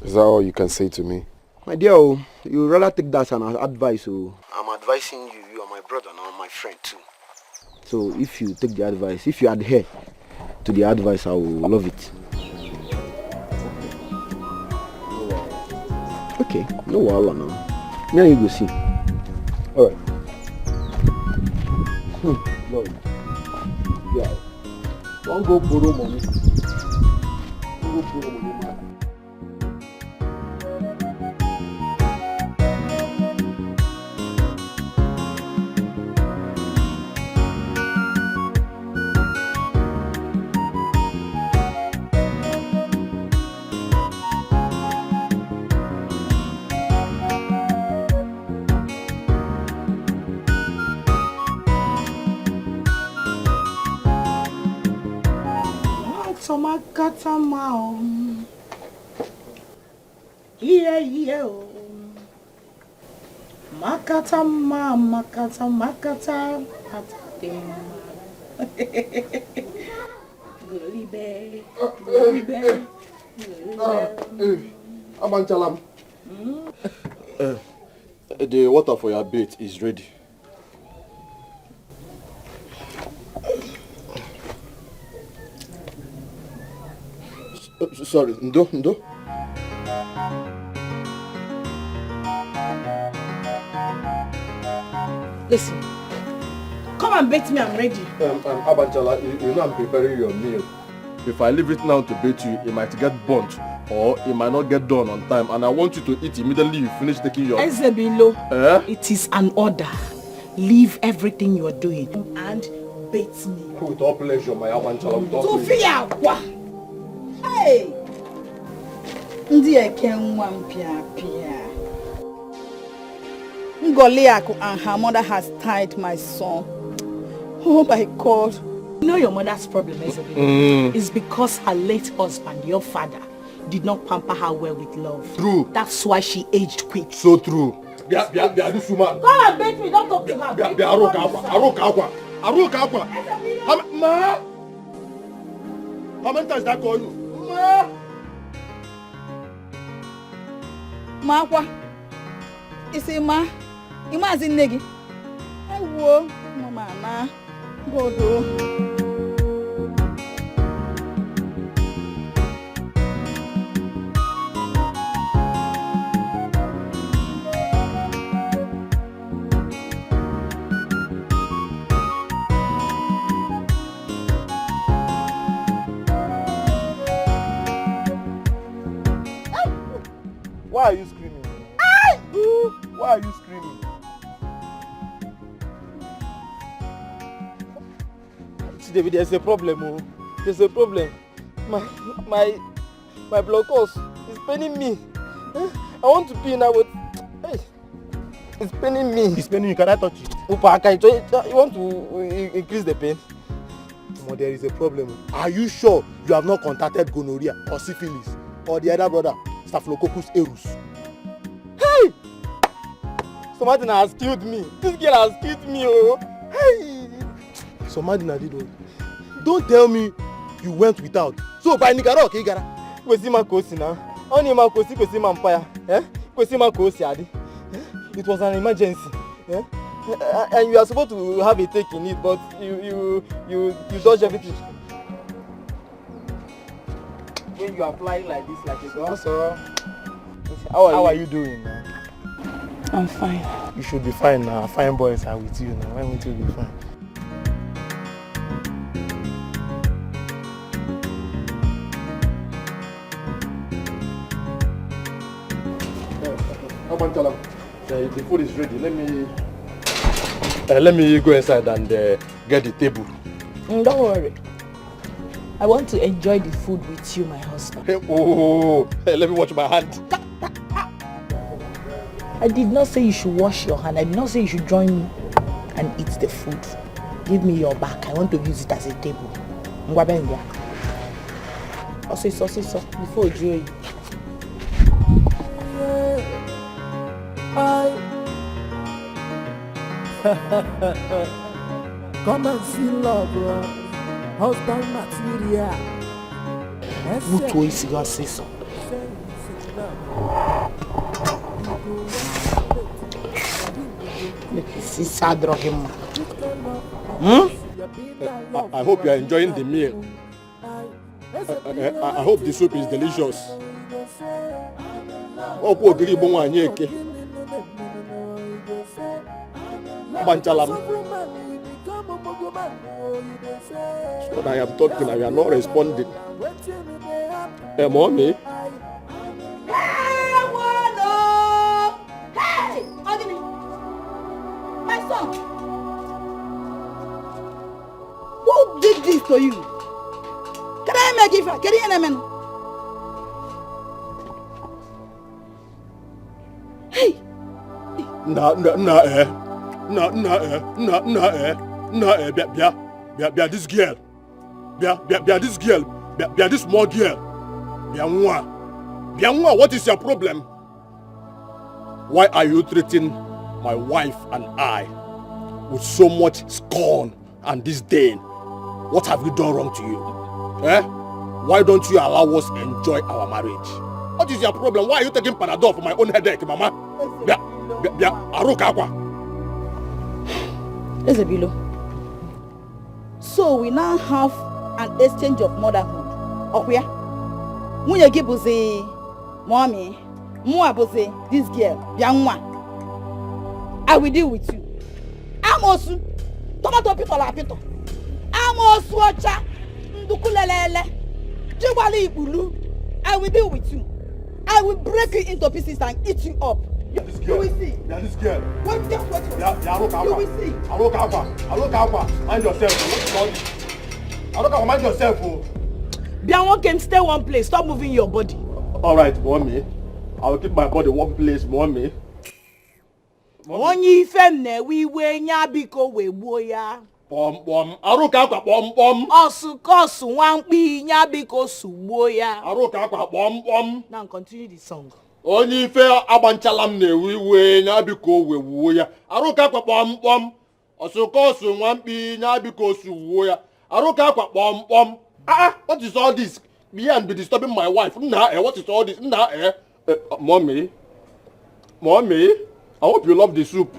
Is that all you can say to me? My dear, you rather take that as an advice. I'm advising you, you are my brother now, my friend too. So if you take the advice, if you adhere to the advice, I will love it. Okay, no wahala now. Now you go see. Alright. Lord. Yeah. Don't go borrow money. Don't go borrow money. makata mao. Yeah. Makata ma, makata. Golibe. Abanchalam. The water for your bait is ready. Sorry, Ndo. Listen, come and bait me, I'm ready. Abanchala, you know I'm preparing your meal. If I leave it now to bait you, it might get burnt or it might not get done on time. And I want you to eat immediately you finish taking your... Ezebilo, it is an order. Leave everything you're doing and bait me. With all pleasure, my Abanchala, with all pleasure. Sophia, what? Hey! Ndi ekenwa mpia. Ngoliaku and her mother has tied my son. Oh my God. You know your mother's problem, Ezebilo? It's because her late husband, your father, did not pamper her well with love. True. That's why she aged quick. So true. This woman. Come and bait me, don't talk to her. Aruka. Ma! How many times did I call you? Ma kwa? Isi ma? Imazi negi? Ewo, mama na. Godo. Why are you screaming? Why are you screaming? David, there's a problem. Oh. There's a problem. My blood course is paining me. I want to pee now, but hey, it's paining me. It's paining you. Can I touch it? You want to increase the pain? Oh, there is a problem. Are you sure you have not contacted gonorrhea or syphilis or the other brother, Staphylococcus aureus? Hey! Somebody has killed me. This girl has killed me. Oh, hey! Somebody did what? Don't tell me you went without. So by Nigaro, okay, Gara? Kwesima kosi na. Only ma kosi kwesima empire. Kwesima kosi adi. It was an emergency. And you are supposed to have a take in it, but you dodge everything. When you are flying like this, like a gun. So, how are you doing now? I'm fine. You should be fine now. Fine boys are with you now. Why won't you be fine? The food is ready. Let me go inside and get the table. Don't worry. I want to enjoy the food with you, my husband. Hey, let me wash my hand. I did not say you should wash your hand. I did not say you should join me and eat the food. Give me your back. I want to use it as a table. Also, before you. Come and see love, bro. Husband material. What is your sister? I hope you are enjoying the meal. I hope the soup is delicious. When I am talking and you are not responding. Hey, mommy. Hey, Odimgbe, my son. Who did this to you? Can I make it? Can you hear me? Hey. This girl. This girl. Bia this small girl. Bia, what is your problem? Why are you treating my wife and I with so much scorn and disdain? What have we done wrong to you? Why don't you allow us enjoy our marriage? What is your problem? Why are you taking Panadol for my own headache, Mama? Bia, Aruka Akwa. Ezebilo. So we now have an exchange of motherhood. Okay? Munye gibuzi mommy, muabuzi this girl, Bianwa. I will deal with you. Amosu, tomato pito la pito. Amosu ocha, ndukulelele. Jewali ibulu. I will deal with you. I will break you into pieces and eat you up. This girl. You will see. Yeah, this girl. What? You will see. Aruka, mind yourself. Aruka, mind yourself. Bianwa can stay one place. Stop moving your body. All right, mommy. I will keep my body one place, mommy. Onyi femne we nyabiko we boya. Pom. Aruka Akwa pom. Osu wankpi nyabiko suboya. Aruka Akwa pom. Now continue the song. Onye ife agbanchalam na-ewe nyabiko wewo ya. Aruka Akwa pom. Osu nwankpi nyabiko suwo ya. Aruka Akwa pom. What is all this? Me and be disturbing my wife. What is all this? Mommy, I hope you love the soup.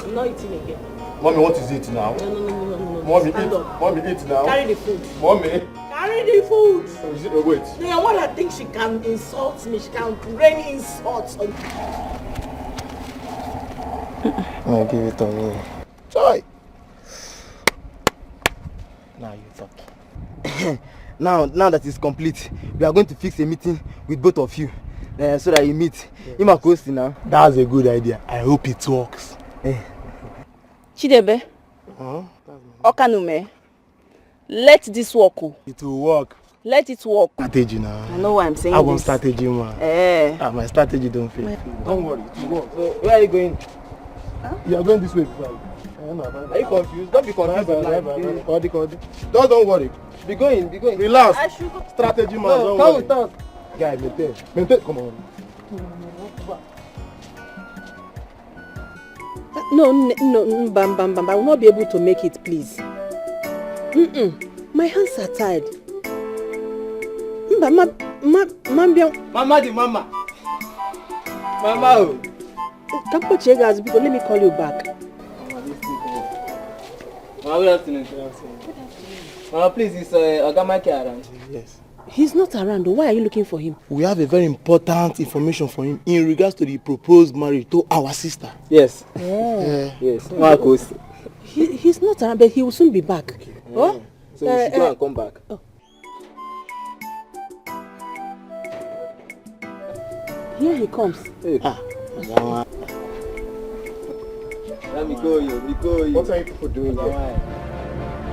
I'm not eating again. Mommy, what is it now? No. Mommy, eat now. Carry the food. Mommy. Carry the food. Is it a wait? The one that thinks she can insult me, she can rain insults on me. I'll give it on you. Try. Now you talk. now that it's complete, we are going to fix a meeting with both of you. So that you meet. Yes. Now. That's a good idea. I hope it works. Chidebe. Okanume. Let this work. It will work. Let it work. Strategy now. I know why I'm saying I want this. strategy, man. My strategy don't fail. Don't worry, it will work. So, where are you going? Huh? You are going this way. Are you confused? Don't be confused. Don't worry. Be going. Relax. Strategy, man. No, come with us. Guy, maintain. Come on. No, Bam. I will not be able to make it, please. My hands are tied. Mama. Kampo Chegas, because let me call you back. Good afternoon. Mama, please, is Ogamake around? Yes. He's not around. Why are you looking for him? We have a very important information for him in regards to the proposed marriage to our sister. Yes. Yes. Marcos. He's not around, but he will soon be back. Okay. Oh? So we should go and come back. Oh. Here he comes. Hey. Let me go. What are you people doing here?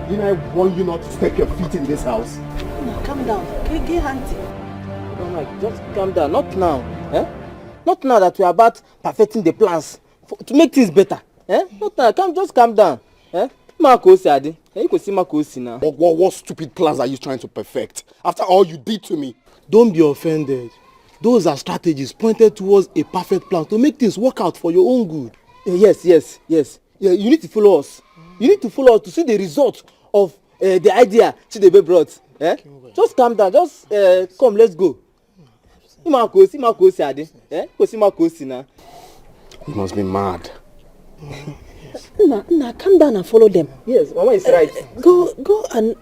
Didn't I warn you not to step your feet in this house? No, calm down. Get handy. Just calm down. Not now. Not now that we are about perfecting the plans to make things better. Not now. Just calm down. Marcos, you can see Marcos now. What stupid plans are you trying to perfect? After all you did to me. Don't be offended. Those are strategies pointed towards a perfect plan to make things work out for your own good. Yes. Yeah, you need to follow us. You need to follow us to see the result of the idea Chidebe brought. Just calm down. Just come, let's go. You must be mad. Nah, calm down and follow them. Yes, Mama is right. Go and...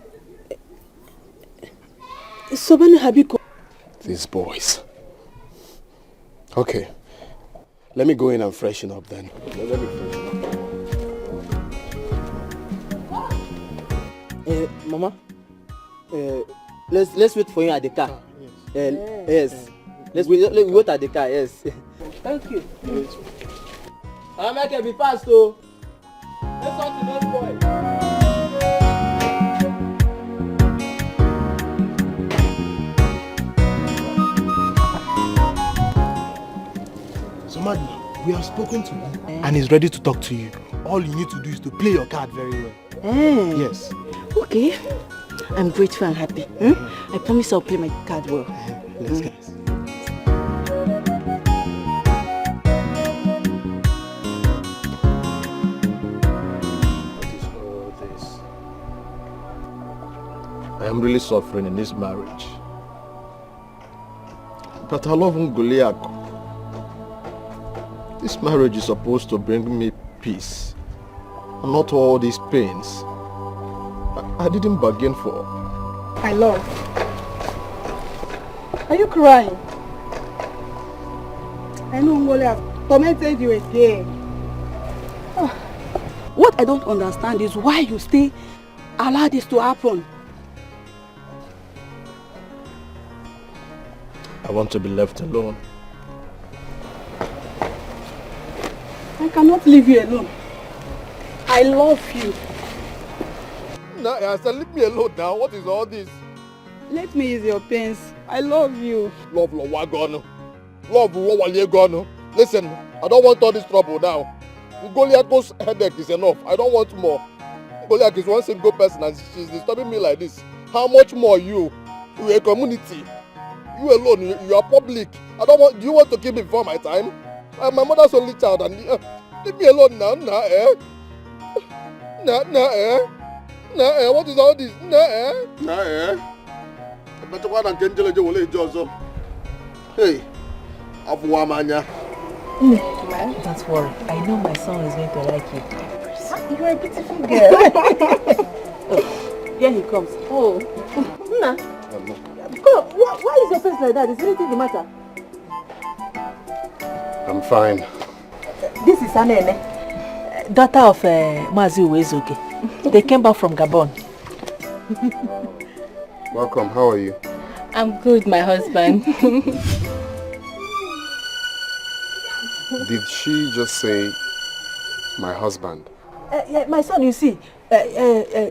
Sobani Habiko. These boys. Okay. Let me go in and freshen up then. Let me freshen up. Mama, let's wait for you at the car. Yes. Let's wait at the car. Yes. Thank you. I'll make it be fast, though. Let's talk to those boys. So, Madam, we have spoken to him and he's ready to talk to you. All you need to do is to play your card very well. Mm. Yes. Okay. I'm grateful and happy. I promise I'll play my card well. Let's go. I am really suffering in this marriage. But I love Ngoliaku. This marriage is supposed to bring me peace, and not all these pains. I didn't bargain for. My love. Are you crying? I know Ngoli has tormented you again. What I don't understand is why you still allow this to happen. I want to be left alone. I cannot leave you alone. I love you. Nah, I said, leave me alone now. What is all this? Let me ease your pains. I love you. Love Lowagano. Love Lowaliegano. Listen, I don't want all this trouble now. Ngoliako's headache is enough. I don't want more. Ngoliak is one single person and she's disturbing me like this. How much more you? You're a community. You alone, you are public. I don't want. Do you want to kill me before my time? I'm my mother's only child and leave me alone now. Nah, eh? Nah, what is all this? Nah, eh? I better go and get Angela Jolie Jozo. Hey, Afuamanya. Don't worry. I know my son is going to like you. You are a beautiful girl. Oh, here he comes. Oh, Nna. Come, why is your face like that? Is anything the matter? I'm fine. This is Anene, daughter of Mazi Uwezoke. They came back from Gabon. Welcome, how are you? I'm good, my husband. Did she just say my husband? My son, you see,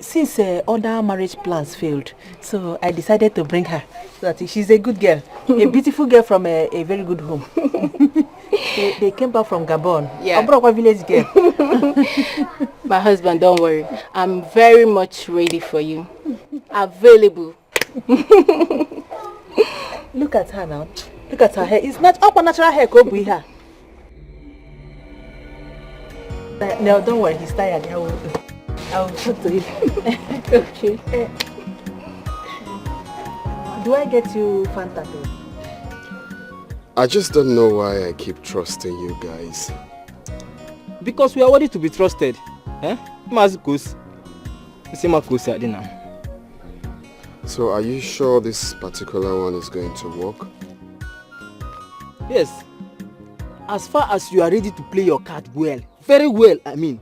since other marriage plans failed, so I decided to bring her. So that she's a good girl, a beautiful girl from a very good home. They came back from Gabon. Yeah. A village girl. My husband, don't worry. I'm very much ready for you. Available. Look at her now. Look at her hair. It's not up natural hair, Kobe her. No, don't worry. He's tired. I will talk to him. Okay. Do I get you Fanta too? I just don't know why I keep trusting you guys. Because we are worthy to be trusted. So are you sure this particular one is going to work? Yes. As far as you are ready to play your card well, very well, I mean.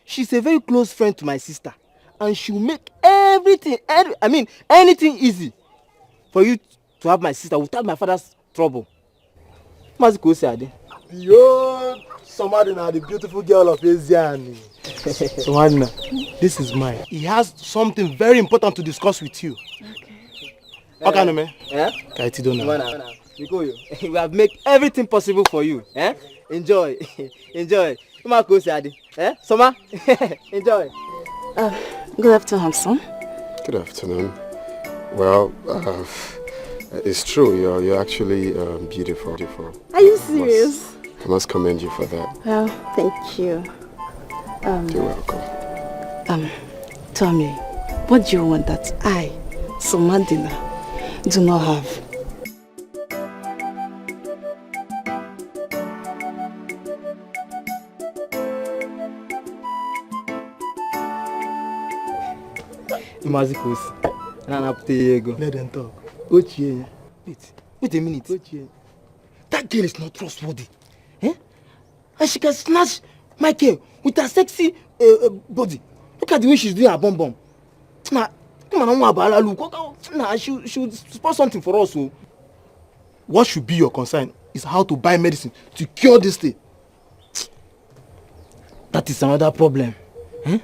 She's a very close friend to my sister. And she'll make everything, anything easy for you to have my sister without my father's trouble. Yo, Somadina, the beautiful girl of Asian. Somadina, this is mine. He has something very important to discuss with you. Okay, man. Yeah? Kaitidona. We have made everything possible for you. Eh? Enjoy. Enjoy. Soma, enjoy. Good afternoon, son. Good afternoon. Well, it's true. You're actually beautiful. Are you serious? I must commend you for that. Well, thank you. You're welcome. Tell me, what do you want that I, Somadina, do not have? Let them talk. Wait a minute. That girl is not trustworthy. Eh? And she can snatch Michael with her sexy body. Look at the way she's doing her bum bum. She should spot something for us. So. What should be your concern is how to buy medicine to cure this thing. That is another problem. Eh?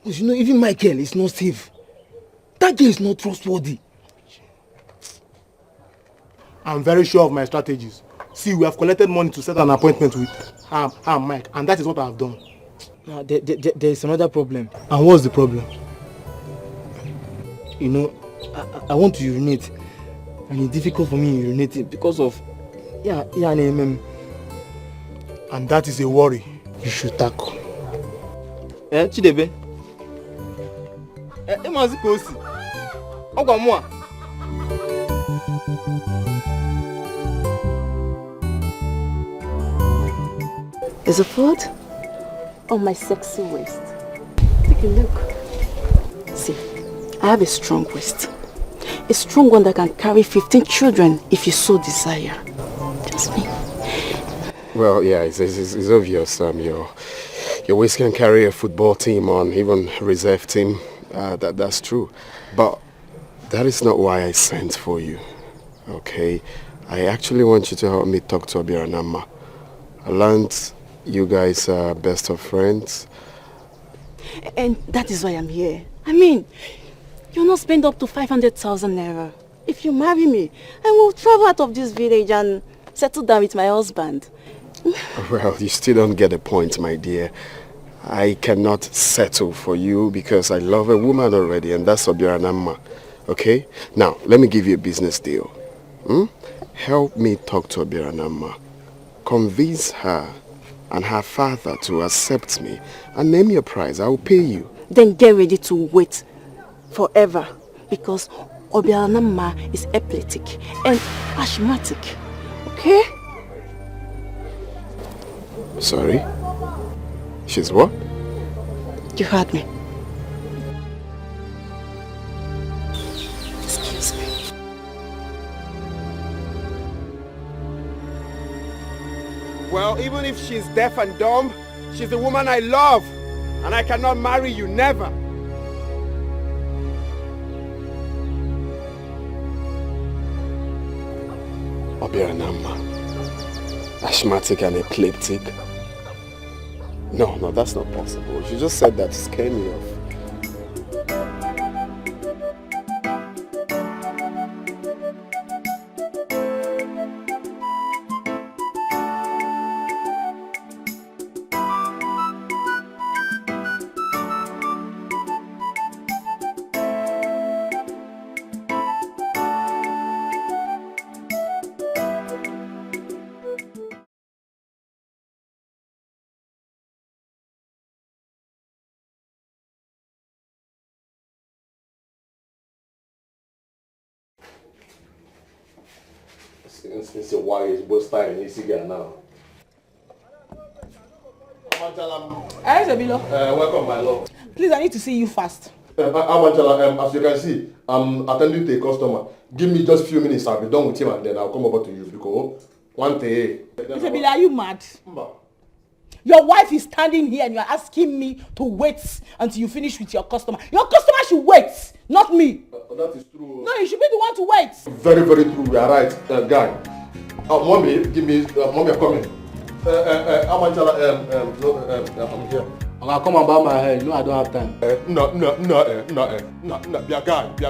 Because you know, even Michael is not safe. That girl is not trustworthy. I'm very sure of my strategies. See, we have collected money to set an appointment with her and Mike, and that is what I have done. There is another problem. And what's the problem? You know, I want to urinate. And it's difficult for me urinating because of and that is a worry you should tackle. Chidebe? Mazi Kosi. Ogwamwa. Is it food? On my sexy waist. Take a look. See, I have a strong waist. A strong one that can carry 15 children if you so desire. Just me. Well, yeah, it's obvious. Your waist can carry a football team on, even reserve team. That's true. But that is not why I sent for you. Okay? I actually want you to help me talk to Obiranama. I learned you guys are best of friends. And that is why I'm here. I mean, you'll not spend up to 500,000 naira. If you marry me, I will travel out of this village and settle down with my husband. Well, you still don't get the point, my dear. I cannot settle for you because I love a woman already, and that's Obiranama. Okay? Now, let me give you a business deal. Help me talk to Obiranama. Convince her and her father to accept me and name your price. I will pay you. Then get ready to wait forever because Obiranama is epileptic and asthmatic. Okay? Sorry? She's what? You heard me. Excuse me. Well, even if she's deaf and dumb, she's the woman I love. And I cannot marry you, never. Obiranama. Asthmatic and epileptic. No, that's not possible. She just said that to scare me off. Since your wife is both style and easy girl now. Welcome, my love. Please, I need to see you fast. As you can see, I'm attending to a customer. Give me just a few minutes, I'll be done with him and then I'll come over to you because one day. Isabella, are you mad? Your wife is standing here and you're asking me to wait until you finish with your customer. Your customer should wait, not me. That is true. No, you should be the one to wait. Very, very true. You are right, guy. Mommy, give me. Mommy, I'm coming. I'm here. I'm gonna come and bow my head. No, I don't have time. No. Be a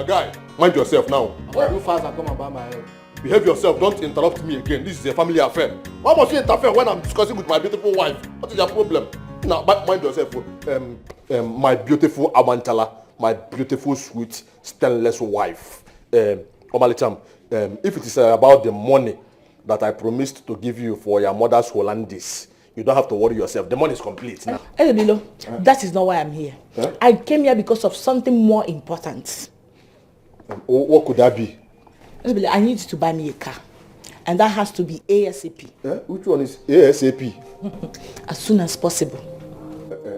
guy. Mind yourself now. I'm gonna do fast and come and bow my head. Behave yourself. Don't interrupt me again. This is a family affair. Why must you interfere when I'm discussing with my beautiful wife? What is your problem? Now, mind yourself. My beautiful Awantala, my beautiful, sweet, stainless wife. Omalicham, if it is about the money that I promised to give you for your mother's Hollandis, you don't have to worry yourself. The money is complete now. Elebilo, that is not why I'm here. I came here because of something more important. What could that be? Elebilo, I need you to buy me a car. And that has to be ASAP. Which one is ASAP? As soon as possible.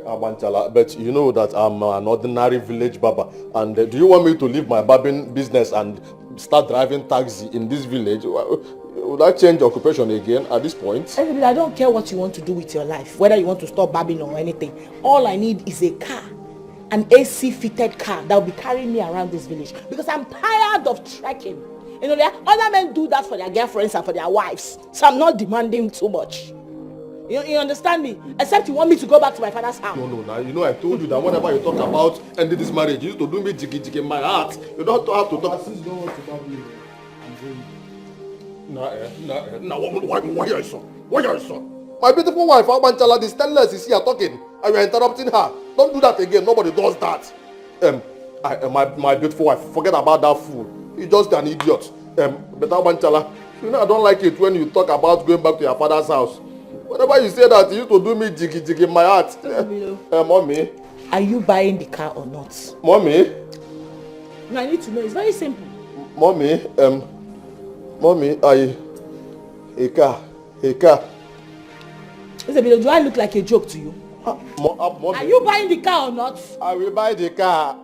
But you know that I'm an ordinary village barber. And do you want me to leave my barbering business and start driving taxi in this village? Would I change occupation again at this point? I don't care what you want to do with your life, whether you want to stop barbing or anything. All I need is a car, an AC-fitted car that will be carrying me around this village. Because I'm tired of trekking. You know, other men do that for their girlfriends and for their wives. So I'm not demanding too much. You understand me? Except you want me to go back to my father's house. No. You know, I told you that whenever you talk about ending this marriage, you used to do me jiggy in my heart. You don't have to talk. Since you don't want to barbie, I'm going. Why are you so? My beautiful wife, Abanchala, the stainless is here talking, and you are interrupting her. Don't do that again. Nobody does that. My beautiful wife, forget about that fool. He's just an idiot. Better Banchala, you know I don't like it when you talk about going back to your father's house. Whenever you say that, you used to do me jiggy in my heart. Mommy. Are you buying the car or not? Mommy. No, I need to know. It's very simple. Mommy, a car. Isabella, do I look like a joke to you? Mommy. Are you buying the car or not? I will buy the car.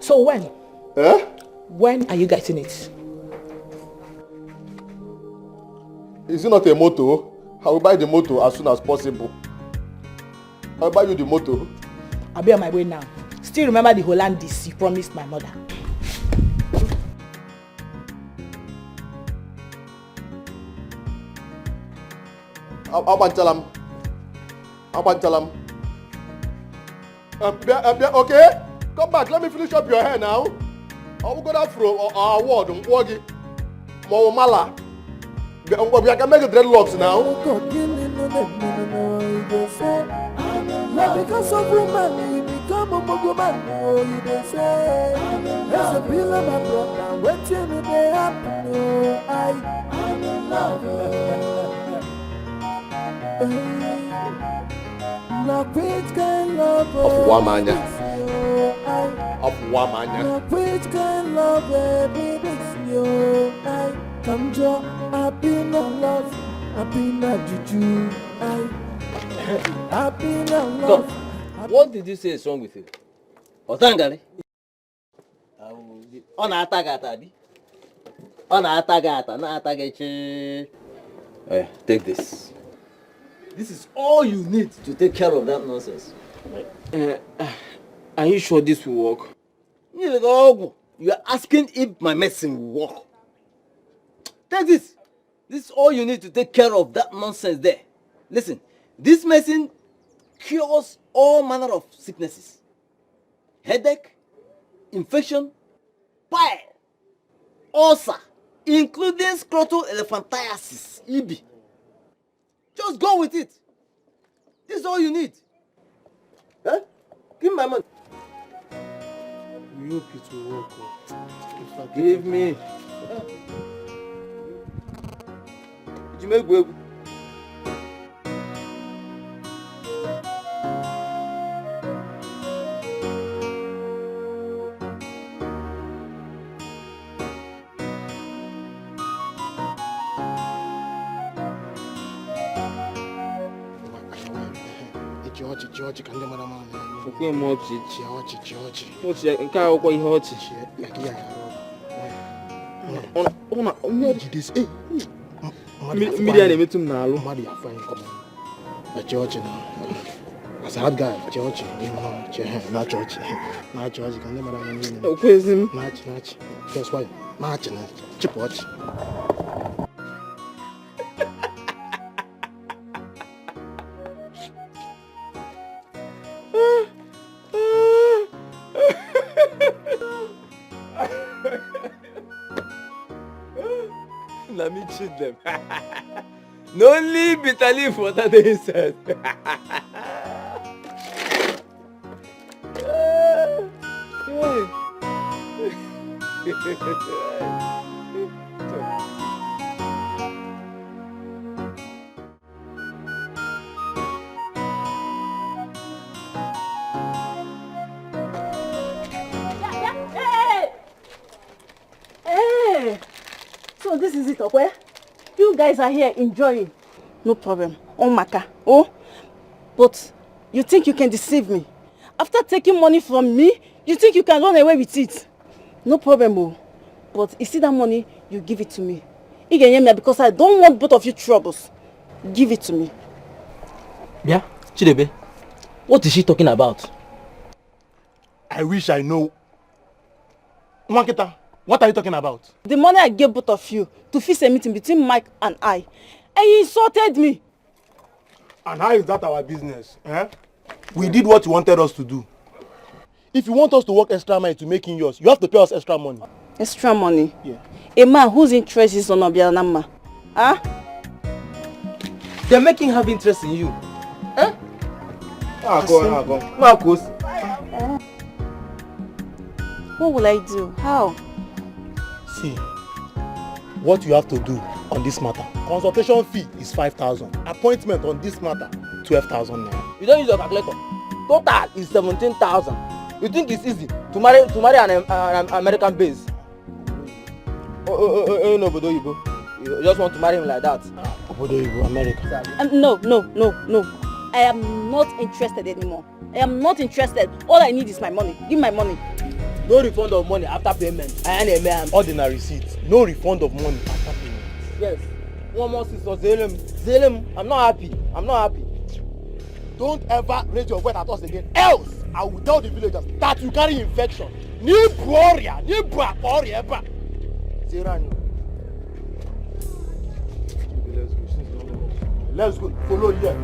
So when? When are you getting it? Is it not a motor? I will buy the motor as soon as possible. I'll buy you the motor. I'll be on my way now. Still remember the Hollandis you promised my mother. Abanchalam. Okay? Come back, let me finish up your hair now. I will go down from our ward, Mwagi. Mala. We can make dreadlocks now. Because of woman, you become a woman. Oh, you they say, there's a bill of my brother. Waiting to be happen. Oh, I'm in love. Now, which kind of love? Of woman. Of woman. Now, which kind of love? Baby, you. Come join. I've been in love. I've been a juju. I've been in love. What did you say is wrong with you? Otangale? Take this. This is all you need to take care of that nonsense. Are you sure this will work? You are asking if my medicine will work. Take this. This is all you need to take care of that nonsense there. Listen, this medicine cures all manner of sicknesses. Headache, infection, bile, ulcer, including scrotal elephantiasis, EB. Just go with it. This is all you need. Huh? Give me my money. We hope it will work. Give me. You make way. George, can you madam? Okay, more George. What's your car? What you hot? This, eh? Media name to Nalo. Maria fine come on. George now. As a hard guy, George, you know, not George. Not George, can you madam? Okay, him. Match. That's why. Match and chip watch. Let me cheat them. No leave bitter leaf water they said. Hey! So this is it, okay? You guys are here enjoying. No problem. Oh, Maka. Oh, but you think you can deceive me? After taking money from me, you think you can run away with it? No problem, oh. But you see that money, you give it to me. Because I don't want both of you troubles. Give it to me. Yeah, Chidebe. What is she talking about? I wish I know. Mwanketa, what are you talking about? The money I gave both of you to fix a meeting between Mike and I. And you insulted me. And how is that our business? Eh? We did what you wanted us to do. If you want us to work extra money to making yours, you have to pay us extra money. Extra money? Yeah. A man whose interest is on Obianama. Huh? They're making have interest in you. Huh? Go. Marcos. What will I do? How? See, what you have to do on this matter. Consultation fee is 5,000. Appointment on this matter, 12,000 naira. You don't use your calculator. Total is 17,000. You think it's easy to marry an American base? No, Obodo Yibo. You just want to marry him like that? Obodo Yibo, America. No. I am not interested anymore. I am not interested. All I need is my money. Give me my money. No refund of money after payment. Ordinary receipt. No refund of money after payment. Yes. One more sister, Zalem. I'm not happy. Don't ever raise your voice at us again. Else, I will tell the villagers that you carry infection. Let's go. Follow here.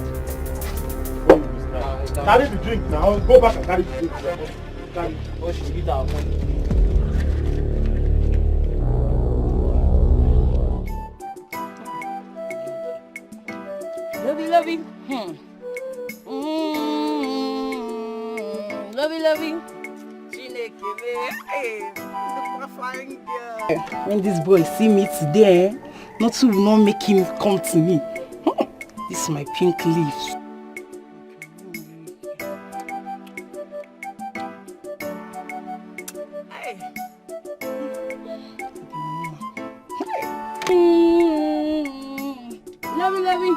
Carry the drink now. Go back and carry the drink. Carry. Oh, she get our money. Lovey. Lovey. When this boy see me today, nothing will not make him come to me. This is my pink leaf. Lovey.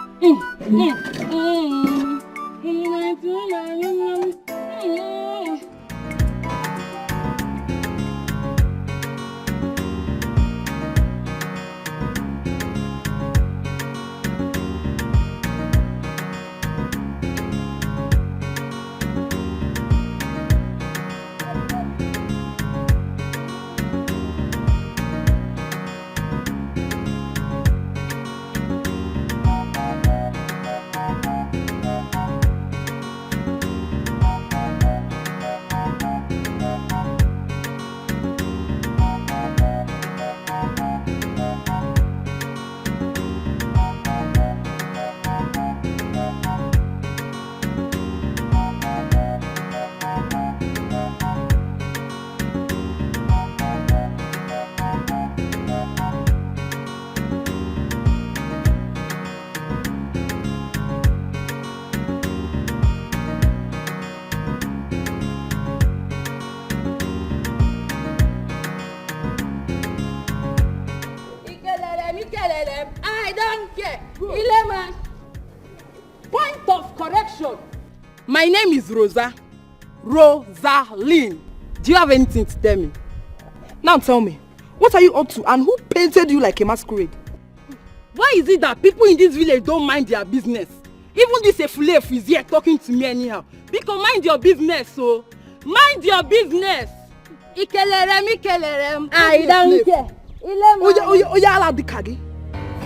I don't care. 11. Point of correction. My name is Rosa. Rosaline. Do you have anything to tell me? Now tell me, what are you up to and who painted you like a masquerade? Why is it that people in this village don't mind their business? Even this Efulef is here talking to me anyhow. Because mind your business, so. Mind your business. Ikelerem. I don't care. Oya ala dikagi.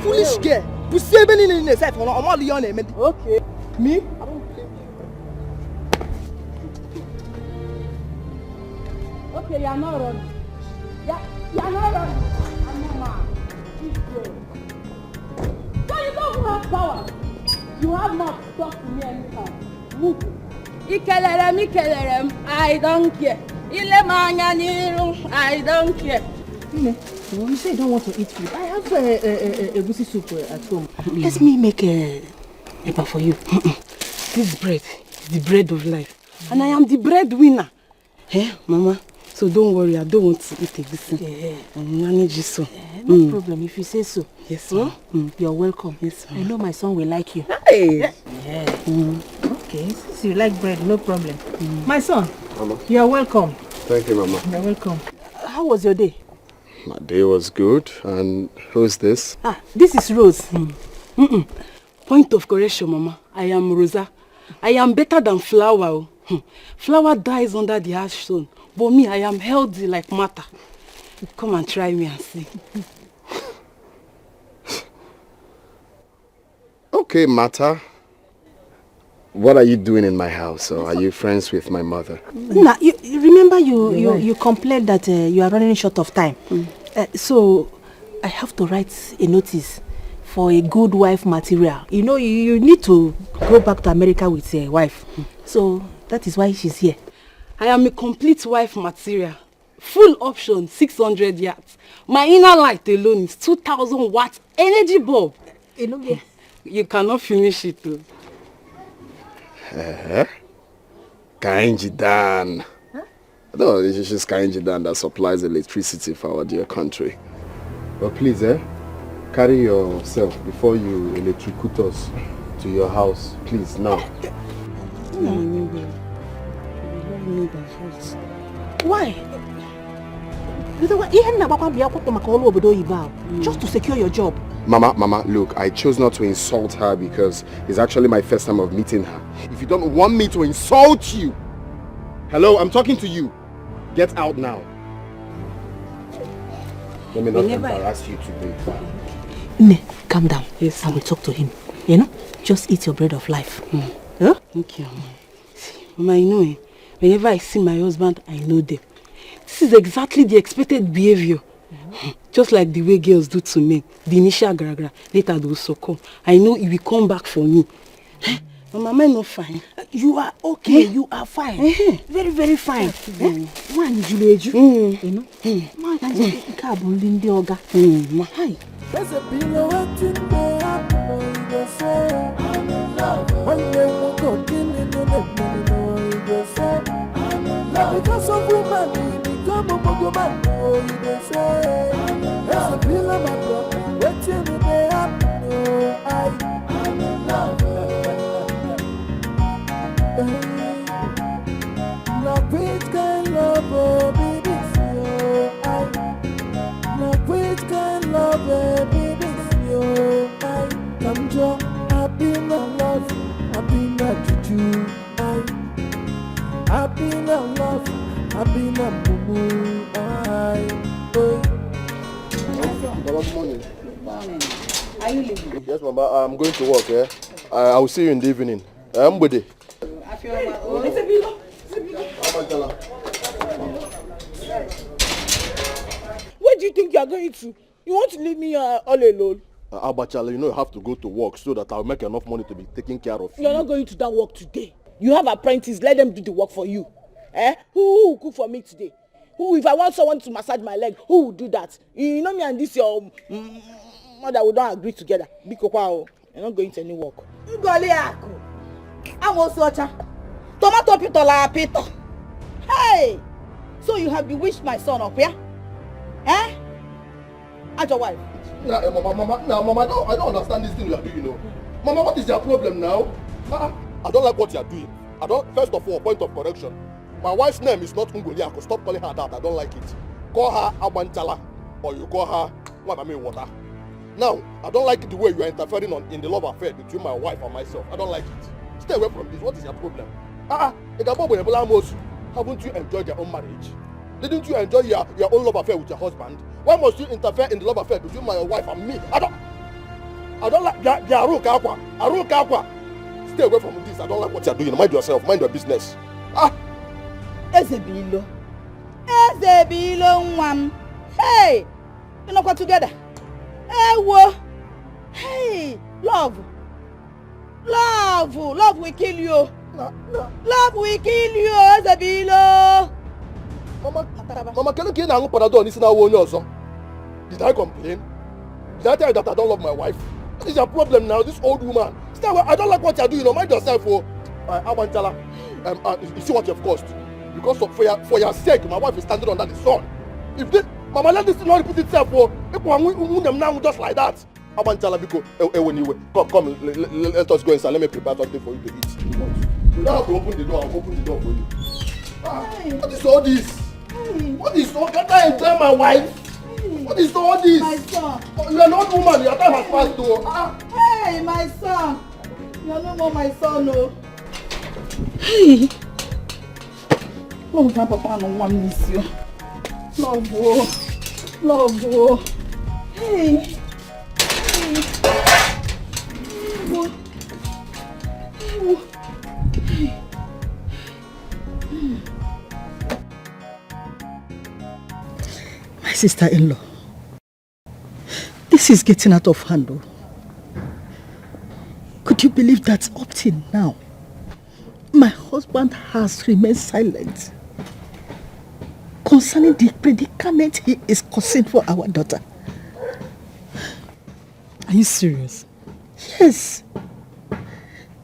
Foolish girl. Pussy even in the set. Okay. Me? I don't care. Okay, you're not running. You're not running. I'm not mad. So you don't have power. You have mouth to talk to me anytime. Move. Ikelerem. I don't care. I don't care. You say you don't want to eat food. I have a goosey soup at home. Let me make a paper for you. This bread is the bread of life. And I am the breadwinner. Hey, Mama. So don't worry, I don't want to eat a goosey. I'm managing so. No problem, if you say so. Yes, You're welcome. Yes, I know my son will like you. Hey. Yeah. Okay, since you like bread, no problem. My son, Mama. you're welcome. Thank you, Mama. You're welcome. How was your day? My day was good. And who's this? This is Rose. Point of correction, Mama. I am Rosa. I am better than Flower. Flower dies under the ash stone. But me, I am healthy like Martha. Come and try me and see. Okay, Martha. What are you doing in my house? Or are you friends with my mother? Nah, you remember you complained that you are running short of time. So I have to write a notice for a good wife material. You know, you need to go back to America with your wife. So that is why she's here. I am a complete wife material. Full option, 600 yards. My inner light alone is 2,000 watts energy bulb. You cannot finish it though. Kainji Dan. No, it's just Kainji Dan that supplies electricity for our dear country. But please, carry yourself before you electrocute us to your house. Please, now. Why? Just to secure your job. Mama, look, I chose not to insult her because it's actually my first time of meeting her. If you don't want me to insult you, hello, I'm talking to you. Get out now. Let me not embarrass you today. Ne, calm down. Yes, I will talk to him. You know, just eat your bread of life. Huh? Thank you, Mama. See, Mama, you know, whenever I see my husband, I know them. This is exactly the expected behavior. Just like the way girls do to me. The initial gra-gra, later they will succumb. I know he will come back for me. But Mama is not fine. You are okay. You are fine. Very, very fine. One Juleju. You know? Hi. There's a pillow waiting there. You say I'm in love. When they walk out in the you say I'm in love. Because of woman, we become a man. You say there's a pillow my brother waiting there. I'm in love. Now which kind love, baby, this you? Now which kind love, baby, this you? I'm just happy now love, happy now juju. Happy now love, happy now boo. Good morning. Morning. Are you leaving? Yes, Mama. I'm going to work. I will see you in the evening. I'm with it. Where do you think you are going to? You want to leave me all alone? Abachala, you know you have to go to work so that I'll make enough money to be taking care of you. You're not going to that work today. You have apprentices, let them do the work for you. Who will cook for me today? Who, if I want someone to massage my leg, who will do that? You know me and this your mother will not agree together. You're not going to any work. Tomato pito la pito. Hey! So you have bewitched my son up here? As your wife? Mama, I don't understand this thing you are doing, you know. Mama, what is your problem now? I don't like what you are doing. First of all, point of correction. My wife's name is not Ngoliako. Stop calling her that. I don't like it. Call her Abantala, or you call her Water. Now, I don't like the way you are interfering in the love affair between my wife and myself. I don't like it. Stay away from this. What is your problem? Haven't you enjoyed your own marriage? Didn't you enjoy your own love affair with your husband? Why must you interfere in the love affair between my wife and me? I don't like Aruka. Stay away from this. I don't like what you're doing. Mind yourself. Mind your business. Ezebilo nwam. Hey! You know what together? Hey! Love will kill you. Love will kill you, Ezebilo. Mama, can you now Panadol listen to one also? Did I complain? Did I tell you that I don't love my wife? What is your problem now, this old woman? Stay away. I don't like what you're doing. Mind yourself. I want to tell her. You see what you've caused. Because for your sake, my wife is standing under the sun. If this, Mama, let this thing not repeat itself. Now just like that. I want to tell her because anyway, come, let us go inside. Let me prepare something for you to eat. You don't have to open the door. I'll open the door for you. What is all this? What is all? Can't I enjoy my wife? What is all this? My son. You are not woman. Your time has passed though. Hey, my son. You are no more my son, no. Hey. Love, Papa, no one miss you. Love, Hey. My sister-in-law, this is getting out of hand. Could you believe that up till now, my husband has remained silent? concerning the predicament he is causing for our daughter. Are you serious? Yes.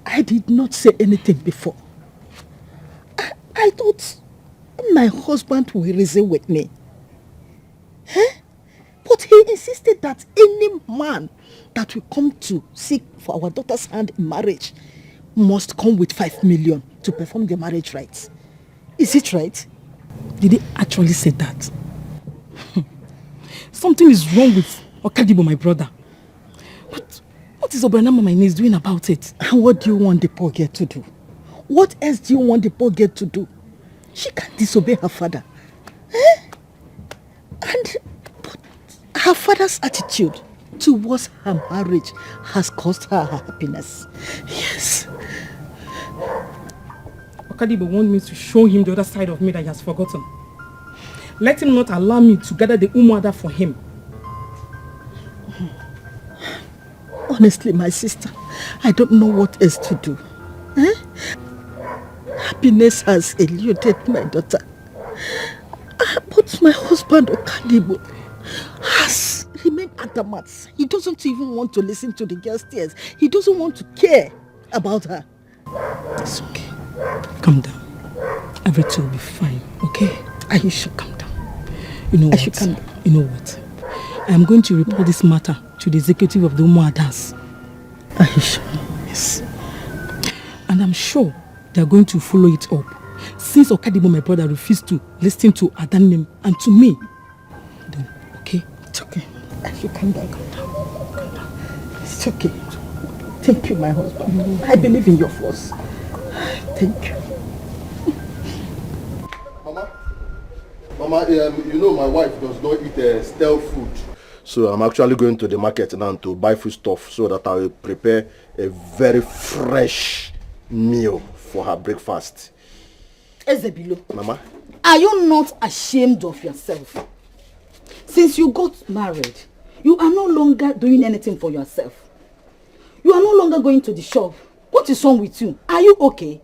I did not say anything before. I thought my husband will reason with me. But he insisted that any man that will come to seek for our daughter's hand in marriage must come with 5 million to perform the marriage rites. Is it right? Did he actually say that? Something is wrong with Okadibo, my brother. What is Obranama my niece doing about it? And what do you want the poor girl to do? What else do you want the poor girl to do? She can't disobey her father. And but her father's attitude towards her marriage has cost her her happiness. Yes. Okadibo wants me to show him the other side of me that he has forgotten. Let him not allow me to gather the Umuada for him. Honestly, my sister, I don't know what else to do. Happiness has eluded my daughter. But my husband, Okadibo, has remained adamant. He doesn't even want to listen to the girl's tears. He doesn't want to care about her. It's okay. Calm down. Everything will be fine, okay? Are you sure? Calm down. You know what? I should calm down. You know what? I am going to report this matter to the executive of the Umuadas. Are you sure? Yes. And I'm sure they are going to follow it up. Since Okadibo, my brother, refused to listen to Adanim and to me. Then, okay? It's okay. I should calm down. Calm down. Calm down. It's okay. Thank you, my husband. I believe in your force. Thank you. Mama, you know my wife does not eat stale food. So I'm actually going to the market now to buy food stuff so that I will prepare a very fresh meal for her breakfast. Ezebilo, Mama? Are you not ashamed of yourself? Since you got married, you are no longer doing anything for yourself. You are no longer going to the shop. What is wrong with you? Are you okay?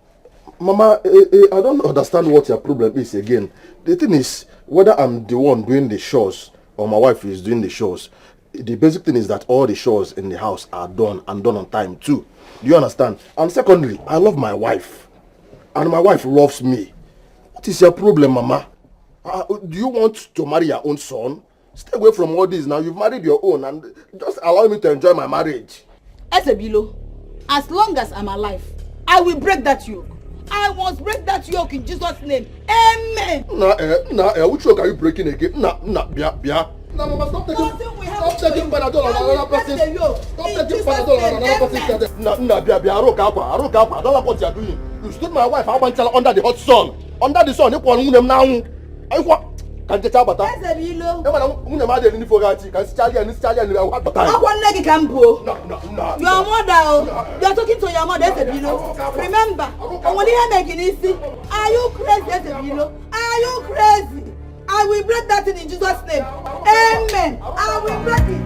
Mama, I don't understand what your problem is again. The thing is, whether I'm the one doing the chores or my wife is doing the chores, the basic thing is that all the chores in the house are done and done on time too. Do you understand? And secondly, I love my wife. And my wife loves me. What is your problem, Mama? Do you want to marry your own son? Stay away from all this now. You've married your own and just allow me to enjoy my marriage. Ezebilo, as long as I'm alive, I will break that yoke. I must break that yoke in Jesus' name. Amen. Which yoke are you breaking again? Bia. No, Mama, stop taking Panadol on another person's. Stop taking Panadol on another person's. Bia, Aroka. I don't like what you are doing. You stood my wife, I want to under the hot sun. Under the sun, you want to now. I want. Can you tell about that? Ezebilo. You are mother. You are talking to your mother, Ezebilo. Remember, are you crazy, Ezebilo? Are you crazy? I will break that in Jesus' name. Amen. I will break it.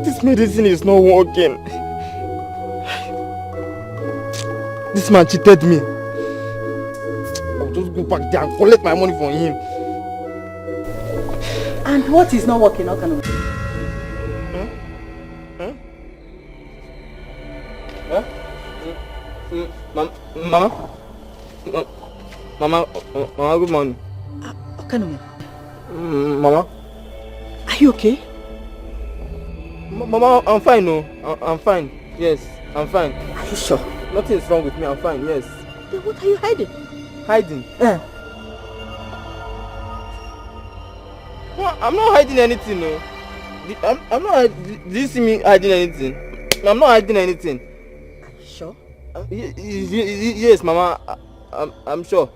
This medicine is not working. This man cheated me. I'll just go back there and collect my money from him. And what is not working? How can Mama, good morning. Okanome. Mama? Are you okay? Mama, I'm fine, no. I'm fine. Yes, I'm fine. Are you sure? Nothing is wrong with me, I'm fine, yes. Then what are you hiding? Hiding? Well, I'm not hiding anything, no. I'm not. Do you see me hiding anything? I'm not hiding anything. Are you sure? Yes, Mama. I'm sure.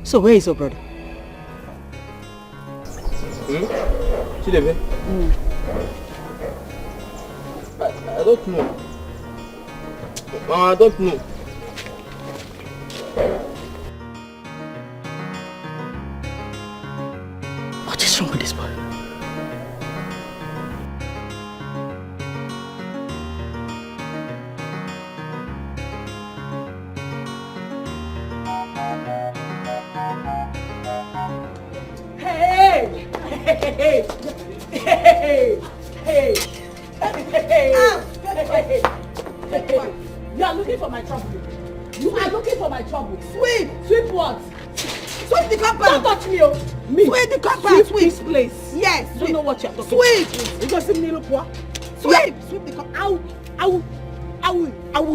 So where is your brother? Chidebe? I don't know. I don't know. What is wrong with this boy? You are looking for my trouble. You are looking for my trouble. Sweep! Sweep what? Sweep the compound! Don't touch me, oh! Me! Sweep the compound! Sweep this place! Yes! You don't know what you are talking about. Sweep! You just see me look what? Sweep! Sweep the compound! I will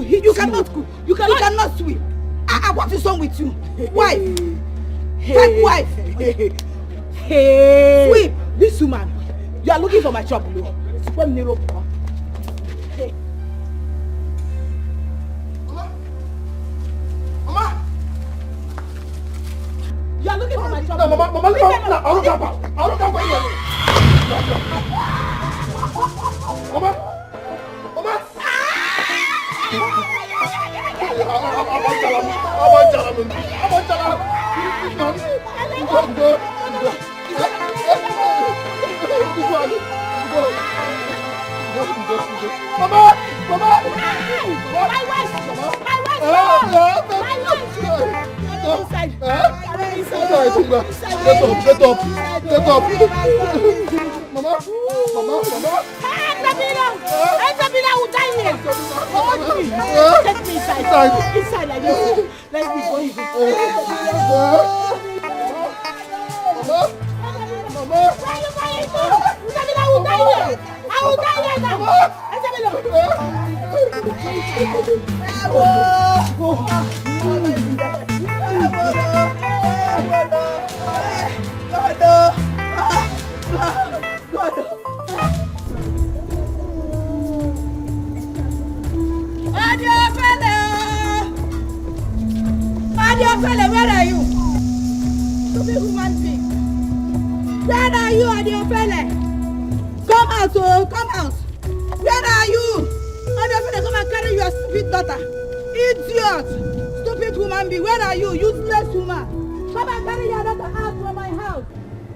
hit you. You cannot cook. You cannot sweep. What is wrong with you? Wife! Take wife! Hey! Sweep! This woman! You are looking for my trouble, oh! Sweep me look what? You are looking for my trouble. No, Mama, leave her. I don't come back. Mama. Get up. Mama. Entabila will die here. Hold me. Take me inside. Inside like this. Let me go. Mama. Where are you going to? Entabila will die here. I will die here now. Fella, where are you? Stupid human being. Where are you, Adiofele? Come out, oh, come out. Where are you? Adiofele, come and carry your stupid daughter. Idiot. Stupid human being. Where are you? Useless woman. Come and carry your daughter out from my house.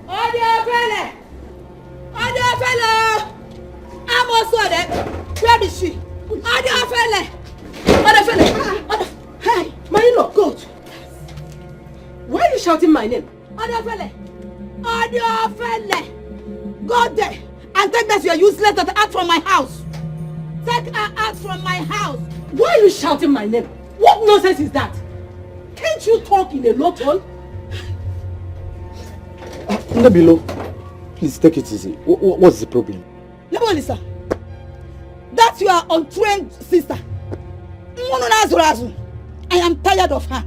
Adiofele. I'm also there. Where is she? Adiofele. Hey, my in-law, God. Why are you shouting my name? Adiofele! Go there and take that your useless daughter out from my house. Take her out from my house. Why are you shouting my name? What nonsense is that? Can't you talk in a low tone? Ndebilo, please take it easy. What's the problem? Lebo Lisa, that's your untrained sister. I am tired of her.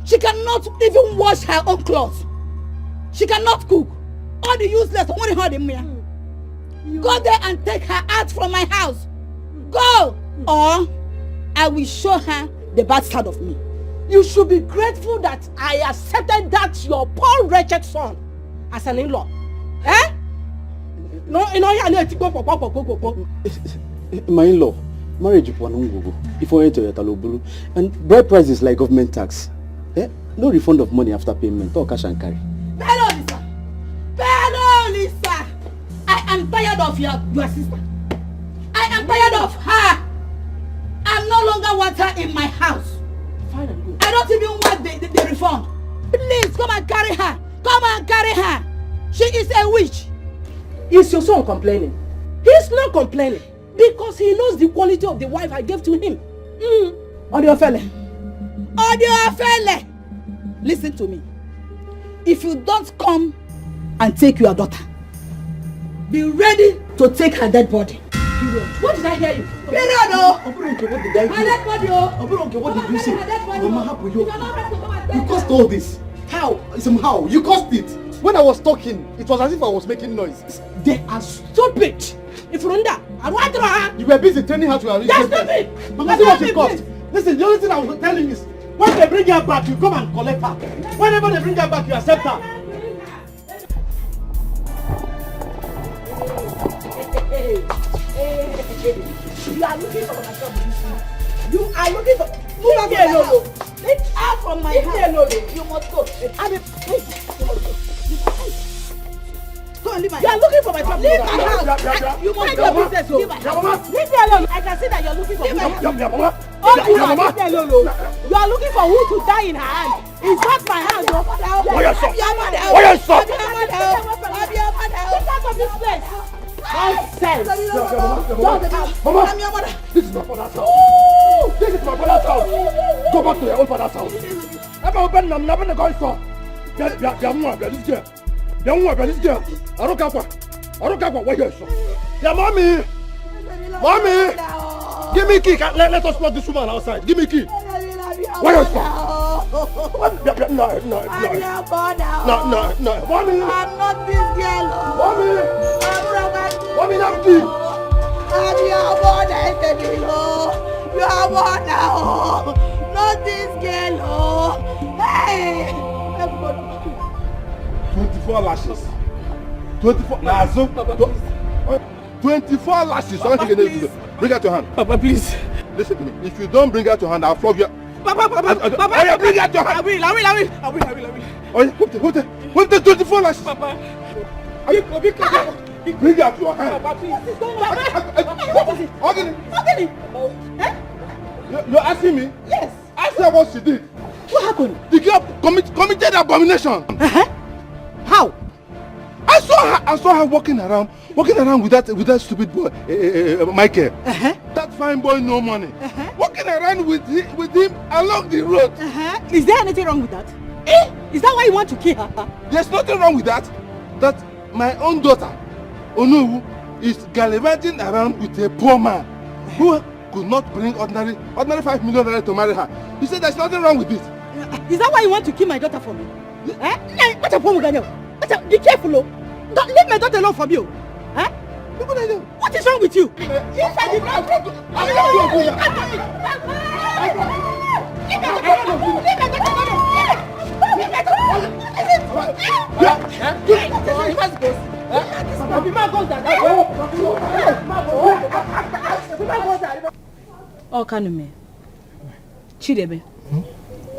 She cannot even wash her own clothes. She cannot cook. All the useless. Go there and take her out from my house. Go! Or I will show her the bad side of me. You should be grateful that I accepted that your poor wretched son as an in-law. Eh? No, my in-law, marriage if you enter Talobulu, and bride price is like government tax. No refund of money after payment or cash and carry. Hello, Lisa. I am tired of your sister. I am tired of her. I no longer want her in my house. Fine and good. I don't even want the refund. Please come and carry her. She is a witch. Is your son complaining? He's not complaining because he knows the quality of the wife I gave to him. Adiofele. Listen to me. If you don't come and take your daughter, be ready to take her dead body. Period. What did I hear you? Period, oh! My dead body, oh! What did you say? Mama, how you? You caused all this. How? Somehow, you caused it. When I was talking, it was as if I was making noise. They are stupid. If you were busy telling her to arrange. That's stupid. Mama, see what you caused. Listen, the only thing I was telling you is When they bring her back, you come and collect her. Whenever they bring her back, you accept her. You are looking for my job. You are looking for... Move out from my house. Get out from my house. You must go. I mean, please. Go and leave my house. You are looking for my job. Leave my house. You must go. Leave my house. Leave me alone. I can see that you are looking for me. Oh, you are looking alone. You are looking for who to die in her hand. It's not my hand. Why you stop? Why you stop? Get out of this place. Nonsense! Mama! This is my father's house! This is my father's house! Go back to your own father's house! I'm open, I'm not going to go inside! This girl! I don't care for what you saw! Yeah, mommy! Mommy! Give me a key! Let us lock this woman outside! Give me a key! What you saw? No. Mommy! I'm not this girl! Mommy! Mommy, not key! I'm your mother, you are born now! Not this girl! Hey! 24 lashes. 24 lashes. 24 lashes. Papa, please. Bring out your hand. Papa, please. Listen to me. If you don't bring out your hand, I'll flog you. Papa. Bring out your hand. I will. Oh, yeah. Hold the 24 lashes. Papa. Bring out your hand. Papa, please. You're asking me? Yes. Ask her what she did. What happened? The girl committed abomination. How? I saw her walking around with that stupid boy, Michael. That fine boy, no money. Walking around with him along the road. Is there anything wrong with that? Is that why you want to kill her? There's nothing wrong with that. That my own daughter, Onowu, is gallivanting around with a poor man who could not bring ordinary $5 million to marry her. You said there's nothing wrong with it. Is that why you want to kill my daughter for me? Be careful, oh. Don't leave my daughter alone for me. What is wrong with you? Oh, Kanume. Chidebe.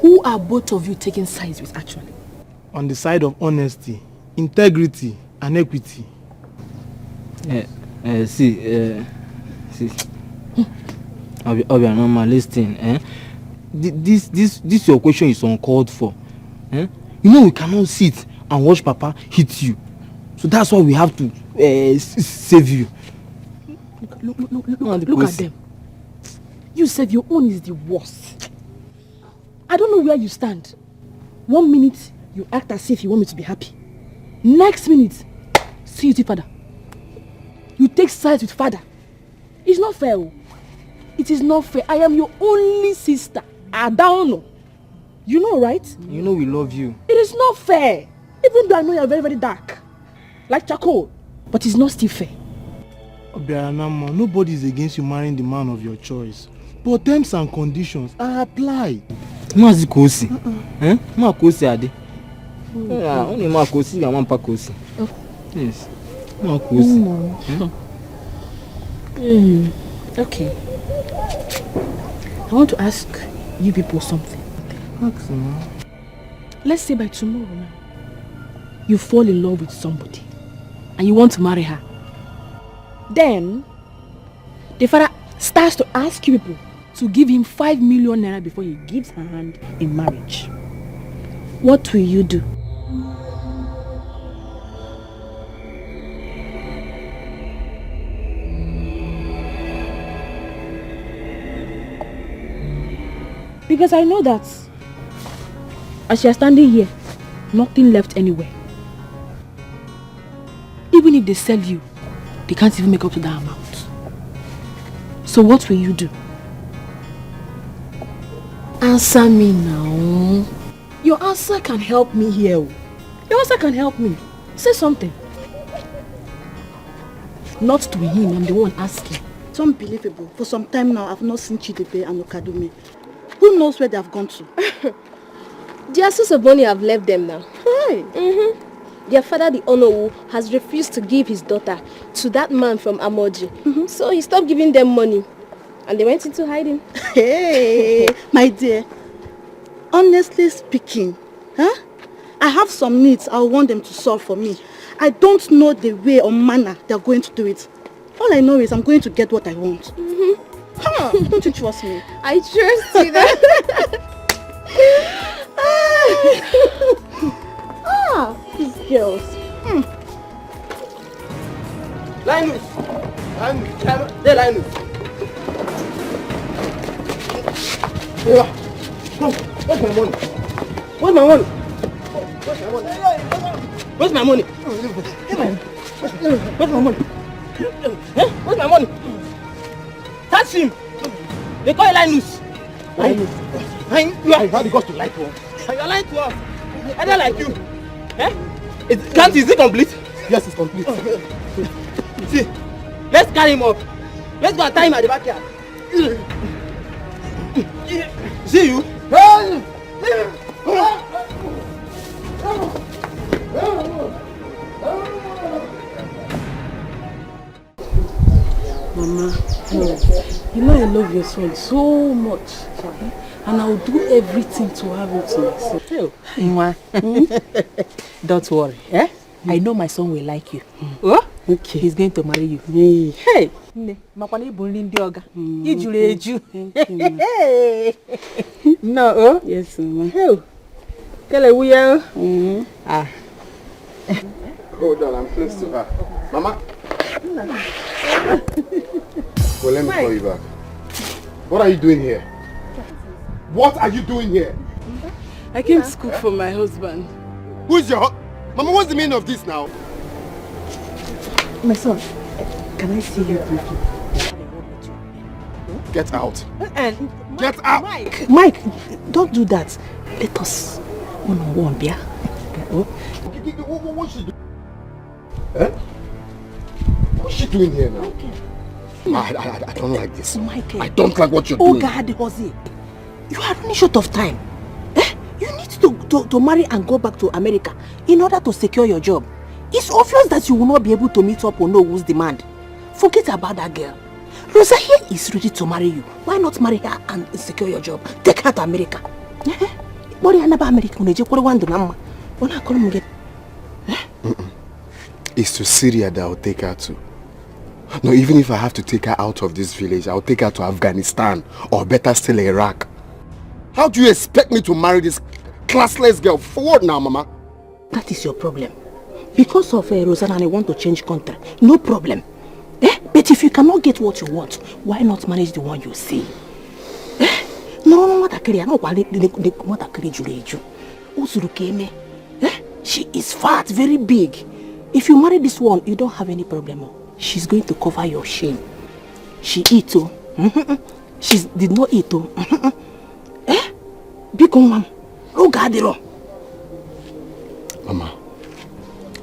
Who are both of you taking sides with actually? On the side of honesty, integrity, and equity. See. Obianoma, listen. This your question is uncalled for. You know we cannot sit and watch Papa hit you. So that's why we have to save you. Look at them. You said your own is the worst. I don't know where you stand. 1 minute, you act as if you want me to be happy. Next minute, see you, father. You take sides with father. It's not fair. It is not fair. I am your only sister. I don't know. You know, right? You know we love you. It is not fair. Even though I know you are very, very dark. Like charcoal. But it's not still fair. Obianama, nobody is against you marrying the man of your choice. But terms and conditions are applied. Mazi kosi. Ma kosi ade. Only ma kosi and pa kosi. Yes. Ma kosi. Okay. I want to ask you people something. Ask me. Let's say by tomorrow now, you fall in love with somebody and you want to marry her. Then, the father starts to ask you people to give him 5 million naira before he gives her hand in marriage. What will you do? Because I know that as you are standing here, nothing left anywhere. Even if they sell you, they can't even make up to that amount. So what will you do? Answer me now. Your answer can help me here. Your answer can help me. Say something. Not to him, I'm the one asking. It's unbelievable. For some time now, I've not seen Chidebe and Okadume. Who knows where they have gone to? Their sons of money have left them now. Hey. Their father, the Onowu, has refused to give his daughter to that man from Amoji. So he stopped giving them money. And they went into hiding. Hey, my dear. Honestly speaking, I have some needs I want them to solve for me. I don't know the way or manner they're going to do it. All I know is I'm going to get what I want. Don't you trust me? I trust you. These girls. Linus! There, Linus! Where's my money? Where's my money? Where's my money? Where's my money? Where's my money? Touch him! They call you Linus! Linus? I had the guts to lie to us. You are lying to us. I don't like you. Is it complete? Yes, it's complete. See, let's carry him up. Let's go and tie him at the backyard. See you. Mama, you know I love your son so much. And I'll do everything to have him to myself. Don't worry. I know my son will like you. Oh? Okay. He's going to marry you. Hey! No, oh? Yes, Mama. Oh. Hold on, I'm close to her. Mama? Well, let me call you back. What are you doing here? What are you doing here? I came to cook for my husband. Who's your Mama, what's the meaning of this now? My son, can I see you briefly? Get out. And Get out! Mike, don't do that. Let us one-on-one, yeah? What's she doing? What's she doing here now? I don't like this. Michael. I don't like what you're doing. Oh God, Jose. You are running short of time. You need to marry and go back to America in order to secure your job. It's obvious that you will not be able to meet up or know whose demand. Forget about that girl. Rosa here is ready to marry you. Why not marry her and secure your job? Take her to America. It's to Syria that I'll take her to. No, even if I have to take her out of this village, I'll take her to Afghanistan or better still Iraq. How do you expect me to marry this classless girl? For what now, Mama? That is your problem. Because of Rosanna and I want to change country. No problem. But if you cannot get what you want, why not manage the one you see? She is fat, very big. If you marry this one, you don't have any problem. She's going to cover your shame. She eat too. She did not eat too. Mama,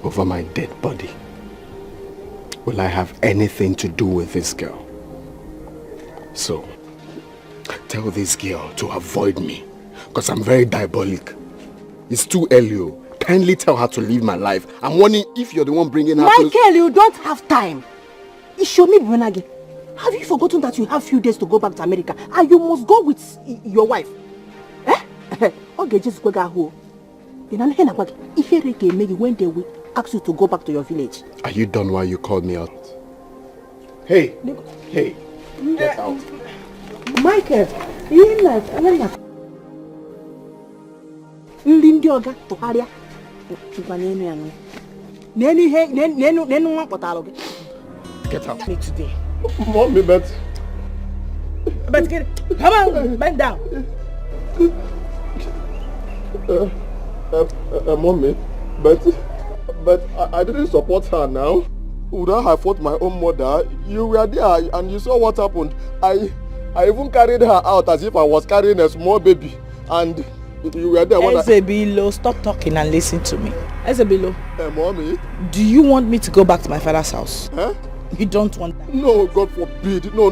over my dead body, will I have anything to do with this girl? So, tell this girl to avoid me, because I'm very diabolic. It's too early. Kindly tell her to leave my life. I'm wondering if you're the one bringing her Michael, you don't have time. Ishomi Brenage, have you forgotten that you have few days to go back to America and you must go with your wife? Okay, just go home. When they will ask you to go back to your village. Are you done while you called me out? Hey, get out. Michael, you like Lindioga to Haria. Get out. Me today. Mommy, but come on, bend down. Mommy, but I didn't support her now. Would I have fought my own mother? You were there and you saw what happened. I even carried her out as if I was carrying a small baby, and you were there when Ezebilo, stop talking and listen to me. Ezebilo. Mommy? Do you want me to go back to my father's house? Huh? You don't want that? No, God forbid. No.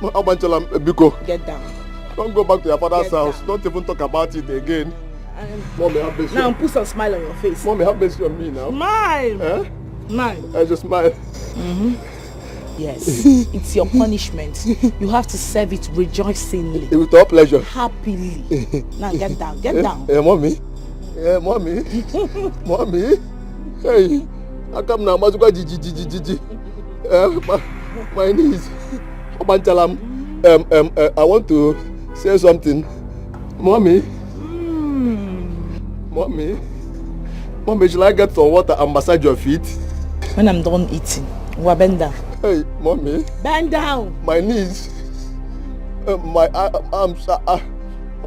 Abanchalam, Biko. Get down. Don't go back to your father's house. Don't even talk about it again. Mommy, have mercy. Now put some smile on your face. Mommy, have mercy on me now. Smile. Eh? Smile. I just smile. Yes, it's your punishment. You have to serve it rejoicingly. With all pleasure. Happily. Now get down, get down. Hey, mommy. Hey, mommy. Mommy. Hey, how come now? My knees. I want to say something. Mommy. Mommy, should I get some water and massage your feet? When I'm done eating, we'll bend down. Hey, mommy. Bend down. My knees. My arms. It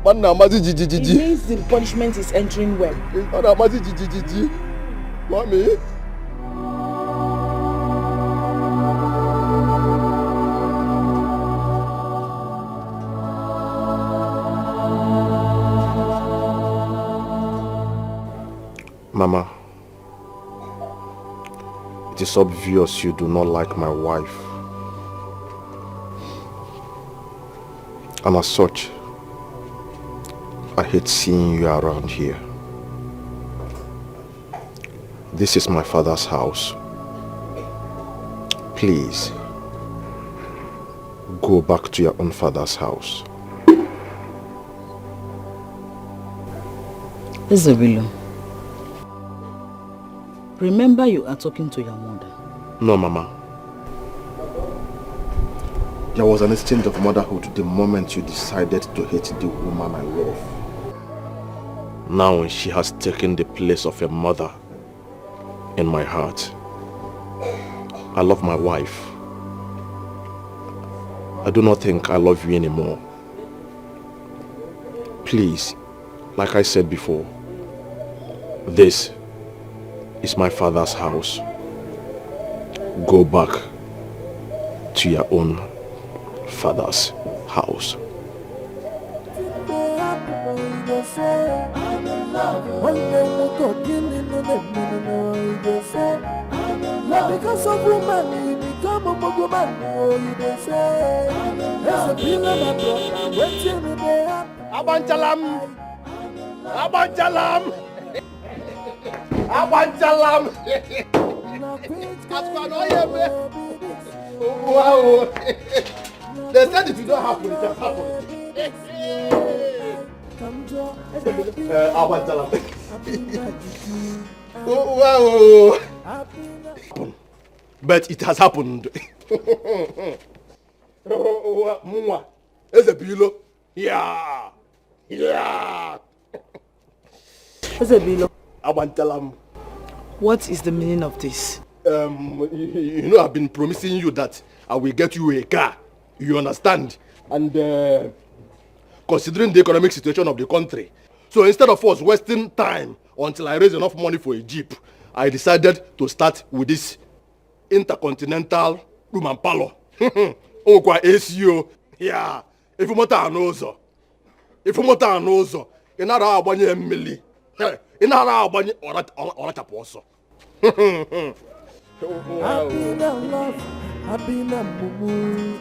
means the punishment is entering well. Mommy. Mama, it is obvious you do not like my wife. And as such, I hate seeing you around here. This is my father's house. Please, go back to your own father's house. Isabella, remember you are talking to your mother. No, Mama. There was an exchange of motherhood the moment you decided to hate the woman I love. Now she has taken the place of a mother in my heart. I love my wife. I do not think I love you anymore. Please, like I said before, this is my father's house. Go back to your own father's house. Because of woman, you become a woman. You say, there's a bill of my brother. Waiting in there. Abanchalam. Abanchalam. Wow. They said if you don't happen, it just happens. Abanchalam. Wow. But it has happened. There's a pillow. Yeah. What's a below? Abanchalam. What is the meaning of this? You know I've been promising you that I will get you a car. You understand? And considering the economic situation of the country, so instead of us wasting time until I raise enough money for a Jeep, I decided to start with this intercontinental room and parlor. Okwa ACO. Yeah. If you want to know, inara abanye mmili. Inara abanye ora chaposo. I've been in love, I've been a boo.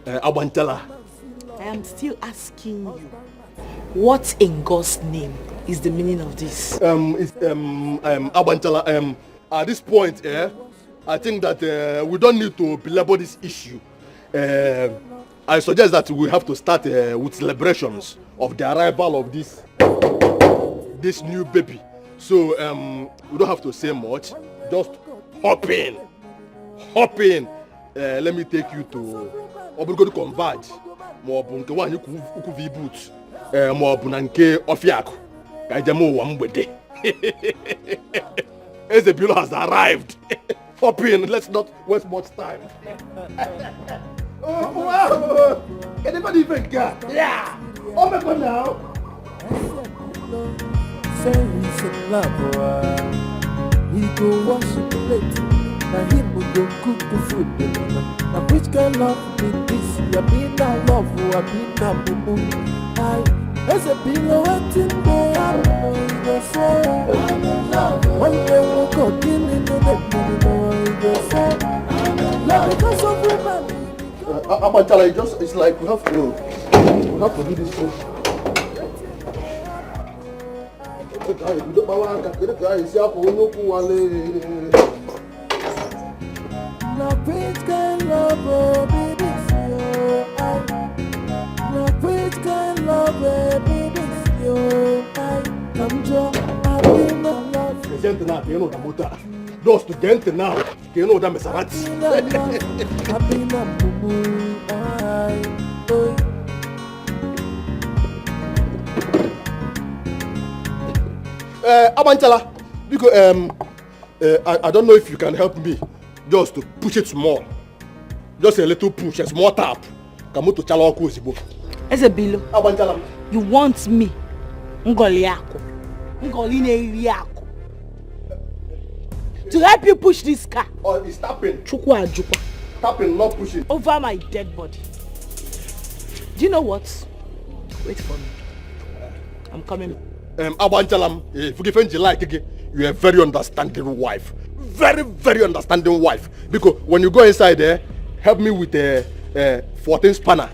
Abantala. I am still asking you, what in God's name is the meaning of this? Abantala, at this point, I think that we don't need to belabor this issue. I suggest that we have to start with celebrations of the arrival of this new baby. So we don't have to say much. Just hop in. Let me take you to Obugo Converge. Mobu nke wanyi uku V-boot. Mobu na nke Ofiako. Kajamo wambede. Ezebilo has arrived. Hop in. Let's not waste much time. Oh wow! Anybody even got? Yeah. Oh my God now. Say he's in love, he go wash the plate. Now him will go cook the food. Now which kind of love be this? You been that love, you been that boo. There's a pillow waiting there. I'm gonna say I'm in love. One day we'll go in the night. I'm gonna say Abantala, it's like we have to do this thing. No preach can love, oh, baby, no preach can love, baby, come join, I've been my love. Presente now, you know the motor. Just to get now, you know the Maserati. I've been a boo-boo, Abantala, because I don't know if you can help me just to push it small. Just a little push, a small tap. Come to Chalawaku Zibo. Ezebilo, Abantala, you want me? Ngoliako. Ngoliako. To help you push this car. Oh, it's tapping. Chukwa Jukwa. Tapping, not pushing. Over my dead body. Do you know what? Wait for me. I'm coming. Abanchalam, if you give like again, you're a very understanding wife. Very, very understanding wife. Because when you go inside there, help me with a 14 spanner.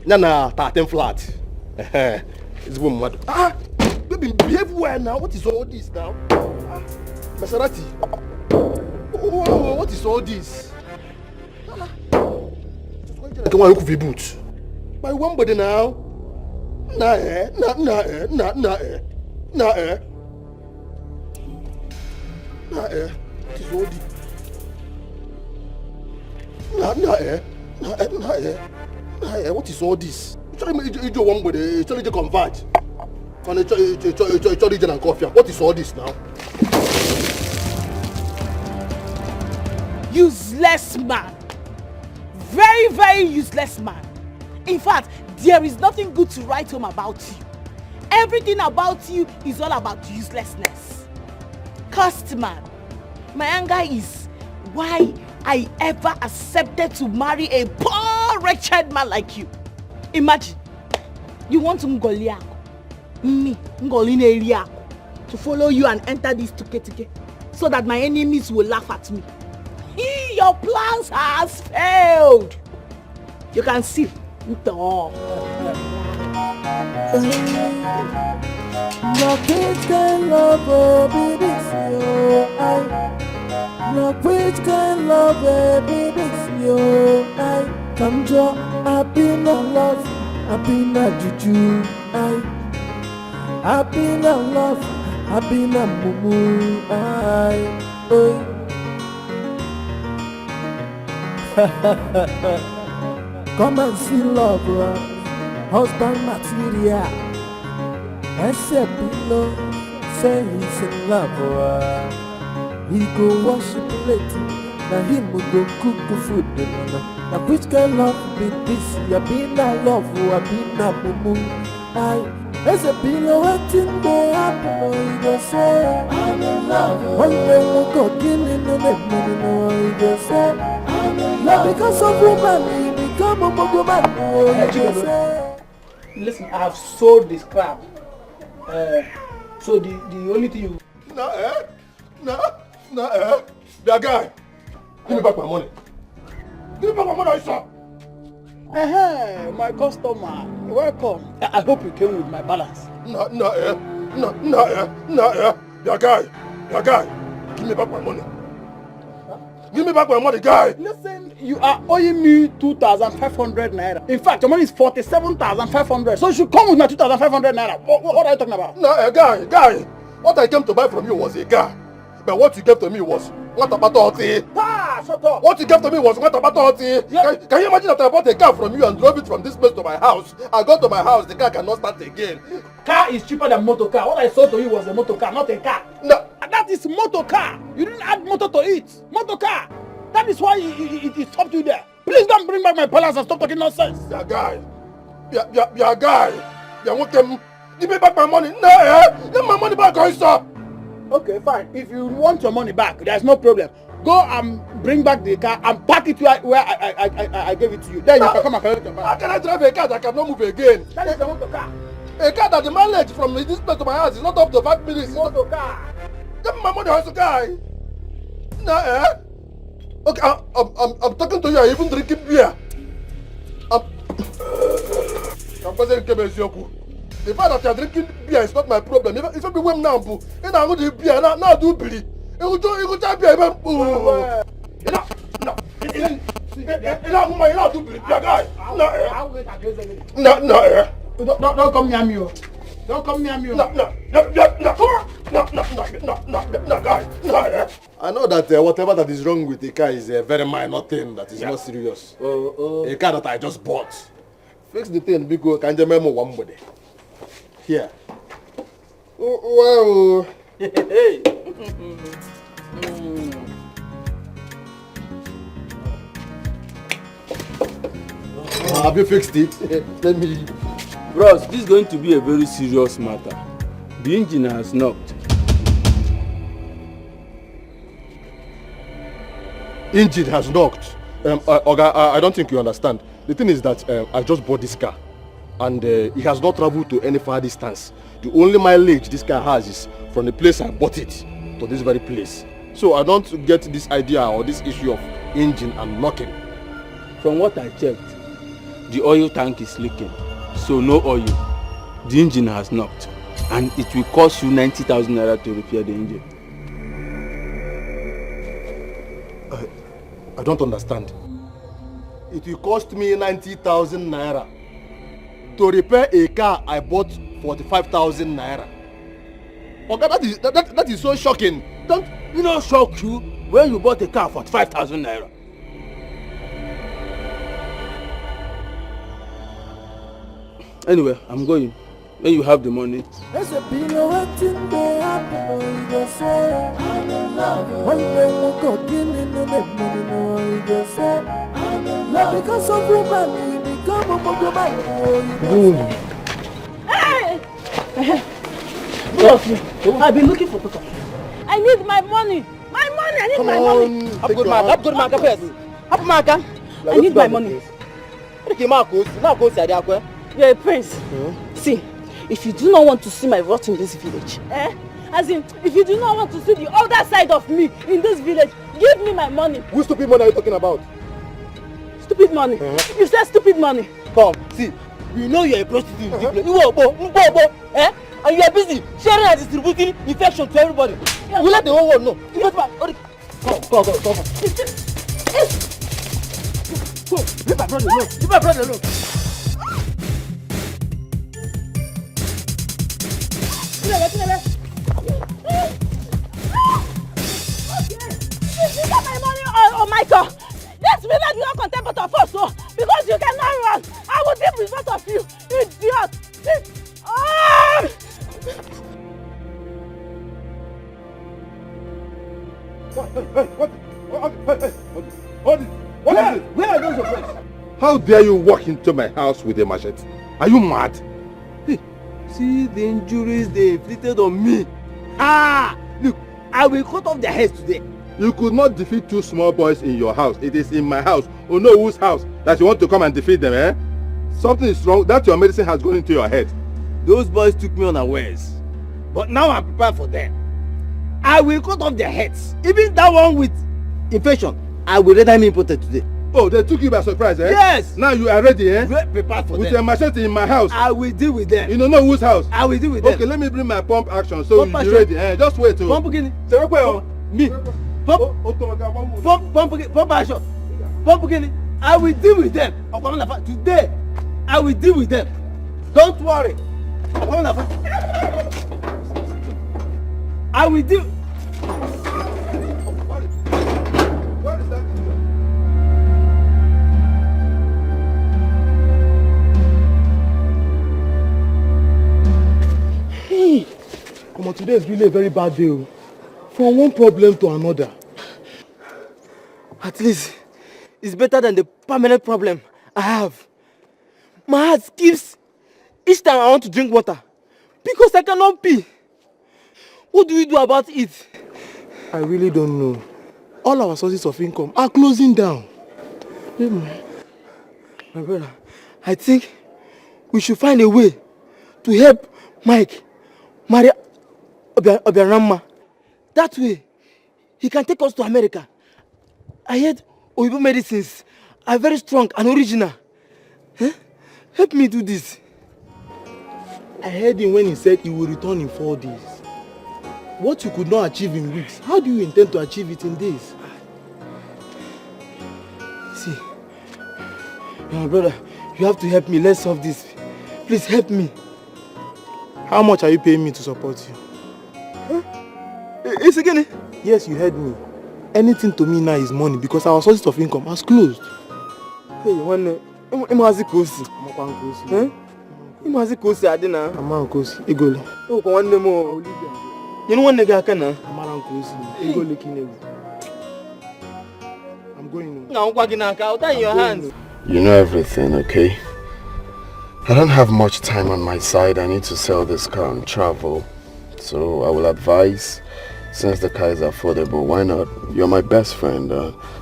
Nana 13 flat. It's woman. Ah, baby, behave well now. What is all this now? Ah, Maserati. Oh, what is all this? Come on, you could boot. By one body now. Nah. Nah, what is all this? What is all this? You do one body, you try to convert. What is all this now? Useless man. Very, very useless man. In fact, there is nothing good to write home about you. Everything about you is all about uselessness. Cursed man. My anger is why I ever accepted to marry a poor wretched man like you. Imagine, you want Ngoliako, me, Ngolineriako, to follow you and enter this tuke so that my enemies will laugh at me. Your plans has failed. You can see. No preach can love, baby, no preach can love, baby, come join, I've been a love, I've been a juju, I've been a love, I've been a mumu, come and see love, husband material. Except below, say he's in love. He go worship later, now him will go cook food. Now which kind love be this? You been a love, I been a mumu. As a below, waiting they happen, you go say I'm in love. One day we'll go killing the money, you go say I'm in love. Because of woman, you become a woman, you go say. Listen, I have sold this crap. So the only thing you... That guy, give me back my money. Give me back my money, I saw. My customer, welcome. I hope you came with my balance. That guy, give me back my money. Give me back my money, guy. Listen, you are owing me 2,500 naira. In fact, your money is 47,500. So you should come with my 2,500 naira. What are you talking about? Guy. What I came to buy from you was a car. But what you gave to me was what about Oti? Shut up. What you gave to me was what about Oti? Can you imagine that I bought a car from you and drove it from this place to my house? I got to my house, the car cannot start again. Car is cheaper than motor car. What I sold to you was a motor car, not a car. No. That is motor car. You didn't add motor to it. Motor car. That is why it stopped you there. Please don't bring back my balance and stop talking nonsense. Your guy. Give me back my money. No, give my money back, sir. Okay, fine. If you want your money back, there's no problem. Go and bring back the car and park it where I gave it to you. Then you can come and collect your money. How can I drive a car that cannot move again? That is the motor car. A car that the mileage from this place to my house is not up to 5 minutes. Motor car. Give me my money, guy. No, Okay, I'm talking to you. I'm even drinking beer. The fact that you are drinking beer is not my problem. If you be women now, and I go to beer, now do beer. You go to beer, Don't come near me. Don't come near me. I know that whatever that is wrong with the car is a very minor thing that is not serious. A car that I just bought. Fix the thing because can you remember one body? Here. Wow. Hey. Have you fixed it? Let me. Bros, this is going to be a very serious matter. The engine has knocked. Engine has knocked. Oga, I don't think you understand. The thing is that I just bought this car and it has not traveled to any far distance. The only mileage this car has is from the place I bought it to this very place. So I don't get this idea or this issue of engine and knocking. From what I checked, the oil tank is leaking, so no oil. The engine has knocked and it will cost you 90,000 naira to repair the engine. I don't understand. It will cost me 90,000 naira to repair a car I bought 45,000 naira. Okay, that is so shocking. Don't you know shock you when you bought a car for 45,000 naira? Anyway, I'm going. When you have the money. There's a pillow waiting there, you go say, I'm in love. One day we'll go killing the money, you go say, I'm in love. Because of woman, you become a woman. Hey! I've been looking for Toto. I need my money. My money, I need my money. Up good marker first. Up marker. I need my money. You're a prince. See, if you do not want to see my rot in this village, as in, if you do not want to see the other side of me in this village, give me my money. Which stupid money are you talking about? Stupid money? You said stupid money. Come, see, we know you're a prostitute. And you are busy sharing and distributing infection to everybody. Yeah. We let the whole world know. Come. Leave my brother alone. Leave my brother alone. You got my money, oh Michael. This village will not contain both of us, so because you cannot run, I will deal with both of you, idiot. What is it? Where are those your friends? How dare you walk into my house with a machete? Are you mad? Hey, see the injuries they inflicted on me. Look, I will cut off their heads today. You could not defeat two small boys in your house. It is in my house, or no whose house, that you want to come and defeat them, eh? Something is wrong. That your medicine has gone into your head. Those boys took me unawares. But now I'm prepared for them. I will cut off their heads. Even that one with infection, I will let them imported today. Oh, they took you by surprise, eh? Yes! Now you are ready, eh? We're prepared for with them. With your machete in my house. I will deal with them. You don't know whose house? I will deal with them. Okay, let me bring my pump action so you'll be ready, eh? Just wait. Pump again. Me. Pump action. Pump again. I will deal with them. Today, I will deal with them. Don't worry. I will deal. What is that? Hey, come on, today is really a very bad day. From one problem to another. At least, it's better than the permanent problem I have. My heart skips each time I want to drink water because I cannot pee. What do we do about it? I really don't know. All our sources of income are closing down. My brother, I think we should find a way to help Mike marry Obiarama. That way, he can take us to America. I heard Oyibo medicines are very strong and original. Help me do this. I heard him when he said he will return in 4 days. What you could not achieve in weeks, how do you intend to achieve it in days? See, my brother, you have to help me. Let's solve this. Please help me. How much are you paying me to support you? Huh? It's again. Yes, you heard me. Anything to me now is money because our sources of income has closed. Hey, one Imazi Kosi. Huh? Imazi Kosi Adina. Amara Kosi. Egole. Oh, one more. You know one nigga can Amara Kosi. Egole Kinebu. I'm going now. Now, in your hands. You know everything, okay? I don't have much time on my side. I need to sell this car and travel. So I will advise, since the car is affordable, why not? You're my best friend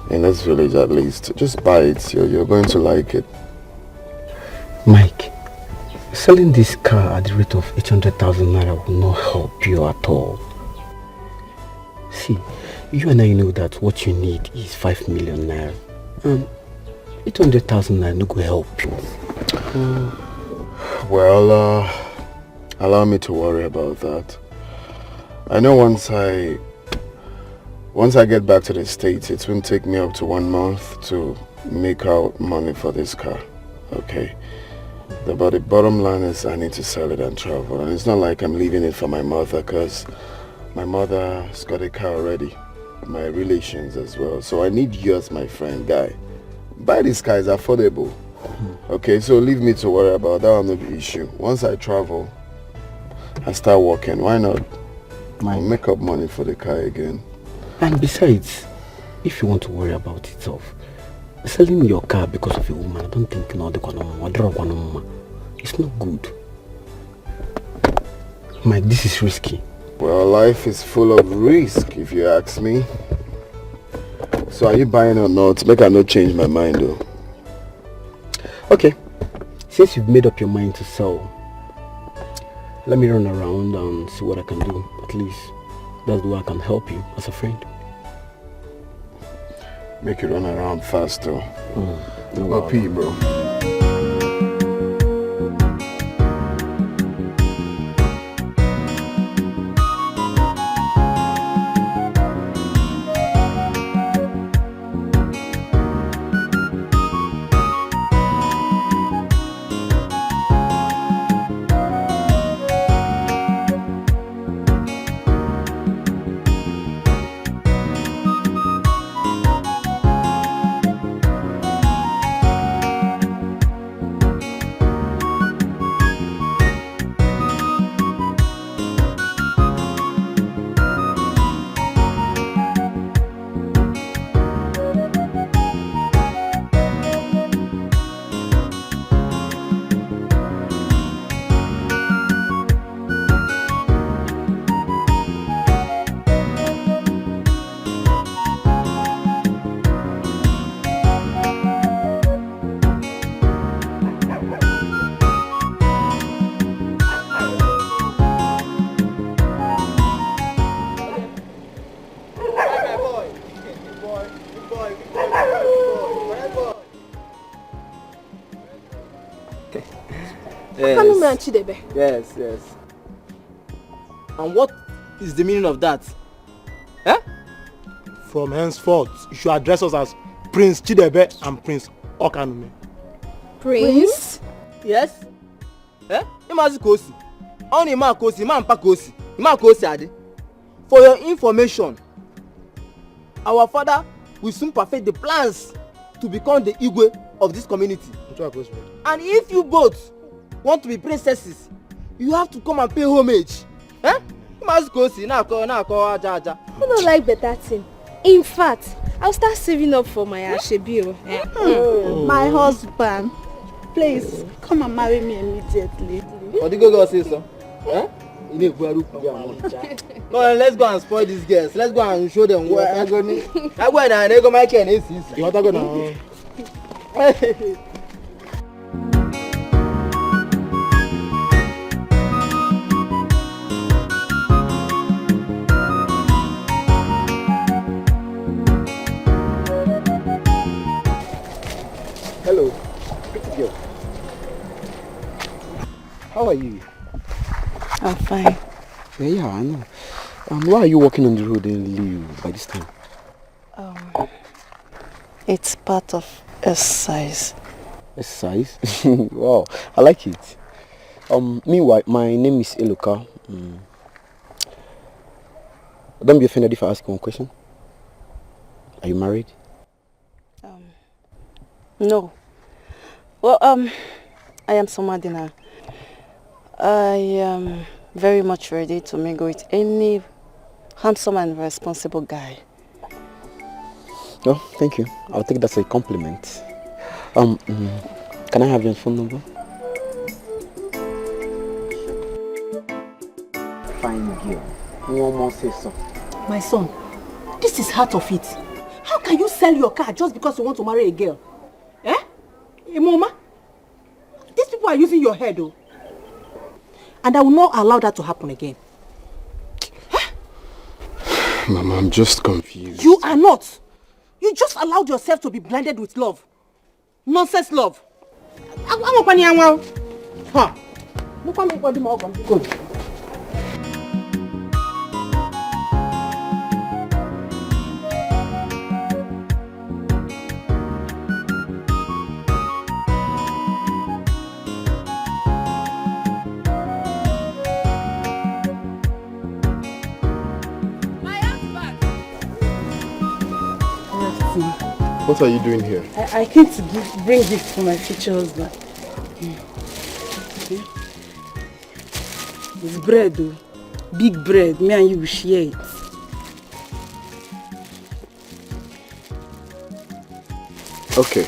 in this village at least. Just buy it. You're going to like it. Mike, selling this car at the rate of 800,000 naira will not help you at all. See, you and I know that what you need is 5 million naira. 800,000 naira no go help you. Well, allow me to worry about that. I know once I get back to the States, it won't take me up to 1 month to make out money for this car. Okay? But the bottom line is I need to sell it and travel. And it's not like I'm leaving it for my mother, because my mother's got a car already. My relations as well. So I need you as my friend, guy. Buy this car, is affordable. Okay, so leave me to worry about that. Will not be issue. Once I travel and start working, why not? I'll make up money for the car again. And besides, if you want to worry about itself, selling your car because of a woman, I don't think it's not good. Mike, this is risky. Well, life is full of risk, if you ask me. So are you buying or not? Make I not change my mind though. Okay, since you've made up your mind to sell, let me run around and see what I can do. At least that's the way I can help you as a friend. Make you run around fast though. No pee, bro. Yes, yes. And what is the meaning of that? Eh? From henceforth, you should address us as Prince Chidebe and Prince Okanume. Prince? Yes. Eh? Imazi Kosi. Only Ima Kosi, Ima Mpa Kosi. Ima Kosi Adi. For your information, our father will soon perfect the plans to become the Igwe of this community. And if you both want to be princesses, you have to come and pay homage. Eh? Imazi Kosi, na aja aja. I don't like better thing. In fact, I'll start saving up for my Ashebio. My husband, please come and marry me immediately. What did you go say so? Eh? Come on, let's go and spoil these girls. Let's go and show them what I'm going to. I'm going to go make an AC. You want to go now? Hello, pretty girl. How are you? I'm fine. Yeah, I know. Why are you walking on the road and leave by this time? It's part of exercise. Exercise? Wow, I like it. Meanwhile, my name is Eloka. Don't be offended if I ask you one question. Are you married? No. Well, I am Somadina. I am very much ready to mingle with any handsome and responsible guy. Oh, thank you. I'll take that as a compliment. Can I have your phone number? Fine girl. One more say so. My son, this is part of it. How can you sell your car just because you want to marry a girl? Eh? Mama? These people are using your head, though. And I will not allow that to happen again. Mama, I'm just confused. You are not. You just allowed yourself to be blinded with love. Nonsense love. Huh? Good. What are you doing here? I came to bring gifts for my future husband. It's bread, though. Big bread. Me and you will share it. Okay,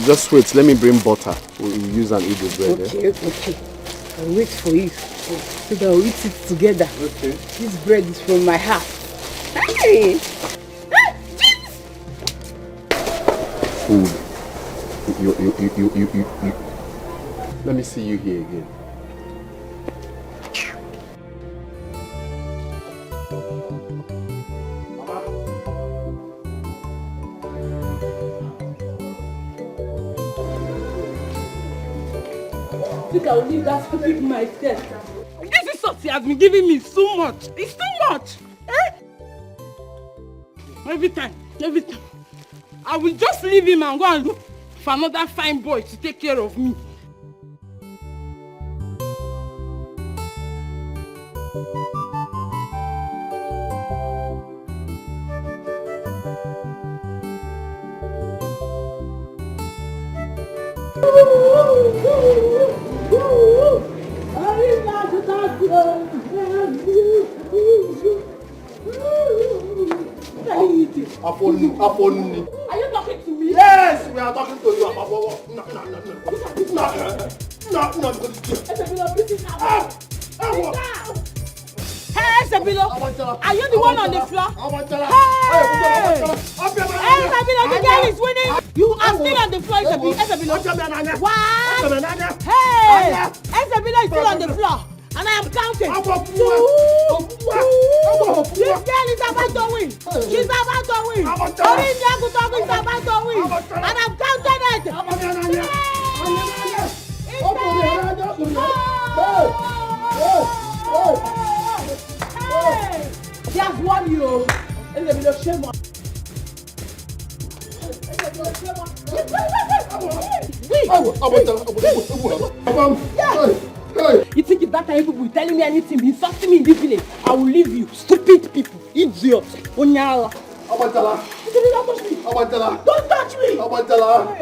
just wait. Let me bring butter. We'll use and eat the bread. Okay. I'll wait for you. So that we'll eat it together. Okay. This bread is from my heart. Hey! Food. You. Let me see you here again. I think I will leave that stupid myself. This is what he has been giving me so much. It's too much. Eh? Every time. I will just leave him and go and look for another fine boy to take care of me. Afoni. Are you talking to me? Yes, we are talking to you. No. Hey, Sabilo, are you the one on the floor? Hey, Sabilo, the girl is winning. You are still on the floor, Sabilo. What? Hey, Sabilo is still on the floor. And I am counting. 2. This girl is about to win. She's about to win. Odimgbe is about to win. And I'm counting it. Just one you. Shame on. You think it's that time people will telling me anything, insulting me in this village? I will leave you, stupid people, idiots. Onyala. Abantala. Don't touch me. Abantala.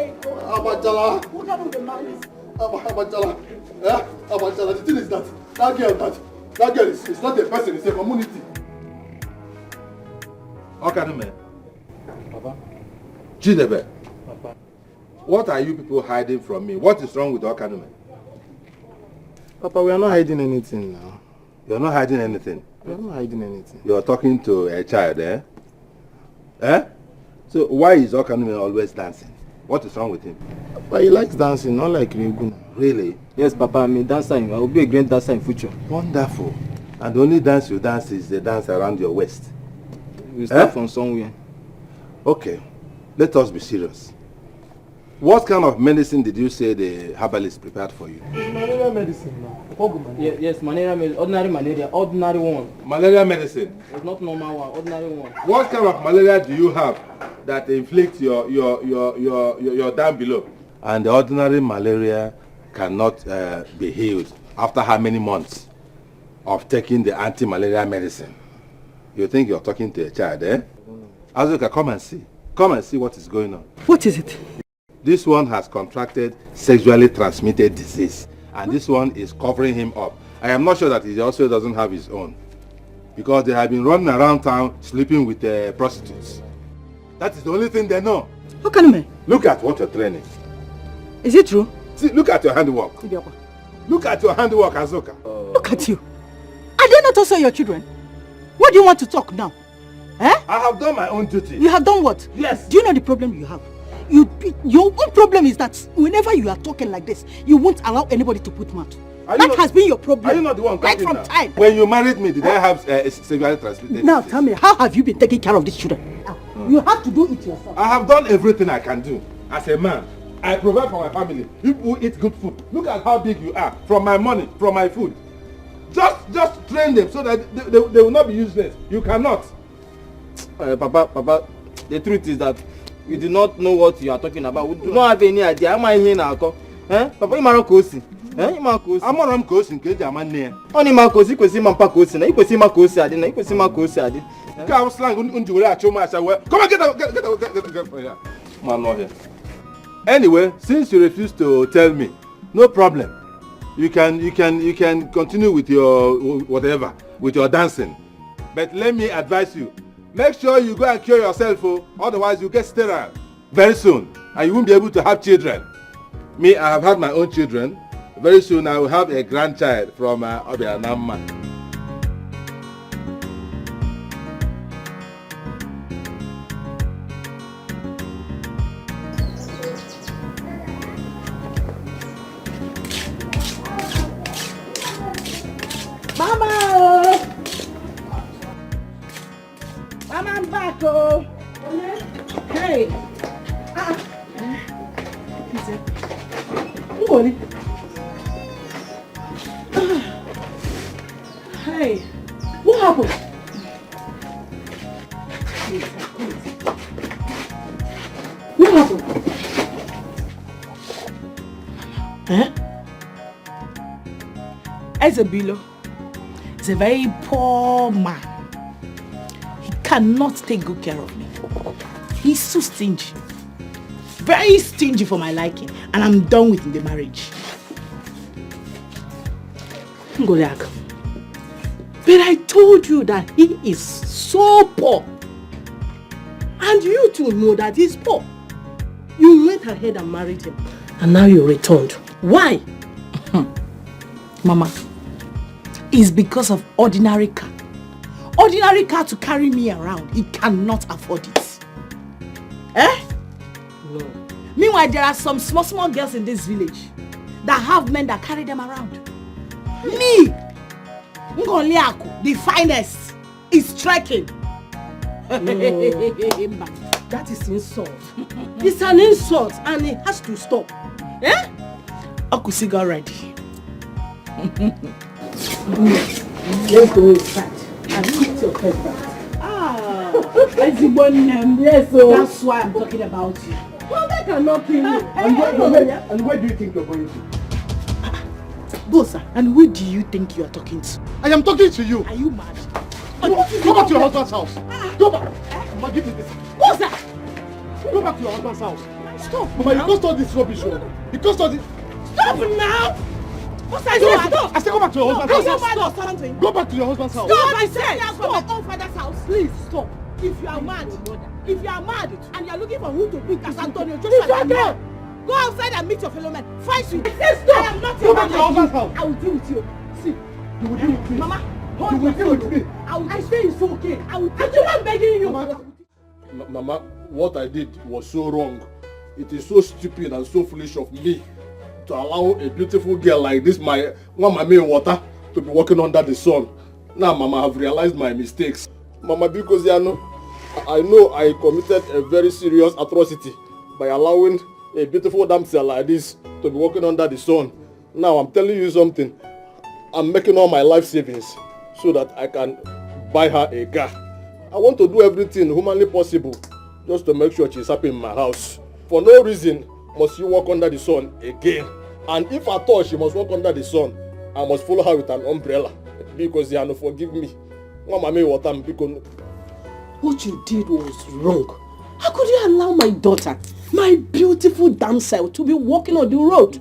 What happened to the man? Abantala. Yeah? Abantala. The thing is that girl is not a person, it's a community. Okanume. Papa. Chidebe. Papa. What are you people hiding from me? What is wrong with Okanume? Papa, we are not hiding anything now. You're not hiding anything? We are not hiding anything. You're talking to a child, eh? Eh? So why is Okanume always dancing? What is wrong with him? But he likes dancing, not like Ryuguna. Really? Yes, Papa, I'm a dancer. I will be a great dancer in future. Wonderful. And the only dance you dance is the dance around your waist. We start from somewhere. Okay. Let us be serious. What kind of medicine did you say the herbalist prepared for you? Malaria medicine now. Yes, malaria medicine. Ordinary malaria. Ordinary one. Malaria medicine? It's not normal one. Ordinary one. What kind of malaria do you have that inflicts your down below? And the ordinary malaria cannot be healed after how many months of taking the anti-malaria medicine? You think you're talking to a child, eh? Azuka, come and see. Come and see what is going on. What is it? This one has contracted sexually transmitted disease, and this one is covering him up. I am not sure that he also doesn't have his own, because they have been running around town sleeping with prostitutes. That is the only thing they know. How can you? Look at what you're training. Is it true? See, look at your handiwork. Look at your handiwork, Azuka. Look at you. Are they not also your children? What do you want to talk now? Eh? I have done my own duty. You have done what? Yes. Do you know the problem you have? Your own problem is that whenever you are talking like this, you won't allow anybody to put mouth. That has been your problem. Are you not the one right from now? time? When you married me, did I have sexually transmitted Now disease? tell me, how have you been taking care of these children? You have to do it yourself. I have done everything I can do. As a man, I provide for my family. People eat good food. Look at how big you are. From my money, from my food. Just train them so that they will not be useless. You cannot. Papa, the truth is that we do not know what you are talking about. We do not have any idea. Am I here now? Eh? Papa, you are kosi. Eh? You are kosi. I'm on kosi. Keja amane. Only ma kosi, kosi mampa kosi. Na kosi ma kosi adi. Na kosi ma kosi adi. Come slang undiwele achoma asawe. Come on, get here. Man, not here. Anyway, since you refuse to tell me, no problem. You can continue with your whatever, with your dancing. But let me advise you. Make sure you go and cure yourself, otherwise you get sterile very soon and you won't be able to have children. Me, I have had my own children. Very soon I will have a grandchild from Obianama. Mama! Mama, I'm back, oh! Hey! Good. Hey! What happened? What happened? Eh? Ezebilo is a very poor man. He cannot take good care of me. He's so stingy. Very stingy for my liking. And I'm done with the marriage. Ngoliak. But I told you that he is so poor. And you too know that he's poor. You went ahead and married him. And now you returned. Why? Mama, it's because of ordinary car. Ordinary car to carry me around. He cannot afford it. Eh? No. Meanwhile, there are some small girls in this village that have men that carry them around. Me, Ngoliaku, the finest, is striking. No. That is insult. It's an insult and it has to stop. Eh? Akusiga ready. Let's go inside and eat your husband. Yes, so that's why I'm talking about you. Well, that cannot kill you. And where do you think you're going to? Bosa, and who do you think you are talking to? I am talking to you. Are you mad? Go back to your husband's house. Go back. Mama, give me this. Bosa! Go back to your husband's house. Stop. Mama, you caused all this rubbish. You caused all this. Stop now! Bosa, I Stop. said stop! I said go back to your husband's house. Stop. Go back to your husband's house. Stop, I said! Stop. My own father's house. Please, stop. If you are mad, and you are looking for who to pick as Antonio Joshua, go outside and meet your fellow men. Fight you. Stop. I am not Go back to your husband's house. I will deal with you. See, you will deal with me. Mama, you will deal with me. I say it's okay. I will. I'm begging you. Mama, what I did was so wrong. It is so stupid and so foolish of me to allow a beautiful girl like this, my water, to be walking under the sun. Now, Mama, I have realized my mistakes. Mama, because I know I committed a very serious atrocity by allowing a beautiful damsel like this to be walking under the sun. Now I'm telling you something. I'm making all my life savings so that I can buy her a car. I want to do everything humanly possible just to make sure she's happy in my house. For no reason must you walk under the sun again. And if at all she must walk under the sun, I must follow her with an umbrella because they no forgive me. What you did was wrong. How could you allow my daughter, my beautiful damsel, to be walking on the road?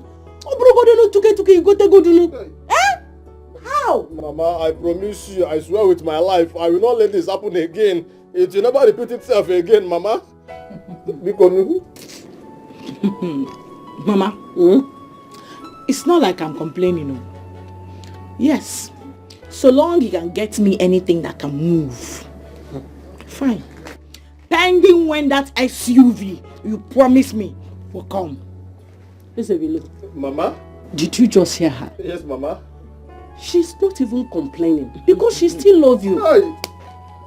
How? Mama, I promise you, I swear with my life, I will not let this happen again. It will never repeat itself again, Mama. Mama, it's not like I'm complaining. No. Yes, so long you can get me anything that can move. Fine. Pending when that SUV you promised me will come. Mama? Did you just hear her? Yes, Mama. She's not even complaining because she still loves you. Hey.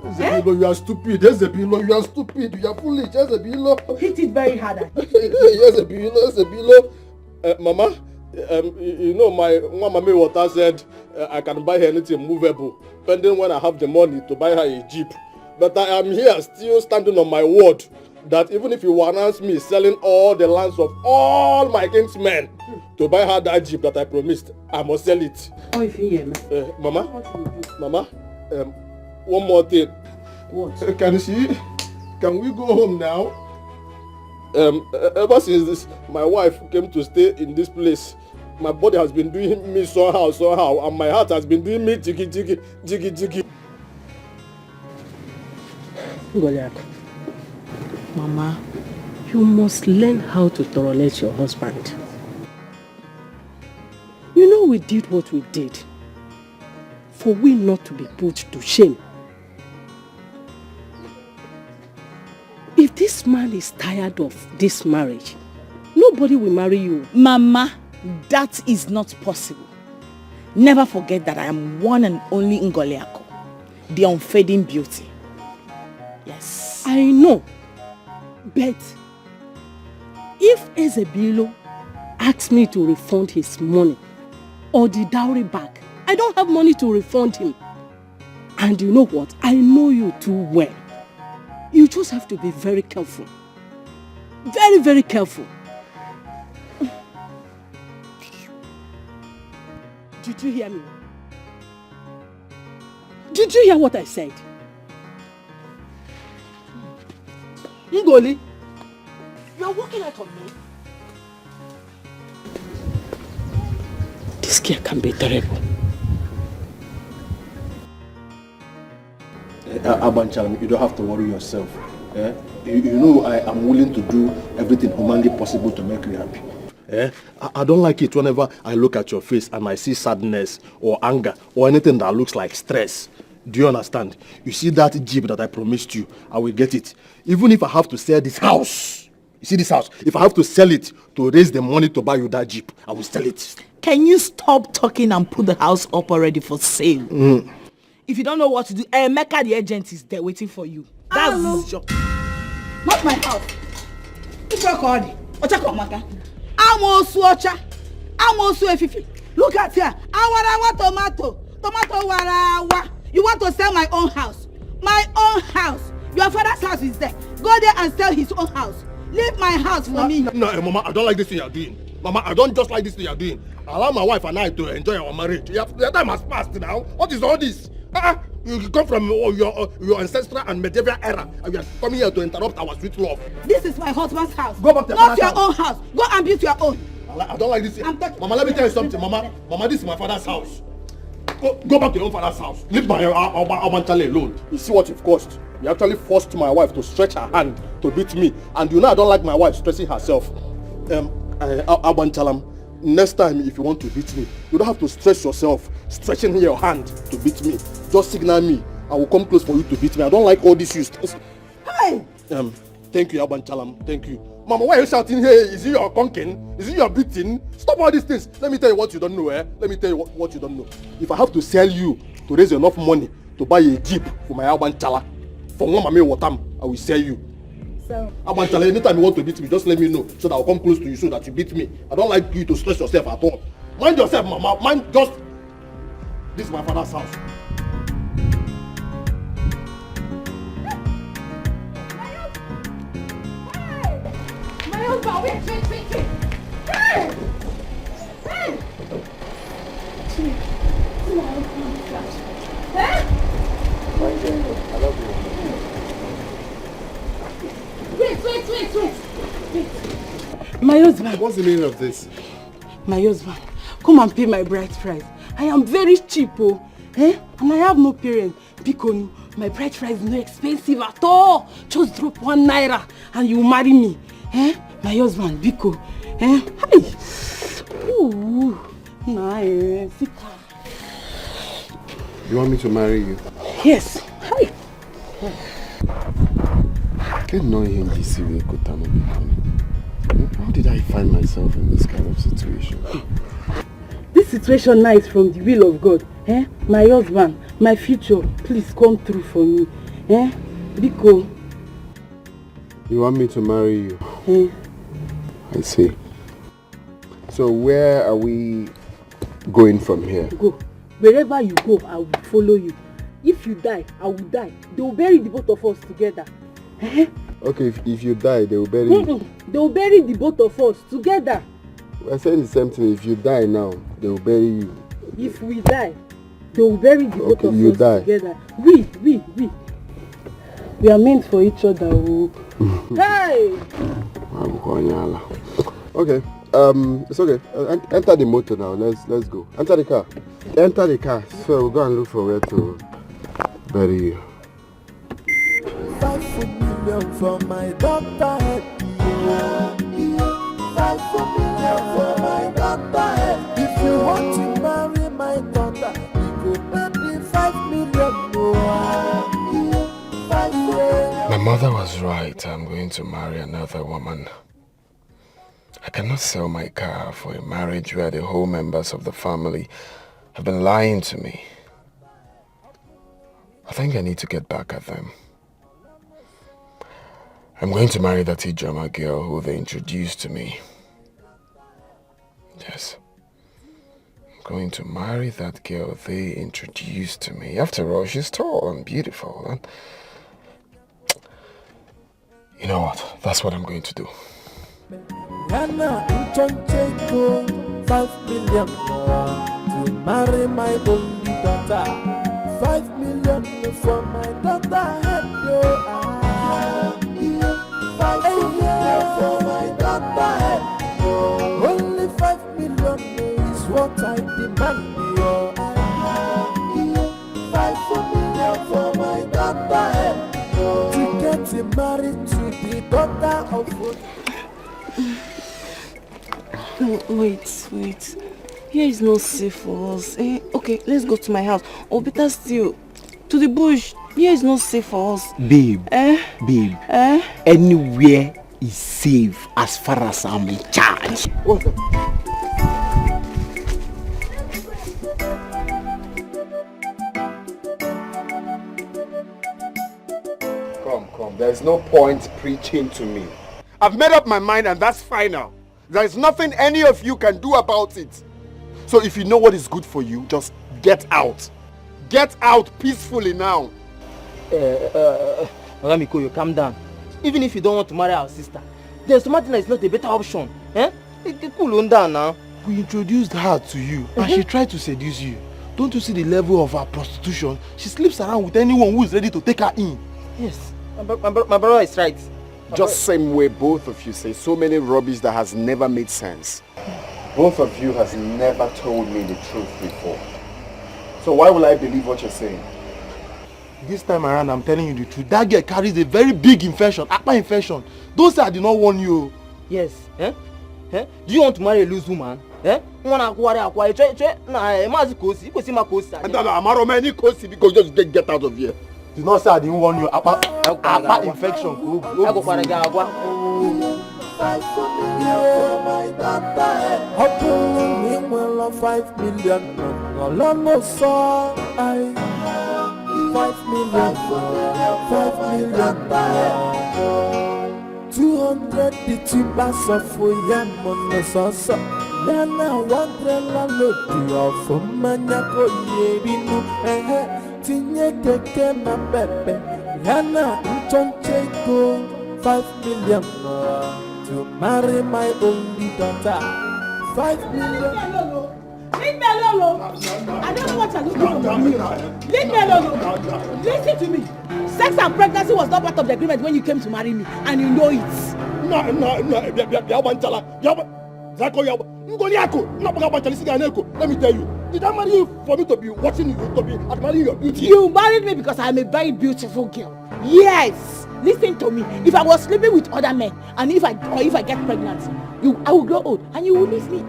Ezebilo, you are stupid. Ezebilo, you are stupid. You are foolish. Ezebilo. Hit it very hard. Ezebilo. Mama, you know my mama water said I can buy her anything movable, pending when I have the money to buy her a jeep. But I am here still standing on my word that even if you announce me selling all the lands of all my kinsmen to buy her that jeep that I promised, I must sell it. Oh, if you hear me. Mama, one more thing. What? Can we go home now? Ever since my wife came to stay in this place, my body has been doing me somehow, and my heart has been doing me jiggy. Mama, you must learn how to tolerate your husband. You know we did what we did for we not to be put to shame. If this man is tired of this marriage, nobody will marry you. Mama, that is not possible. Never forget that I am one and only Ngoliako, the unfading beauty. Yes. I know. But if Ezebilo asks me to refund his money or the dowry back, I don't have money to refund him. And you know what? I know you too well. You just have to be very careful. Very, very careful. Did you hear me? Did you hear what I said? Ngoli, you are walking out on me. This girl can be terrible. Abanchalam, you don't have to worry yourself. You know I am willing to do everything humanly possible to make you happy. I don't like it whenever I look at your face and I see sadness or anger or anything that looks like stress. Do you understand? You see that jeep that I promised you, I will get it. Even if I have to sell this house. You see this house? If I have to sell it to raise the money to buy you that jeep, I will sell it. Can you stop talking and put the house up already for sale? If you don't know what to do, Emeka the agent is there waiting for you. That's his job. Not my house. Amosu ocha. Amosu efifi. Look at here. Awarawa tomato. Tomato warawa. You want to sell my own house? My own house. Your father's house is there. Go there and sell his own house. Leave my house for me. No, Mama, I don't like this thing you're doing. Mama, I don't just like this thing you're doing. Allow my wife and I to enjoy our marriage. Your time has passed now. What is all this? You come from your ancestral and medieval era, and you are coming here to interrupt our sweet love. This is my husband's house. Go back to not your own house. Go and build your own. I don't like this. Mama, let me tell you something, Mama. Mama, this is my father's house. Go back to your own father's house. Leave my Chale alone. You see what you've caused. You actually forced my wife to stretch her hand to beat me, and you know I don't like my wife stressing herself. Abanchalam, next time if you want to beat me, you don't have to stress yourself, stretching your hand to beat me. Just signal me. I will come close for you to beat me. I don't like all this use. Hey! Thank you, Abanchalam. Thank you. Mama, why are you shouting here? Is it your conking? Is it your beating? Stop all these things. Let me tell you what you don't know, Let me tell you what you don't know. If I have to sell you to raise enough money to buy a jeep for my Abanchala, for one Mame Watam, I will sell you. Abanchale, anytime you want to beat me, just let me know so that I'll come close to you so that you beat me. I don't like you to stress yourself at all. Mind yourself, mama. Mind just... This is my father's house. My husband, wait. Hey! Hey! Hey! I love you. Wait. My husband. What's the meaning of this? My husband, come and pay my bride price. I am very cheap, oh. And I have no parents. Because my bride price is not expensive at all. Just drop 1 naira and you marry me. My husband, Biko. Hi. Ooh. Nice. You want me to marry you? Yes. Hi. How did I find myself in this kind of situation? This situation now is from the will of God. My husband, my future, please come through for me. Biko. You want me to marry you? I see. So where are we going from here? Go. Wherever you go, I will follow you. If you die, I will die. They will bury the both of us together. Okay, if you die, they will bury you. They will bury the both of us together. We're saying the same thing. If you die now, they will bury you. If we die, they will bury the both of you us die. together. We. We are meant for each other. Hey! Okay, it's okay. Enter the motor now. Let's go. Enter the car. Enter the car. So we'll go and look for where to bury you. 5 million for my daughter. 5 million for my daughter. If you want to marry my daughter, you go pay me 5 million. 5 million. My mother was right. I'm going to marry another woman. I cannot sell my car for a marriage where the whole members of the family have been lying to me. I think I need to get back at them. I'm going to marry that Ijoma girl who they introduced to me. Yes. I'm going to marry that girl they introduced to me. After all, she's tall and beautiful. And you know what? That's what I'm going to do. Yana Uchoncheko 5 million to marry my only daughter. 5 million for my daughter. 5 million for my daughter. Only 5 million is what I demand. 5 million for my daughter. To get married to the daughter of... Wait. Here is not safe for us. Okay, let's go to my house. Or better still, to the bush. Here is not safe for us. Babe, anywhere is safe as far as I'm in charge. What's that? Come. There's no point preaching to me. I've made up my mind and that's final. There is nothing any of you can do about it. So if you know what is good for you, just get out. Get out peacefully now. Olamiko, you calm down. Even if you don't want to marry our sister, there's something that is not a better option. Cool down now. We introduced her to you and she tried to seduce you. Don't you see the level of her prostitution? She sleeps around with anyone who is ready to take her in. Yes, my brother is right. Just same way both of you say so many rubbish that has never made sense. Both of you has never told me the truth before. So why will I believe what you're saying? This time around, I'm telling you the truth. That girl carries a very big infection, upper infection. Don't say I did not warn you. Yes. Do you want to marry a loose woman? Just get out of here. Do not say I didn't warn you. Upper infection. 200 the tubers of Yamon Sosa. Nana Wandrella Lodi of Manako Yebinu, Tinye Keke Mabebe, Yana Ntoncheko, 5 million to marry my only daughter. 5 million. Leave me alone. I don't know what you're looking for me. Leave me alone. Listen to me. Sex and pregnancy was not part of the agreement when you came to marry me, and you know it. No. Let me tell you. Did I marry you for me to be watching you, to be admiring your beauty? You married me because I'm a very beautiful girl. Yes. Listen to me. If I was sleeping with other men, and if I get pregnant, I will grow old, and you will leave me.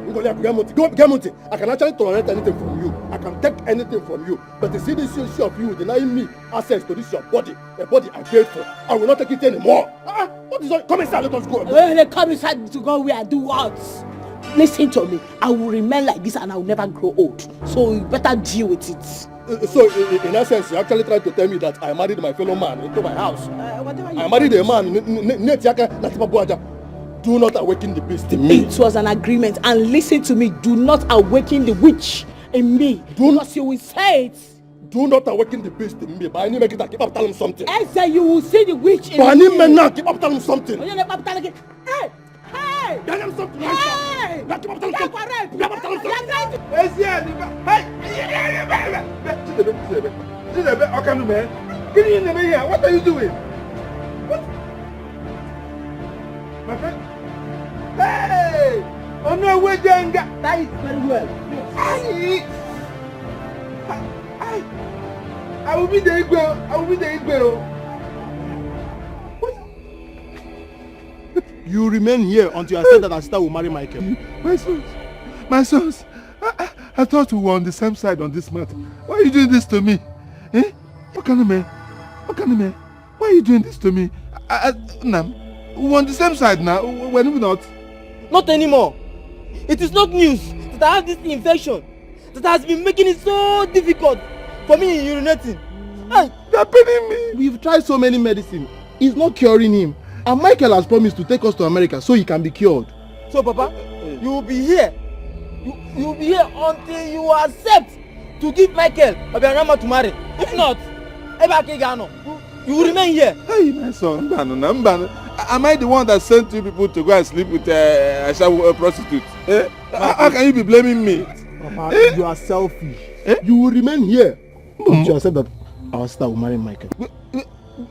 I can actually tolerate anything from you. I can take anything from you. But to see this issue of you denying me access to this your body, a body I paid for, I will not take it anymore. What is that? Come inside, let us go. Come inside to go where I do what? Listen to me. I will remain like this, and I will never grow old. So you better deal with it. So, in that sense, you actually tried to tell me that I married my fellow man into my house. I married a man. Do not awaken the beast in me. It was an agreement, and listen to me. Do not awaken the witch in me. Because you will say it. Do not awaken the beast in me. But I need to keep up telling him something. I say you will see the witch in me. But I need now keep up telling him something. Hey! Tell him something. Hey! Keep up telling him something. What are you doing? What? My friend? Hey! Oh no, we're doing that. That is very well. I will be the Igbo. I will be the Igbo. You remain here until I said that our sister will marry Michael. My sons, I thought we were on the same side on this matter. Why are you doing this to me? Eh? What kind of man? Why are you doing this to me? Nam, we're on the same side now. We're not. Not anymore. It is not news that I have this infection that has been making it so difficult for me in urinating. They're paining me. We've tried so many medicine. It's not curing him. And Michael has promised to take us to America so he can be cured. So, Papa, you will be here. You will be here until you accept to give Michael Obianama to marry. If not, you will remain here. Hey, my son, am I the one that sent you people to go and sleep with a prostitute? Eh? How can you be blaming me? Papa, you are selfish. You will remain here. But you accept that our sister will marry Michael.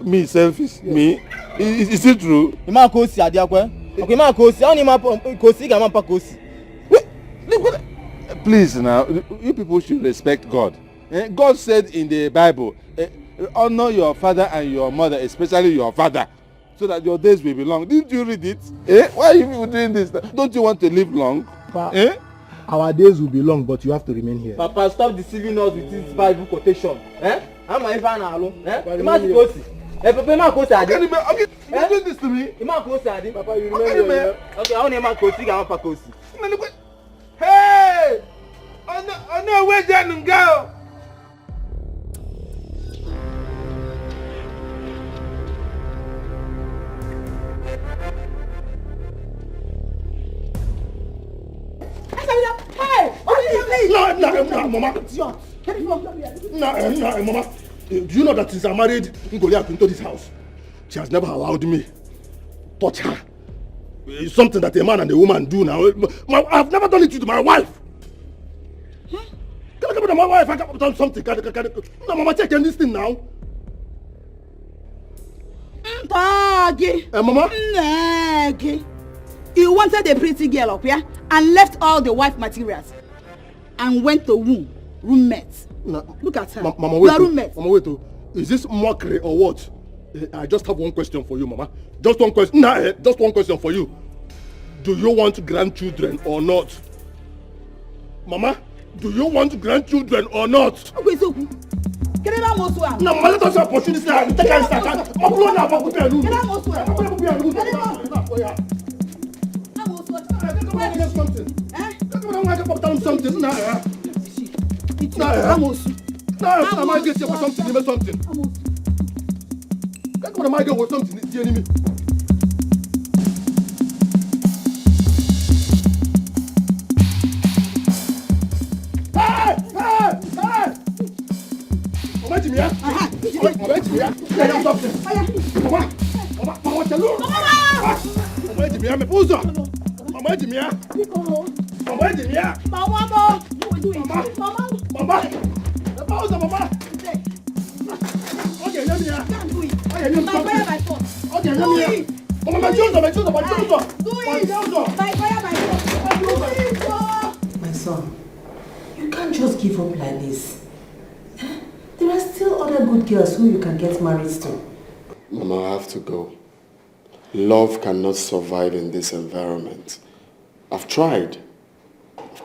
Me selfish? Yes. Me? Is it true? Please now, you people should respect God. God said in the Bible, honor your father and your mother, especially your father, so that your days will be long. Didn't you read it? Why are you people doing this? Don't you want to live long? Papa, our days will be long, but you have to remain here. Papa, stop deceiving us with this Bible quotation. I'm a fan now. Okay, you do this to me? Papa, you remain here. Okay, I want to make Hey! Oh no, where's that go? Hey! No, Mama. No, Mama. Do you know that since I married Ngolia into this house, she has never allowed me touch her? It's something that a man and a woman do now. I've never done it to my wife. Can I come to my wife? I can done something. No, Mama, check this thing now. Mama? You wanted a pretty girl up here and left all the wife materials and went to roommates. No. Look at her. Mama, wait. Roommates. Mama, wait. Is this mockery or what? I just have one question for you, Mama. Just one question. Nah, just one question for you. Do you want grandchildren or not? Mama, do you want grandchildren or not? Okay, so no, Mama, let us have opportunity. Take her inside. Upload now, put her in something. I might get you for something. Give me something. That's what I might get with something. It's the enemy. My son, you can't just give up like this. There are still other good girls who you can get married to. Mama, I have to go. Love cannot survive in this environment. I've tried.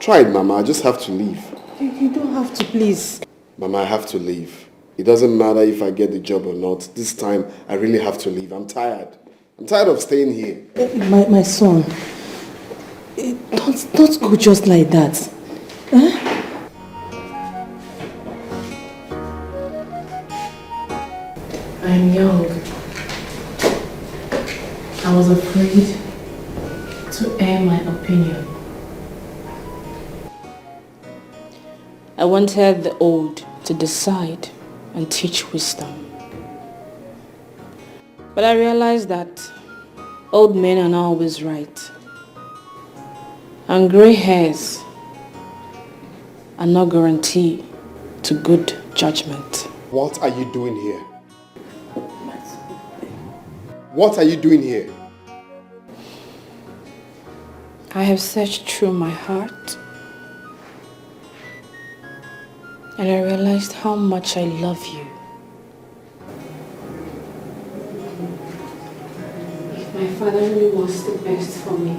Mama. I just have to leave. You don't have to, please. Mama, I have to leave. It doesn't matter if I get the job or not. This time, I really have to leave. I'm tired. I'm tired of staying here. My son, don't go just like that. I'm young. I was afraid to air my opinion. I wanted the old to decide and teach wisdom. But I realized that old men are not always right. And grey hairs are not guarantee to good judgment. What are you doing here? What are you doing here? I have searched through my heart and I realized how much I love you. If my father really wants the best for me,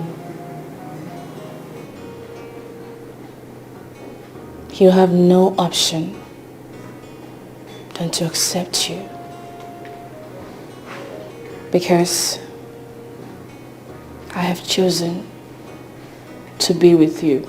he'll have no option than to accept you. Because I have chosen to be with you.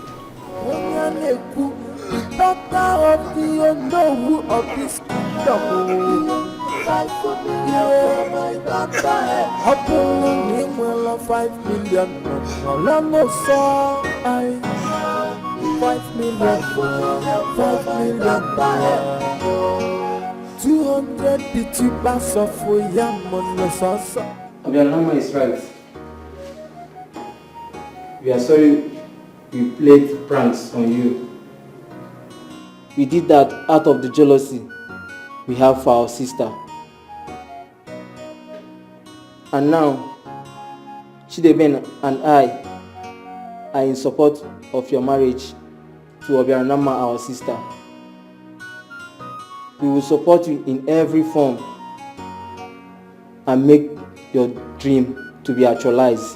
Obianama is right. We are sorry we played pranks on you. We did that out of the jealousy we have for our sister. And now, Chideben and I are in support of your marriage to Obianama, our sister. We will support you in every form and make your dream to be actualized.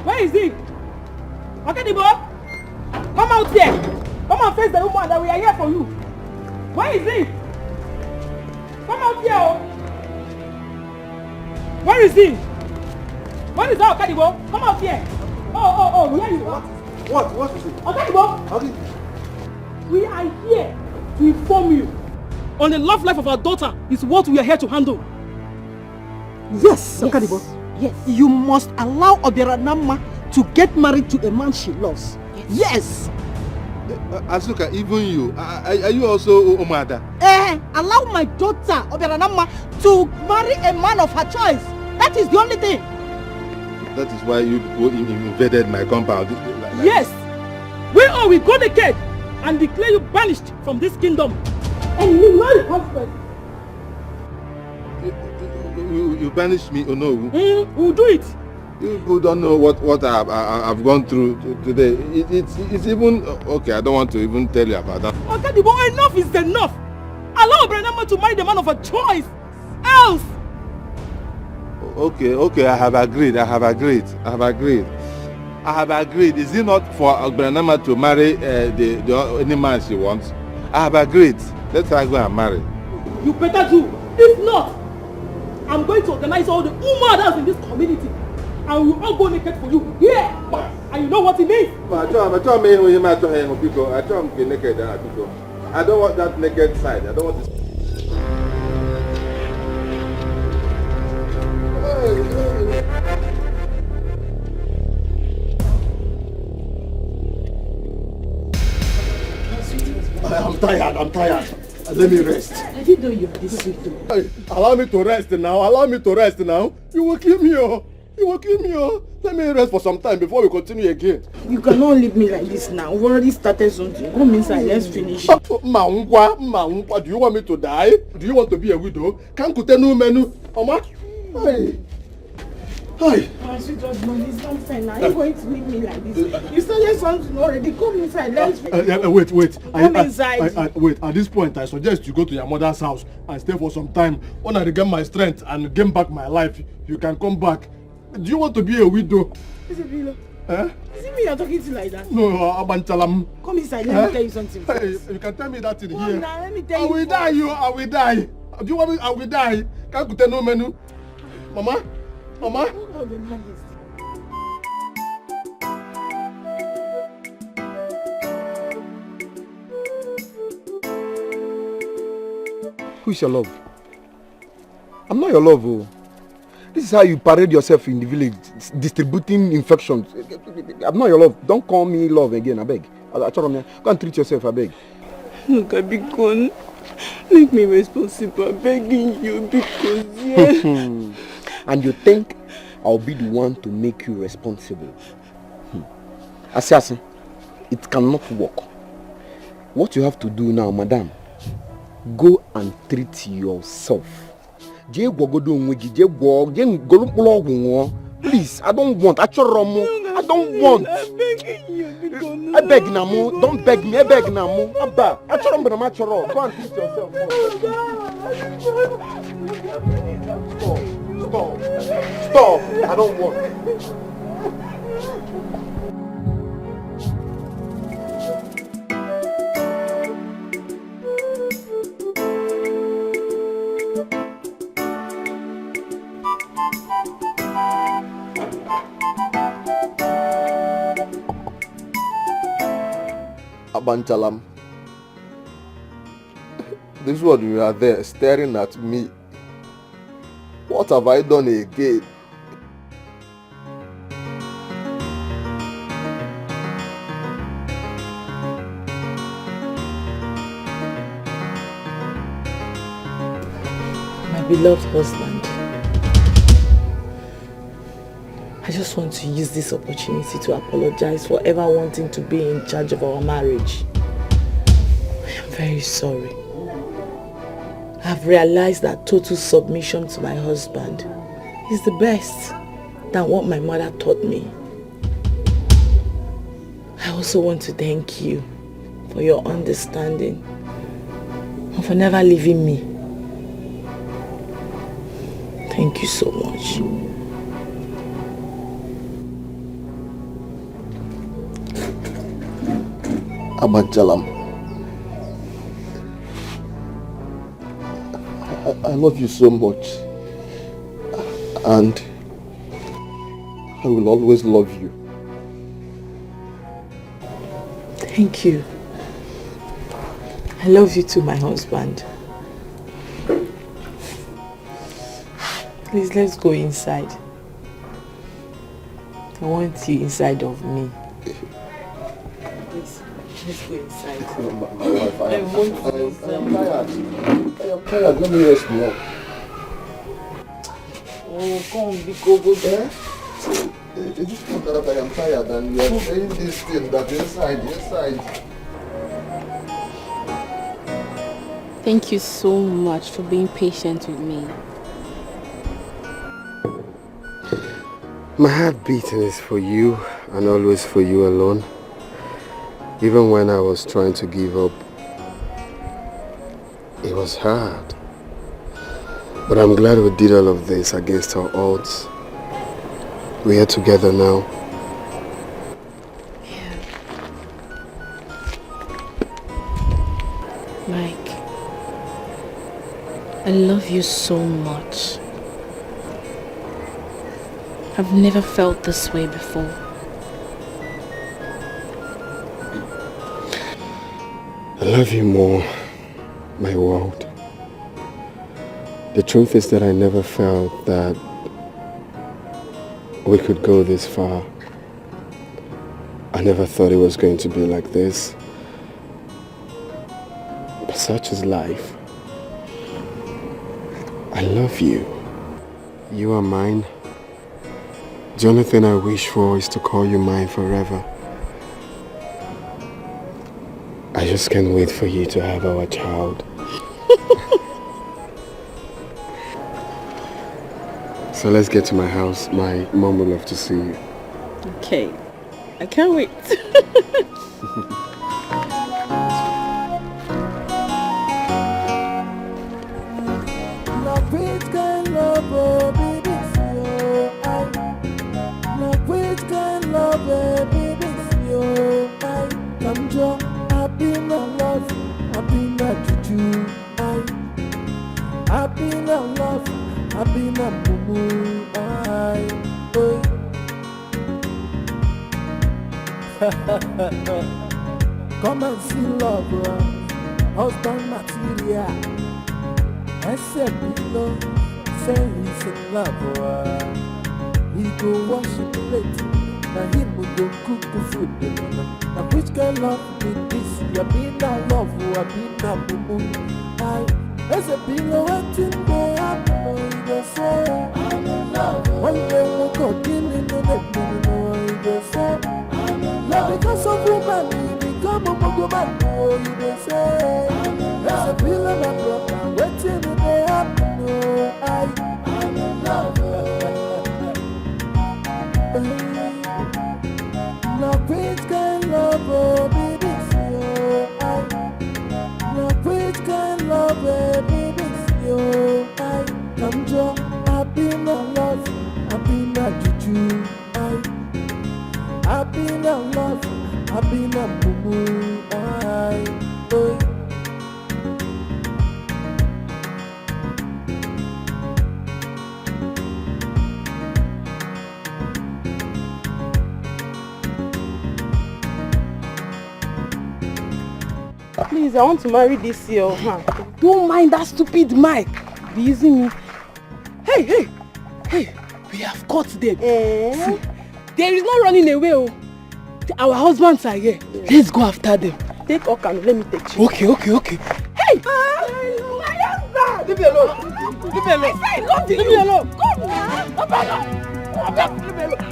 Where is he? Odimgbe, come out here. Come and face the woman that we are here for you. Where is he? Come out here. Oh. Where is he? Where is that Odimgbe? Come out here. Oh, where is he? What is it? Odimgbe, we are here to inform you on the love life of our daughter is what we are here to handle. Yes, Odimgbe. Yes. You must allow Obianama to get married to a man she loves. Yes. Asuka, even you, are you also Omada? Allow my daughter Obianama to marry a man of her choice. That is the only thing. That is why you invaded my compound. Yes. We all will go naked and declare you banished from this kingdom. And you know the consequence. You banish me, no? We'll do it. You don't know what I've gone through today. It's even okay. I don't want to even tell you about that. Odimgbe, enough is enough. Allow Obianama to marry the man of her choice. Else. Okay. I have agreed. Is it not for Obianama to marry any man she wants? I have agreed. Let her go and marry. You better do. If not, I'm going to organize all the Umadas in this community and we all go naked for you here. And you know what it means? I try me when you might try him because I try to be naked because I don't want that naked side. I don't want to. I'm tired. Let me rest. I didn't know you were this sweet too. Hey, allow me to rest now. You will kill me, oh. Let me rest for some time before we continue again. You cannot leave me like this now. We've already started something. Come inside, let's finish. Maungwa, do you want me to die? Do you want to be a widow? Can't you tell no menu? Oma? Hey. Hi. My sweet husband, it's not fair now. You're going to leave me like this. You started something already. Come inside, let's finish. Wait. Come inside. Wait, at this point, I suggest you go to your mother's house and stay for some time. When I regain my strength and gain back my life, you can come back. Do you want to be a widow? Is it Bilo? Eh? Is it me you're talking to like that? No, Abanchalam. Come inside, let me tell you something first. Hey, you can tell me that in Come here. now, let me tell you. I will die. Do you want me? I will die. Can't you tell no menu? Mama? Oh, the man is... Who is your love? I'm not your love, oh. This is how you parade yourself in the village, distributing infections. I'm not your love. Don't call me love again, I beg. Go and treat yourself, I beg. Look, I be gone. Make me responsible, I'm begging you because, yeah. And you think I'll be the one to make you responsible? Assassin, it cannot work. What you have to do now, madam, go and treat yourself. Please, I don't want. I don't want. I'm begging you. I beg Namu. Don't beg me. I beg Namu. Abba, go and treat yourself. Stop. I don't want. Abanchalam, this is what you are there staring at me. What have I done again? My beloved husband, I just want to use this opportunity to apologize for ever wanting to be in charge of our marriage. I am very sorry. I've realized that total submission to my husband is the best than what my mother taught me. I also want to thank you for your understanding and for never leaving me. Thank you so much. Abanchalam, I love you so much, and I will always love you. Thank you. I love you too, my husband. Please, let's go inside. I want you inside of me. Please, let's go inside. My wife, I am tired. Let me rest more. Oh, come, go there. It's just that I am tired and you are saying this thing that inside. Thank you so much for being patient with me. My heart beating is for you and always for you alone. Even when I was trying to give up, it was hard. But I'm glad we did all of this against our odds. We are together now. Yeah. Mike, I love you so much. I've never felt this way before. I love you more, my world. The truth is that I never felt that we could go this far. I never thought it was going to be like this. But such is life. I love you. You are mine. The only thing I wish for is to call you mine forever. I just can't wait for you to have our child. So let's get to my house. My mom would love to see you. Okay. I can't wait. Come and see love, husband material. Except below, say he's in love. He go wash the plate, now he will go cook the food. Now which kind of love be this? You been a love, you been a boo. There's a below waiting there, you go say I'm in love. One day we'll go killing the neck, you go say now because of woman, we become a woman. Oh, you they say there's a pill of a brother waiting in the happen. Oh, I'm in love. Now which kind love, oh, baby, now which kind love, baby, come join, I've been a love, I've been a juju. I've been a love, I've been a boo-boo, Please, I want to marry this year. Don't mind that stupid Mike. Be using me. Hey, we have caught them. See, there is no running away. Oh. Our husbands are here. Yeah. Let's go after them. Take Okan, let me take you. Okay. Hey! Leave me alone. Leave me alone. Leave me alone. Come now. Leave me alone.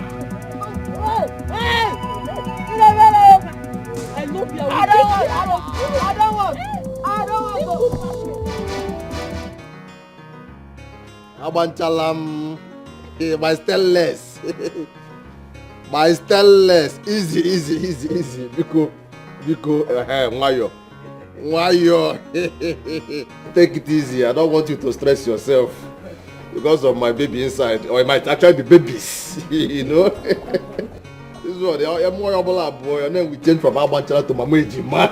Hey! I love you. I don't want. Abanchalam, my stainless. My stainless. Easy. Biko, Wayo. Take it easy. I don't want you to stress yourself because of my baby inside, or it might actually be babies. You know. This is what they are more boy, and then we change from Abanchala to Mamejima.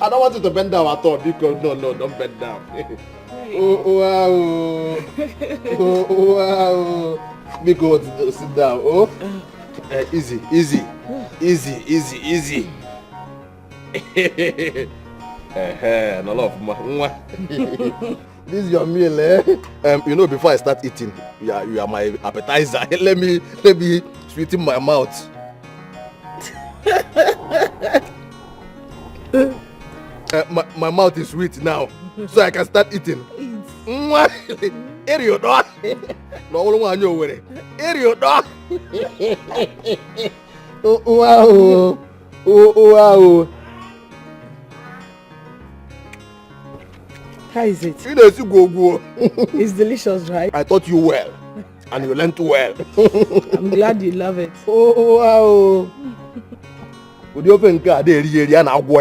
I don't want you to bend down at all because no, don't bend down. Oh wow. Biko, sit down. Oh, easy. No love, this is your meal, eh? You know, before I start eating, you are my appetizer. Let me sweeten my mouth. My mouth is sweet now, so I can start eating. Area dog. No one want you with it. Area dog. Oh wow. How is it? Go. It's delicious, right? I taught you well, and you learned well. I'm glad you love it. Oh wow. Would you open car? They really are now go.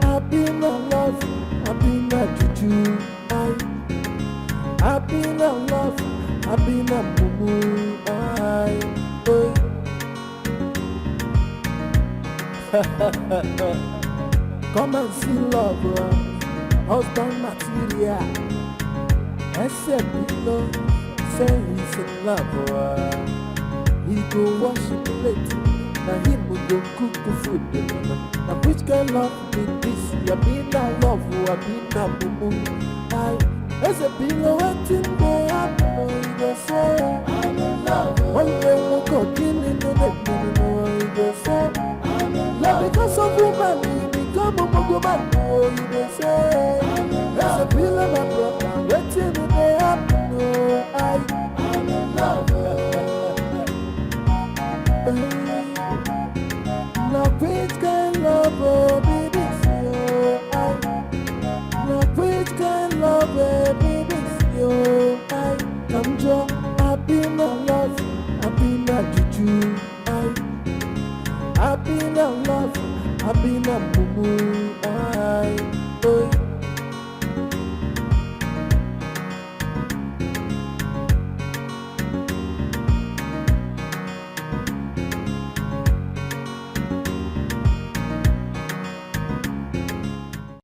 I've been a love, I've been a juju. Come and see love, husband material. I said below, say he's in love. He go wash the plate, now him will go cook the food. Now which kind of love be this? You been a love, you been a boo. There's a pillow waiting for happen, you go say I'm in love. One day we'll go in the neck, you go say I'm in love. Because of woman, you become a man, you go say there's a pillow my brother.